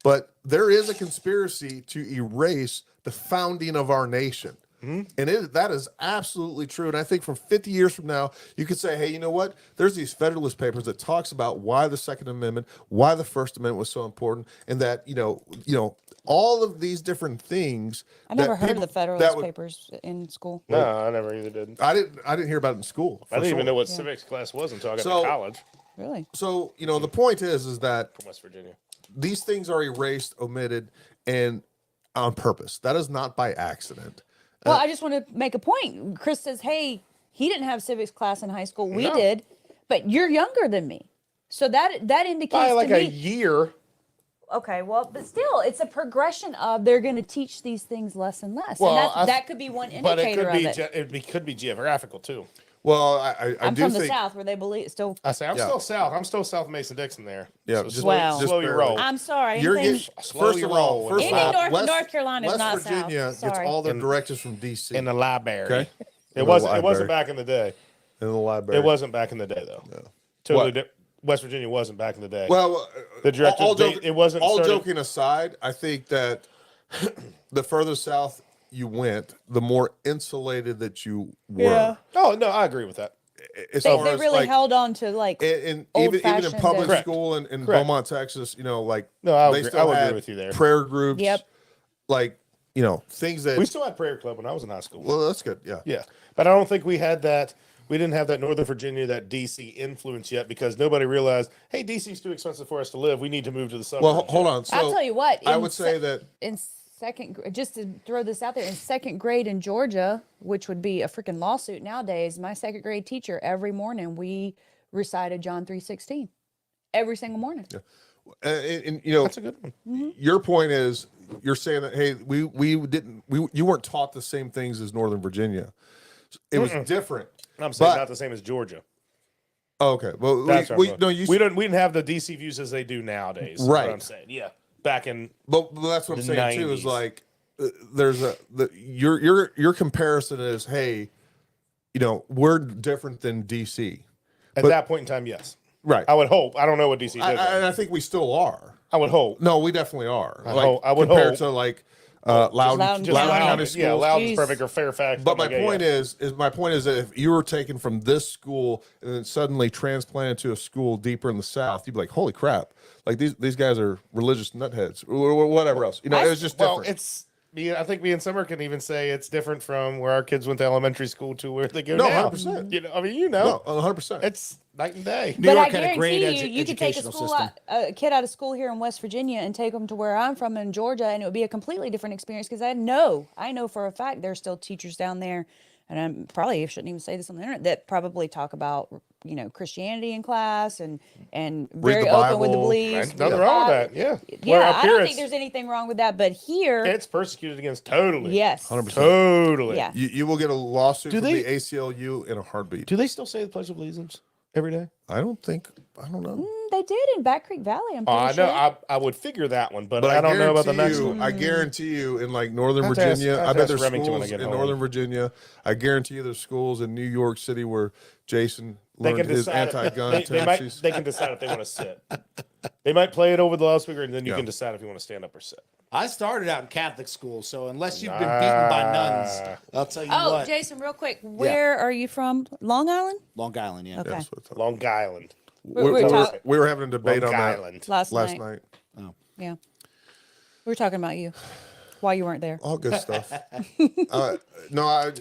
But there is a conspiracy to erase the founding of our nation. And that is absolutely true. And I think from 50 years from now, you could say, hey, you know what? There's these Federalist Papers that talks about why the Second Amendment, why the First Amendment was so important, and that, you know, all of these different things. I never that heard of people- the that Federalist would- Papers in school. No, I never either did. I didn't hear about it in school. I didn't even sure. know what civics class was until I got So- to college Really? So, you know, the point is that from West Virginia. these things are erased, omitted, and on purpose. That is not by accident. Well, I just want to make a point. Chris says, hey, he didn't have civics class in high school. We No. did, but you're younger than me. So that indicates By like to a me. year. Okay, well, but still, it's a progression of they're going to teach these things less and less. Well, And that could be one But it indicator could be of it. could be geographical too. Well, I I'm do from the think South where they believe still. I say I'm Yeah. still south. I'm still South Mason Dixon there. Yeah, So just- slow, Wow. slow your barely. roll. I'm sorry. you're anything- getting Slow first your of all, roll. first of Anything all, North Carolina is West not Virginia South. gets Sorry. all their directives from DC in the library. Okay. It In the wasn't. It library. wasn't back in the day. in the library. It wasn't back in the day though. Totally. West Virginia wasn't back in the day. Well, The directives, it wasn't All started- joking aside, I think that the further south you went, the more insulated that you were. Yeah. Oh no, I agree with that. As They, far they as, really like, held on to like and even in old-fashioned public and- Correct. school in Correct. Beaumont, Texas, you know, like No, I they agree. still I would agree had with you there. prayer groups. Yep. Like, you know, things that. We still had prayer club when I was in high school. Well, that's good. Yeah. Yeah, but I don't think we had that. We didn't have that Northern Virginia, that DC influence yet, because nobody realized, hey, DC's too expensive for us to live. We need to move to the suburbs. Well, hold on. So I'll tell you what. I in would say that in just to throw this out there, in second grade in Georgia, which would be a freaking lawsuit nowadays, my second grade teacher, every morning we recited John 3:16 every single morning. and you know, That's a good one. your point is you're saying that, hey, you weren't taught the same things as Northern Virginia. It was different. I'm saying But- not the same as Georgia. Oh, okay. Well, That's we didn't have the DC views as they do nowadays. is Right. What I'm saying. Yeah. Back in but that's what I'm the saying too. Is 90s. like there's your comparison is, hey, you know, we're different than DC. at but- that point in time, yes. Right. I would hope. I don't know what DC did. And I think we still are. I would hope. No, we definitely are. I would compared hope. to like Loudon Loudon Just County. County schools. Yeah, Loudon's Jeez. perfect or Fairfax. But my something like point that, yeah. is my point is that if you were taken from this school and then suddenly transplanted to a school deeper in the South, you'd be like, holy crap! Like these guys are religious nutheads or whatever else. You know, it was just Well, different. it's I think me and Summer can even say it's different from where our kids went to elementary school to where they go No, now. 100%. You know, I mean, you know, no, 100%. it's night and day. New But York I had a great guarantee you could take a educational school system. a kid out of school here in West Virginia and take them to where I'm from in Georgia, and it would be a completely different experience because I know for a fact there's still teachers down there, and I probably shouldn't even say this on the internet, that probably talk about Christianity in class and very the open with the Bible. beliefs. There's nothing wrong with that. Yeah. Where Yeah, up I here don't think it's- there's anything wrong with that, but here, It's persecuted against totally. yes, 100%. Totally. yeah. You will get a lawsuit Do from they- the ACLU in a heartbeat. Do they still say the Pledge of Allegiance every day? I don't know. They did in Back Creek Valley. I'm pretty I sure. know. I would figure that one, but But I don't know about the guarantee next you, one. I guarantee you, in like Northern I'll have to ask- Virginia, I'll I have to bet ask there's Remington when I schools get in home. Northern Virginia. I guarantee you, there's schools in New York City where Jason They learned can his decide. anti-gun They might. tendencies. They can decide if they want to sit. They might play it over the loudspeaker, and then you Yeah. can decide if you want to stand up or sit. I started out in Catholic school, so unless you've been beaten by nuns, I'll tell you Oh, what. Jason, real quick, where are you from? Long Island? Long Island, yeah. Okay. That's what it's about. Long Island. We were having a debate Long on that Island. Last last night. night. Yeah. We were talking about you while you weren't there. All good stuff. No,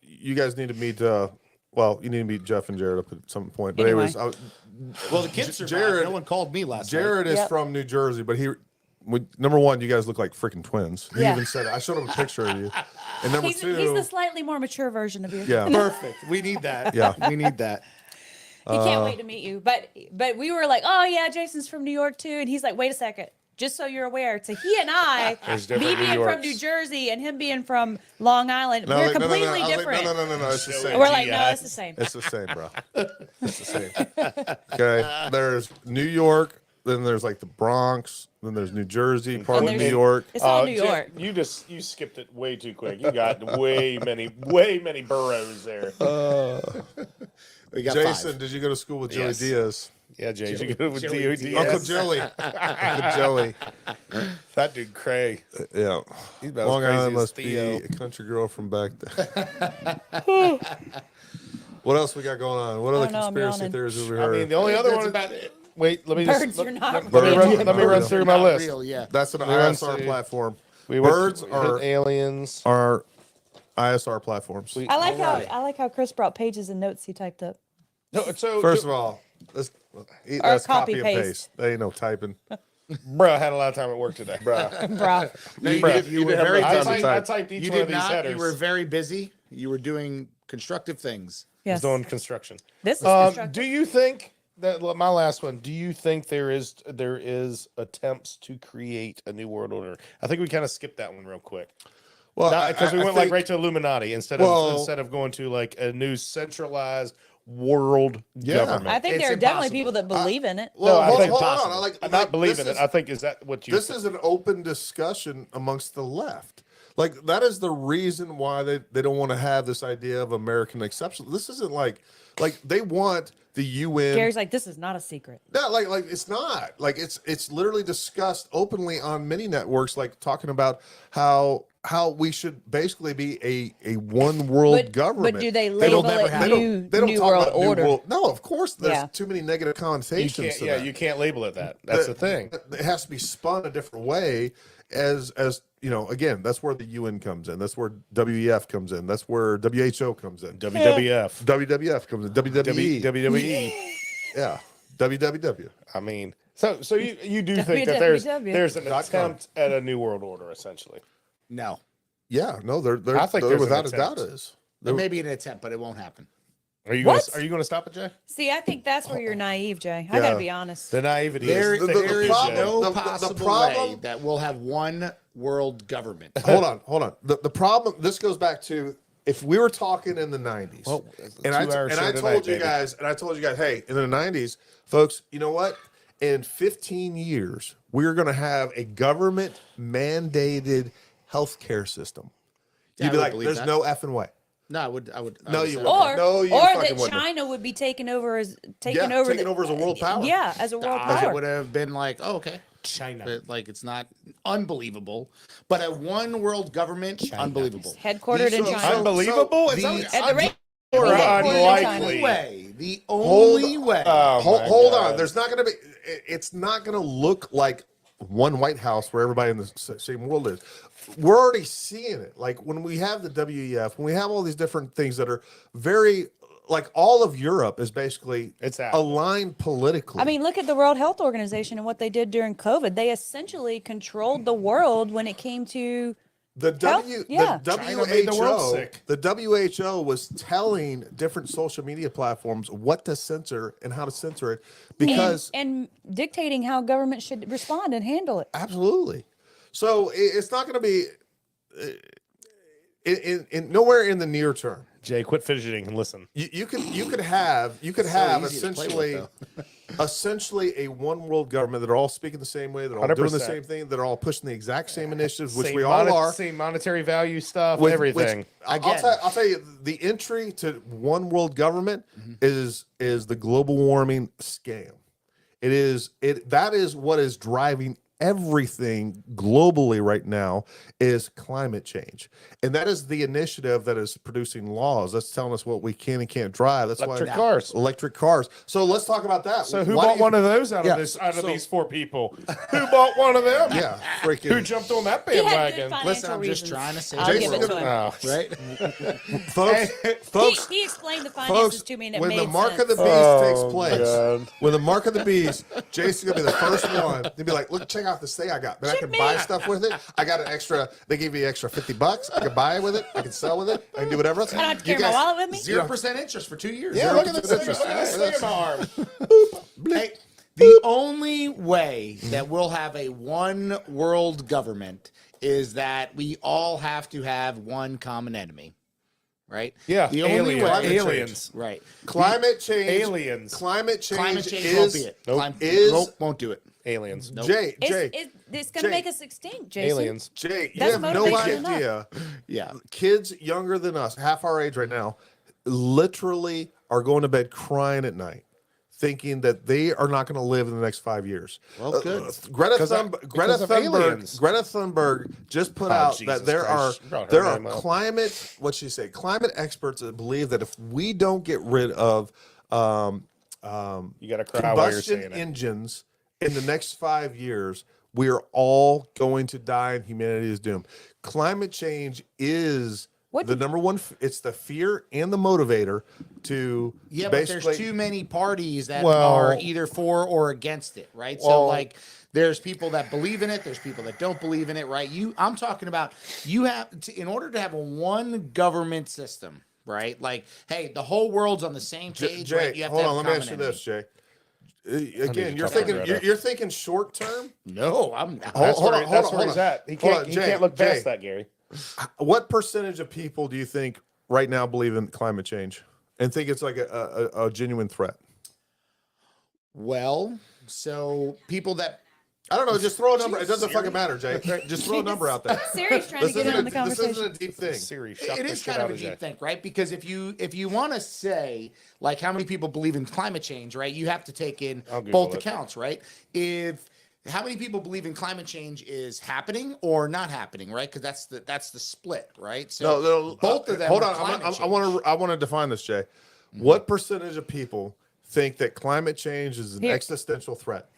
you guys need to meet. Well, you need to meet Jeff and Jared up at some point. But Anyway. anyways, Well, the kids survived. Jared- No one called me last night. Jared is Yep. from New Jersey, but number one, you guys look like freaking twins. He Yeah. even said it. I showed him a picture of you. And number He's two, the slightly more mature version of you. yeah, Perfect. We need that. Yeah. We need that. He can't wait to meet you. But we were like, oh yeah, Jason's from New York too, and he's like, wait a second, Just so you're aware, to he and I, There's me different New being from Yorks. New Jersey and him being from Long Island, No, we're like, completely I was like, different. No, it's the same. We're like, no, GIs. it's the same. It's the same, bro. It's the same. Okay. There's New York, then there's like the Bronx, then there's New Jersey, part And of New there's- York. It's all New Jim, York. You skipped it way too quick. You got way many boroughs there. We got Jason, 5. did you go to school with Joey Yes. Diaz? Yeah, Jay, you go with Joey DOD. Diaz. Uncle Joey. Uncle Joey. That dude, Craig. Yeah. He's about as Long crazy Island as must be Theo. a country girl from back then. What else we got going on? What other don't know, I'm conspiracy yawning. theories have we I heard? mean, the only other That's one. about it. Wait, let me Birds just are not let me real. run. Let me run through my Not list. real, yeah. That's an We went ISR to- platform. Birds Birds are aliens. ISR platforms. I like Alright. how Chris brought pages and notes he typed up. No, so First of all, that's copy copy and paste. paste. There ain't no typing. bro, I had a lot of time at work today. Bruh. No, you, Bruh, you were very I busy. typed each You one of did these not. headers. You were very busy. You were doing constructive things. I was Yes. doing construction. This is constructive. Do you think that my last one? Do you think there is attempts to create a new world order? I think we kind of skipped that one real quick. Well, Because we I went like think- right to Illuminati instead Well- of going to like a new centralized world government. I think It's there are definitely impossible. people that believe in it. Well, I hold, think hold on. possible. I like. I'm not like, believing this it. I think is that what you? This is an open discussion amongst the left. Like that is the reason why they don't want to have this idea of American exception. This isn't like they want the UN. Gary's like, this is not a secret. No, like it's not. Like it's literally discussed openly on many networks, like talking about how we should basically be a one world government. But do they don't label never it have- new, they don't new talk world about new order? world- No, of course there's Yeah. too many negative you connotations can't. to Yeah, that. you can't label it that. That's the thing. It has to be spun a different way as you know, again, that's where the UN comes in. That's where WEF comes in. That's where WHO comes in. WWF, WWF comes in. WWE. WWE. Yeah. WWW. I mean, so you do think that WWW. there's an .com. attempt at a new world order essentially? No. Yeah, no, there I think there there's an without a doubt attempt. is. There may be an attempt, but it won't happen. Are you What? Are you going to stop it, Jay? See, I think that's where you're naive, Jay. I Yeah. gotta be honest. The naivety. There, is the there is problem- no the possible problem- way that we'll have one world government. Hold on. The problem, this goes back to if we were talking in the 90s. Well, and I 2 hour show told tonight, you baby. guys, hey, in the 90s, folks, you know what? In 15 years, we're going to have a government mandated healthcare system. Yeah, You'd be I would like, believe there's that. no effing way. No, I would. No, would you say wouldn't. that. No, you or fucking that wouldn't. China would be taken over as Yeah, taken over as a world power. Yeah, as a world It power. would have been like, oh, okay, China. but like it's not unbelievable, but a one world government, unbelievable. Headquartered in So- China. Unbelievable? It's the- At the rate or Yeah, The unlikely. only way. The Hold- only way. Oh, my Hold God. on. There's not going to be. It's not going to look like one White House where everybody in the same world is. We're already seeing it. Like when we have the WEF, when we have all these different things that are very like all of Europe is basically It's out. aligned politically. I mean, look at the World Health Organization and what they did during COVID. They essentially controlled the world when it came to the yeah. China made the world WHO, sick. the WHO was telling different social media platforms what to censor and how to censor it because and dictating how government should respond and handle it. absolutely. So it's not going to be in nowhere in the near term. Jay, quit fidgeting and listen. You could have So easy to play with, essentially a one world government that are all speaking the same way, that are all doing the 100%. same thing, that are all pushing the exact same initiatives, which Same we all are. Same monetary value stuff, Which- everything. which Again. I'll tell you, the entry to one world government is the global warming scam. That is what is driving everything globally right now is climate change, and that is the initiative that is producing laws. That's telling us what we can and can't drive. That's Electric why cars. electric cars. So let's talk about that. So who Why do bought you- one of those out Yeah, of this? Out of so- these 4 people, who bought one of them? Yeah, Who freaking jumped on that He had good bandwagon? financial Listen, I'm just reasons. trying to say I'll the give it to world. him. Oh. folks. He explained the finances to me and it when made the mark sense. of the beast Oh, takes place, God. when the mark of the beast, Jason's gonna be the first one. They'd be like, "Look, check out this thing I got. Then I can buy stuff with it. I got an extra. They give me extra $50. I can buy it with it. I can sell with it. I can do whatever else. I don't have to You carry my guys- wallet with me. 0% interest for for 2 years. Yeah, look at this. 0% Look at this thing in my arm. Hey, The only way that we'll have a one world government is that we all have to have one common enemy, right? Yeah, The only way, aliens. right? Climate change. Aliens. Climate change. Climate change is, won't be it. Nope. Won't do it. Aliens. Nope. Jay. Jay. It's going to Jay. make us extinct, Jason. Aliens. Jay. You That's have no motivation enough. idea. Yeah. Kids younger than us, half our age right now, literally are going to bed crying at night, thinking that they are not going to live in the next 5 years. Well, good. Greta Because of aliens. Thunberg just put Oh, out Jesus that there Christ. are Brought her there are name up. climate what'd she say? Climate experts that believe that if we don't get rid of You got to cry while you're saying combustion it. engines in the next 5 years, we are all going to die and humanity is doomed. Climate change is What- the number one. It's the fear and the motivator to Yeah, but basically. there's too many parties that Well- are either for or against it, right? So Well- like there's people that believe in it, there's people that don't believe in it, right? I'm talking about you have to, in order to have a one government system, right? Like, hey, the whole world's on the same page, Jay, right? You have hold to on. have Let me a ask you common this, Jay. to Again, you're talk to thinking Greta. you're thinking short term. enemy. No, I'm not. Hold- That's hold where, on, that's hold where on, he's hold on. at. He Hold can't, on, he Jay, can't look past Jay. that, Gary. What percentage of people do you think right now believe in climate change and think it's like a genuine threat? Well, so people that I don't know. Just throw a number. It doesn't fucking matter, Jay. Just throw a number out there. Siri's trying to get in on the This conversation. isn't a deep thing. Siri, shut it the is shit kind out of a of Jay. deep thing, right? Because if you want to say like how many people believe in climate change, right? You have to take in I'll Google both it. accounts, right? If how many people believe in climate change is happening or not happening, right? Because that's the split, right? So No, both of them. Hold are on. climate I change. want to define this, Jay. What percentage of people think that climate change is an Here. existential threat?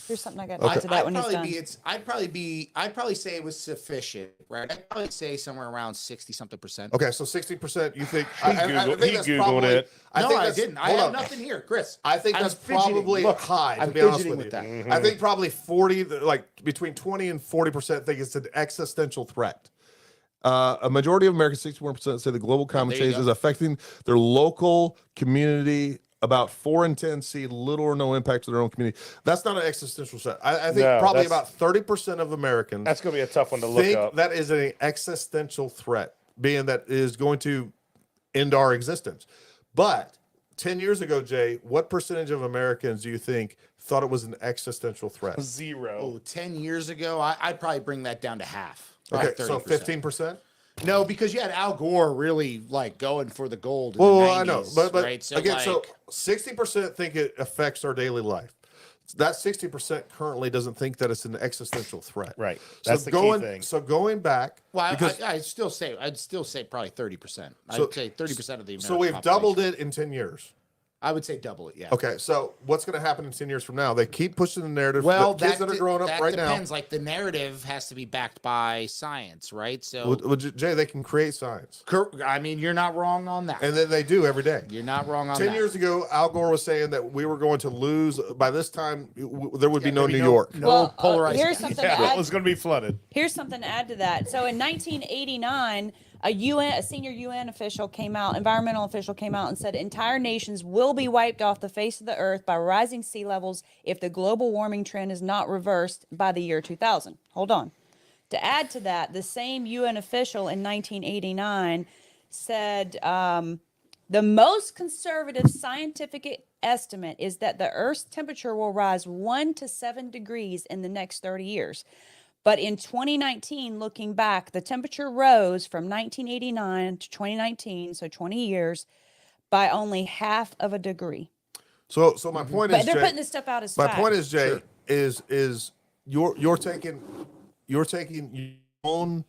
Here's something I got to add to that when he's done. I'd probably say it was sufficient, right? I'd probably say somewhere around 60 something percent. Okay, so 60%. You think? He Googled it. No, think I that's- didn't. I hold have on. nothing here, Chris. I think I'm that's fidgeting. probably Look, high. To I'm be honest fidgeting with you, with that. I think probably 40, like between 20 and 40% think it's an existential threat. A majority of Americans, 61%, say the global climate there you change is go. affecting their local community. About 4 in 10 see little or no impact to their own community. That's not an existential threat. I think No, probably that's- about 30% of Americans That's going to be a tough one to look think up. that is an existential threat, being that is going to end our existence. But 10 years ago, Jay, what percentage of Americans do you think thought it was an existential threat? 0. Oh, 10 years ago, I'd probably bring that down to half. Okay, Probably so 30%. 15%? No, because you had Al Gore really like going for the gold. In Well, the 90s, I know, but right? So again, like, so 60% think it affects our daily life. That 60% currently doesn't think that it's an existential threat. Right. So That's the going, key thing. So going back, well, because I'd still say probably 30%. So- I'd say 30% of the American so we've population. doubled it in 10 years. I would say double it. Yeah. Okay, so what's going to happen in 10 years from now? They keep pushing the narrative. Well, the kids that are growing up that right depends. Like the narrative has to be backed by science, right? So, now. Well, Jay, they can create science. I mean, you're not wrong on that. And then they do every day. You're not wrong on 10 that. years ago, Al Gore was saying that we were going to lose. By this time, there would be no there'd be New no- York. no Well, polarized. here's something to Yeah, add. it's going to be flooded. Here's something to add to that. So in 1989, a senior UN official came out, environmental official came out and said entire nations will be wiped off the face of the earth by rising sea levels if the global warming trend is not reversed by the year 2000. Hold on. To add to that, the same UN official in 1989 said the most conservative scientific estimate is that the Earth's temperature will rise 1 to 7 degrees in the next 30 years. But in 2019, looking back, the temperature rose from 1989 to 2019, so 20 years, by only half of a degree. So my point But is, they're Jay, putting this stuff out as my fact. point is, Jay, is you're taking your own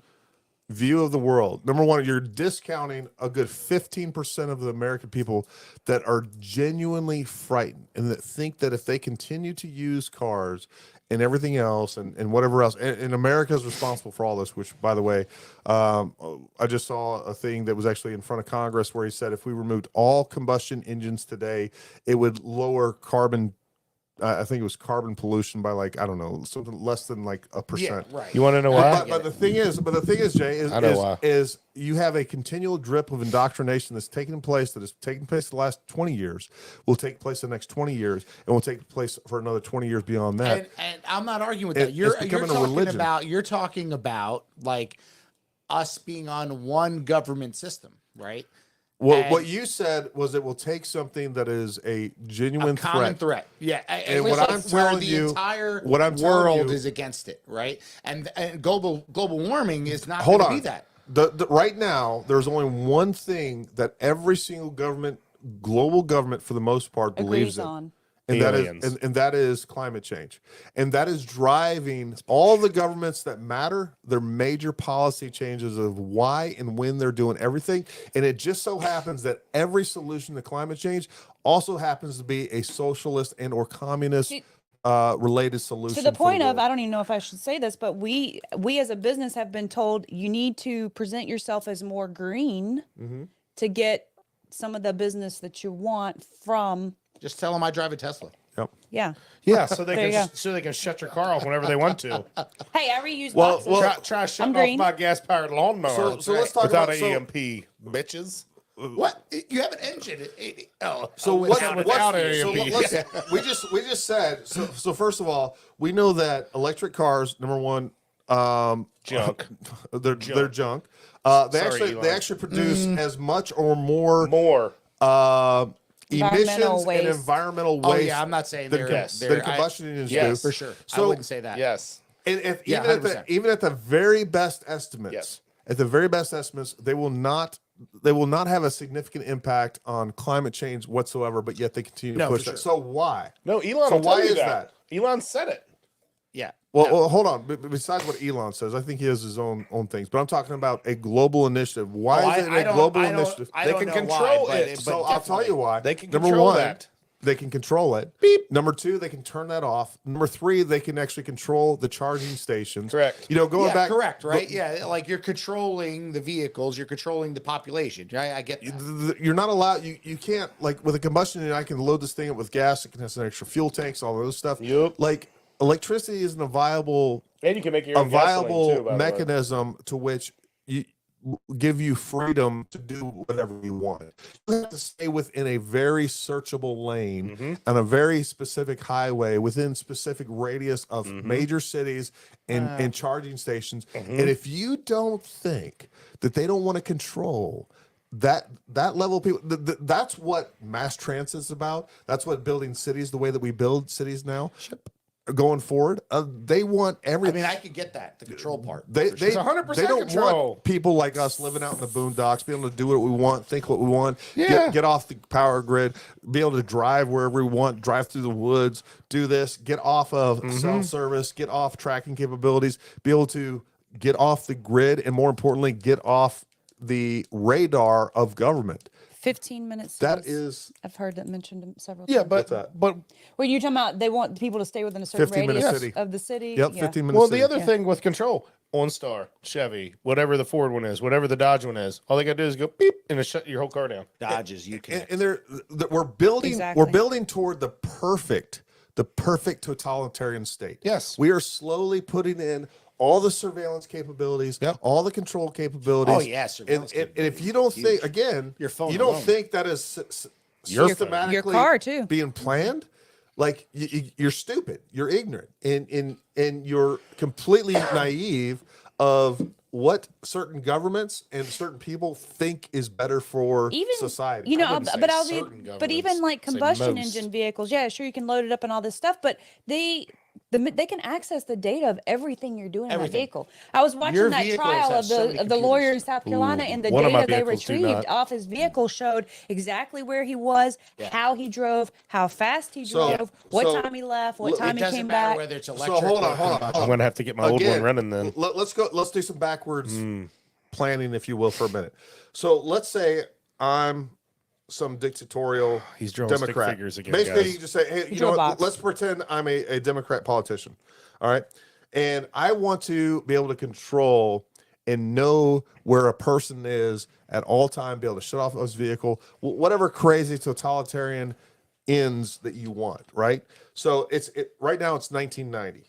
view of the world. Number one, you're discounting a good 15% of the American people that are genuinely frightened and that think that if they continue to use cars and everything else and whatever else, and America is responsible for all this, which, by the way, I just saw a thing that was actually in front of Congress where he said if we removed all combustion engines today, it would lower carbon I think it was carbon pollution by like, I don't know, something less than like a Yeah, percent. right. You want to know why? But the thing is, Jay, I know why. is you have a continual drip of indoctrination that's taking place, that has taken place the last 20 years, will take place the next 20 years, and will take place for another 20 years beyond that. And I'm not arguing with It- that. You're it's becoming a talking religion. about like us being on one government system, right? Well, and- what you said was it will take something that is a genuine Common threat. threat. Yeah. And It's what like I'm where telling the you- entire what I'm telling world you- is against it, right? And global warming is not Hold going to on. be that. The right now, there's only one thing that every single government, global government for the most part, believes Agrees in. on. And that is Aliens. and that is climate change. And that is driving all the governments that matter, their major policy changes of why and when they're doing everything. And it just so happens that every solution to climate change also happens to be a socialist and or communist related solution. To the for point of, world. I don't even know if I should say this, but we as a business have been told you need to present yourself as more green to get some of the business that you want from. Just tell them I drive a Tesla. Yep. Yeah. Yeah, so they There you can go. so they can shut your car off whenever they want to. Hey, I reuse Well, boxes. well, Try shutting I'm off green. my gas-powered lawnmower. So let's talk without about- an EMP, bitches. What? You have an engine? So without we just said so first of all, we know that electric cars, number one, Junk. they're junk. They Sorry, Elon. actually produce as much or more More. emissions waste. and environmental Oh waste yeah, I'm not saying than, they're, Yes. than they're combustion engines yes, do. for sure. I So wouldn't say that. Yes. and if Yeah, even at the very best estimates, Yes. at the very best estimates, they will not have a significant impact on climate change whatsoever, but yet they continue to No, push for that. sure. So why? No, Elon. So will tell why you is that? Elon said it. Yeah. Well, hold on. Besides what Elon says, I think he has his own things. But I'm talking about a global initiative. Why is it a global initiative? I They don't can know control why, it. So I'll tell you why. They can Number control one, that. they can control it. Beep. Number two, they can turn that off. Number three, they can actually control the charging stations. Correct. You know, going Yeah, back. correct, right? Yeah, like you're controlling the vehicles, you're controlling the population. Right? I get that. You're not allowed. You can't, like with a combustion engine. I can load this thing up with gas. It can have some extra fuel tanks, all of this stuff. Yup. Like electricity isn't a viable And you can make your own gasoline, viable too, by the way. mechanism to which you give you freedom to do whatever you want. You have to stay within a very searchable lane Mm-hmm. on a very specific highway within specific radius of Mm-hmm. major cities and charging stations. Mm-hmm. And if you don't think that they don't want to control that level of people, that's what mass transit is about. That's what building cities the way that we build cities now going forward. They want I everything. mean, I could get that, the control part. They for sure. It's 100% they don't control. want people like us living out in the boondocks, be able to do what we want, think what we want, Yeah. get off the power grid, be able to drive wherever we want, drive through the woods, do this, get off of Mm-hmm. self-service, get off tracking capabilities, be able to get off the grid, and more importantly, get off the radar of government. 15 minutes. That is- is I've heard that mentioned several Yeah, times. but that? but Well, you're talking about they want people to stay within a certain 15-minute radius city. of the city. Yep, Yeah. 15 minutes. well, the other Yeah. thing with control, OnStar, Chevy, whatever the Ford one is, whatever the Dodge one is, all they gotta do is go beep and it shut your whole car down. Dodges, you can. and we're building Exactly. we're building toward the perfect totalitarian state. Yes. We are slowly putting in all the surveillance capabilities, Yep. all the control capabilities. Oh, yeah, surveillance And if you don't think, huge. again, Your phone you don't alone. think that is Your phone. systematically Your car, too. being planned, like you're stupid, you're ignorant, and you're completely naive of what certain governments and certain people think is better for Even society. you know, wouldn't say but I'll certain be, but even governments, like say combustion most. engine vehicles, yeah, sure you can load it up and all this stuff, but they can access the data of everything you're doing in that Everything. vehicle. I was watching Your that vehicles trial have of so many the lawyer in computers. South Carolina, and the One of my data they vehicles do retrieved not. off his vehicle showed exactly where he was, how he drove, how fast he So- drove, what so time he left, what look, time It he doesn't came matter back. whether it's So electric. hold or on, hold on, combustion. I'm gonna have to get my old one running then. Let's go. Let's do some backwards planning, if you will, for a minute. So let's say I'm some dictatorial He's drawing stick Democrat. figures again, Basically, guys. you just say, hey, you Draw know a what? box. Let's pretend I'm a Democrat politician. All right, and I want to be able to control and know where a person is at all time, be able to shut off his vehicle, whatever crazy totalitarian ends that you want, right? So right now it's 1990.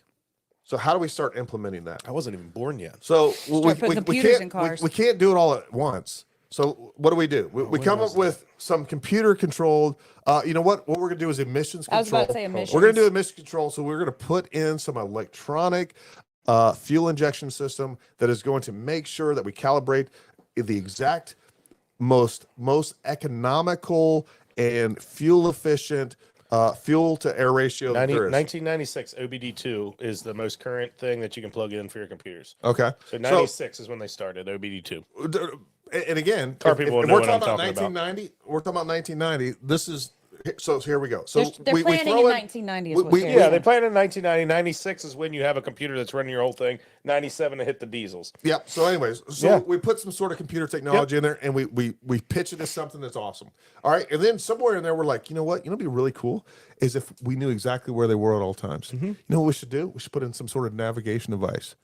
So how do we start implementing that? I wasn't even born yet. So Start putting computers in cars. we can't do it all at once. So what do? We come up with some computer controlled. You know what? What we're gonna do is emissions control. I was about to say emissions. We're gonna do emission control. So we're gonna put in some electronic fuel injection system that is going to make sure that we calibrate the exact most economical and fuel efficient fuel to air ratio that there is. 1996 OBD2 is the most current thing that you can plug in for your computers. Okay. So 96 is when they started OBD2. And again, Car if people will know we're what I'm talking about talking about. 1990, we're talking about 1990. This is so here we go. So They're we planning throw in in 1990 is what we- Gary Yeah, said. they planned in 1990. 96 is when you have a computer that's running your whole thing. 97 to hit the diesels. Yep. So, anyways, we put some sort of computer technology in there, and we pitch it as something that's awesome. All right, and then somewhere in there, we're like, you know what? It'd be really cool is if we knew exactly where they were at all times. You know what we should do? We should put in some sort of navigation device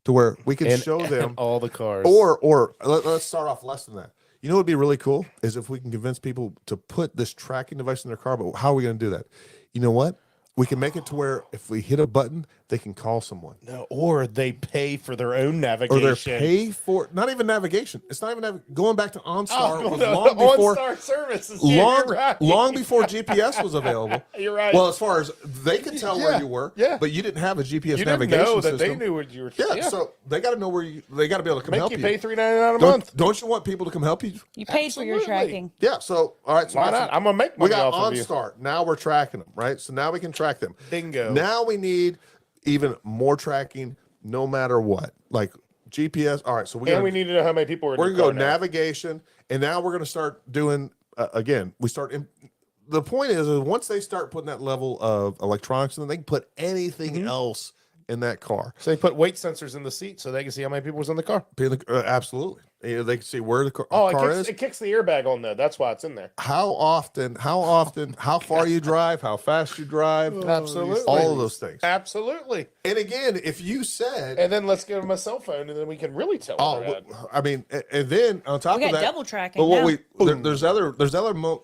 to where we can show them all the cars. Or let's start off less than that. You know what would be really cool is if we can convince people to put this tracking device in their car. But how are we going to do that? You know what? We can make it to where if we hit a button, they can call someone. No, or they pay for their own Or navigation. they're paid for not even navigation. It's not even going back to OnStar. Oh, was no, long before OnStar services. Yeah, long, you're right. long before GPS was available. You're right. Well, as far as they could tell where you were, but you didn't have a GPS you didn't navigation know that system. they knew what you were. Yeah, so they got to know where you. They got to be able to come Make help you you. pay $3.99 a month. Don't you want people to come help you? You paid for your Absolutely. tracking. Yeah. So all right. So Why not? I'm gonna make we money got off of you. OnStar. Now we're tracking them, right? So now we can track them. Bingo. Now we need even more tracking, no matter what. Like GPS. All right. So We need to know how many people are. In we're your gonna go car now. navigation, and now we're gonna start doing again. The point is once they start putting that level of electronics, in, they can put anything else in that car. So they put weight sensors in the seat so they can see how many people was in the car. Absolutely, they can see where the car, Oh, car is. it kicks the airbag on there. That's why it's in there. How often, how far you drive, how fast you drive. Absolutely. All of those things. Absolutely. And again, if you said, And then let's give them a cell phone, and then we can really tell. oh, where they're at. I mean, and then on top We of got that, double tracking but what now. there's other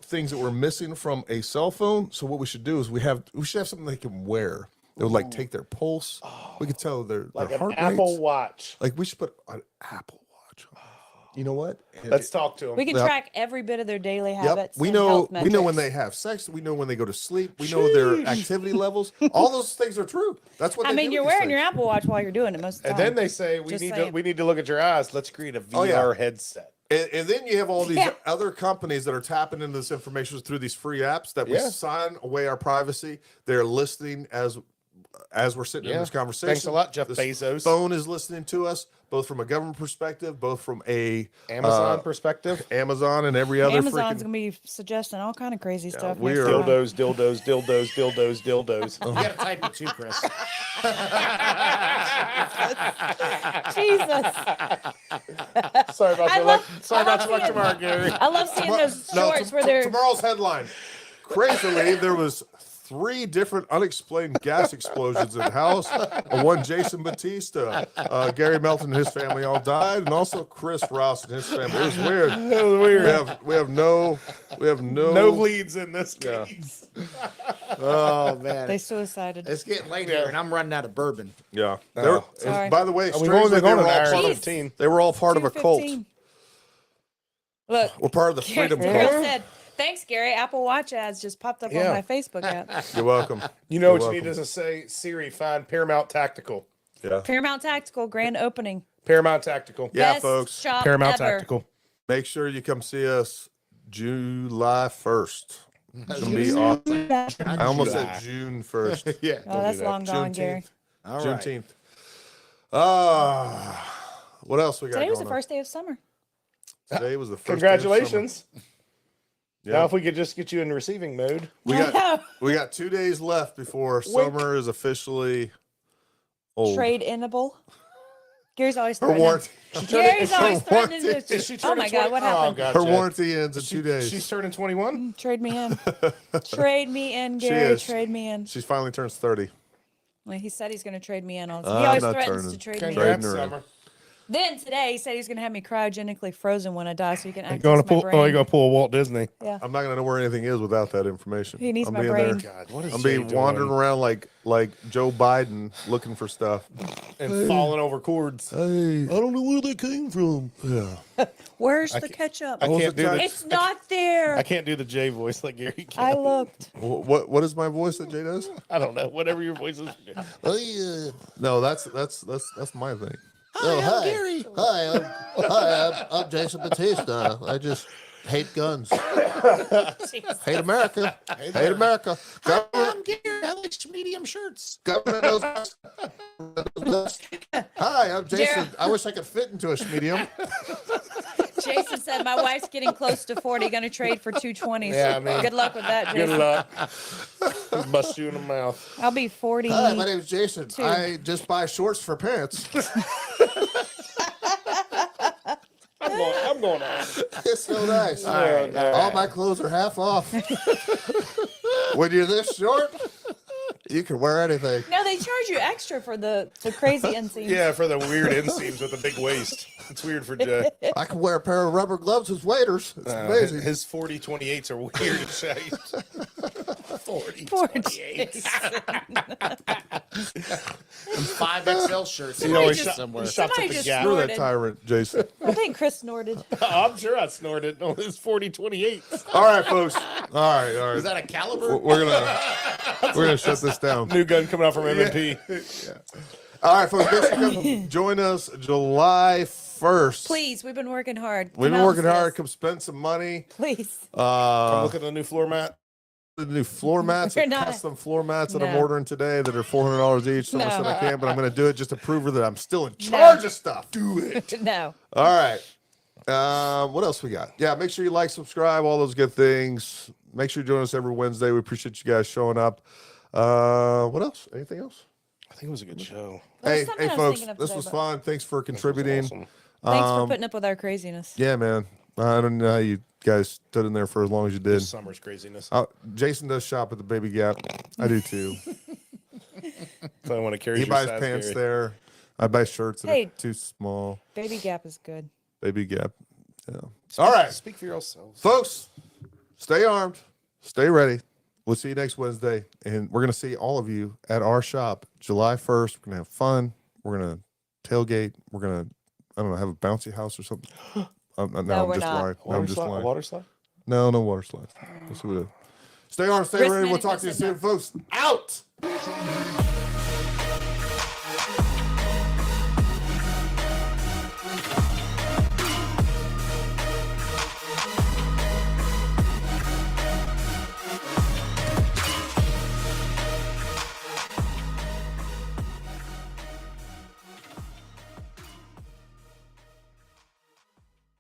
things that we're missing from a cell phone. So what we should do is we should have something they can wear. It would like take their pulse. We could tell their like their an heart Apple rates. Watch. Like we should put an Apple Watch. You know what? Let's talk to them. We can Yep. track every bit of their daily Yep. habits. We and know health when metrics. they have sex. We know when they go to sleep. We know their activity levels. All those things are true. That's what I they mean, do you're with these wearing your things. Apple Watch while you're doing it most of the And time. then they say Just we saying. need to look at your eyes. Let's create a VR Oh, yeah. headset. And then you have all these Yeah. other companies that are tapping into this information through these free apps that we Yeah. sign away our privacy. They're listening as we're sitting in this conversation. Thanks a lot, Jeff This Bezos. Phone is listening to us, both from a government perspective, both from a Amazon perspective. Amazon and every other Amazon's freaking. gonna be suggesting all kind of crazy stuff. we next are- time. Dildos. You gotta type it too, Chris. Jesus. Sorry about I your love- luck. Sorry I about love your luck seeing- tomorrow, Gary. I love seeing those shorts where they're. Tomorrow's headline. Crazily, there was 3 different unexplained gas explosions in the house. One Jason Batista, Gary Melton and his family all died, and also Chris Ross and his family. It was weird. That was weird. We have no No leads in this Yeah. case. Oh man, They suicided. it's getting late here, and I'm running out of bourbon. Yeah. Oh. Sorry. By the way, We've strangely, only been they going were an all hour part and of, 15. they were all part of a cult. 2:15. Look, We're part of the Freedom Gary Cult. said, "Thanks, Gary. Apple Watch ads just popped up on Yeah. my Facebook app. You're welcome. You know You're what you welcome. need to say? Siri, find Paramount Tactical. Yeah. Paramount Tactical grand opening. Paramount Tactical. Yeah, Best folks. shop Paramount ever. Tactical. Make sure you come see us July 1st. It's going to be awesome. I almost said June 1st. Yeah. Oh, that's that. long gone, Gary. Juneteenth. All right. Juneteenth. What else we got Today was the going on? first day of summer. Today was the first day of summer. Congratulations. Yeah. Now, if we could just get you in receiving mode. we got 2 days left before summer is officially old. Trade endable. Gary's always Her threatening. warranty, Gary's always threatening warranty- to. Is she Oh turning my God, 20? what Oh, happened? gotcha. her warranty ends in 2 days. She's turning 21? Trade me in. Trade me in, She Gary. is. Trade me in. She finally turns 30. Well, he said he's going to trade me in. He I'm always not threatens turning. to trade me in. Trading Congrats, her in. Summer. Then today he said he's gonna have me cryogenically frozen when I die, so he can You're access gonna my pull. brain. Oh, you're gonna pull a Walt Disney. Yeah, I'm not gonna know where anything is without that information. he needs I'm my being brain. God, what is I'm Jay being wandering doing? around like Joe Biden looking for stuff. And falling over cords. Hey, I don't know where that came from. Yeah. Where's I the can't- ketchup? I can't do the. It's not there. I can't do the Jay voice like Gary can. I looked. What is my voice that Jay does? I don't know. Whatever your voice is. No, that's my thing. Hi, Gary. Hi, I'm Jason Batista. I just hate guns. Hate America. Hate America. I'm Gary. I like medium shirts. Governor knows best. Hi, I'm Jason. Jared. I wish I could fit into a medium. Jason said my wife's getting close to 40, gonna trade for 220s. Yeah, I mean, good luck with that, Jason. Good luck. Bust you in the mouth. I'll be 40. Hi, my name's Jason. Two. I just buy shorts for pants. I'm going on. It's so nice. All my clothes are half off. When you're this short, you can wear anything. No, they charge you extra for the crazy inseams. Yeah, for the weird inseams with the big waist. It's weird for Jay. I can wear a pair of rubber gloves as waiters. It's amazing. His 40-28s are weird as shit. 40-28s. And 5XL shirts. He always just- somewhere. somebody Up the just gap. You're snorted. that tyrant, Jason. I think Chris snorted. I'm sure I snorted on his 40-28s. All right, folks. All right. Is that a caliber? We're gonna shut this down. New gun coming out from M&P. All right, folks. Make sure you come join us July 1st. Please, we've been working hard. We've Come been out working and see hard. us. Come spend some money. Please. Come look at the new floor mat. The new floor mats, We're the not- custom floor mats that I'm No. ordering today that are $400 each. Someone No. said I can't, but I'm going to do it just to prove her that I'm still in charge of stuff. Do it. No. All right. What else we got? Yeah, make sure you like, subscribe, all those good things. Make sure you join us every Wednesday. We appreciate you guys showing up. What else? Anything else? I think it was a good show. There's Hey, something I was folks, thinking of this today, was but- fun. Thanks for contributing. Awesome. Thanks for putting up with our craziness. Yeah, man. I don't know how you guys stood in there for as long as you did. This summer's craziness. Jason does shop at the Baby Gap. I do too. If I want to carry He your buys size, pants Gary. there. I buy shirts that Hey. are too small. Baby Gap is good. Baby Gap. Yeah. All right, Speak for yourselves. folks. Stay armed. Stay ready. We'll see you next Wednesday, and we're gonna see all of you at our shop July 1st. We're gonna have fun. We're gonna tailgate. We're gonna, I don't know, have a bouncy house or something. No, No, I'm we're just not. lying. No, Water I'm just slide? lying. Water slide? No water slide. Yes, we do. Stay armed. Stay Risk ready. We'll talk to you management soon, folks. Out.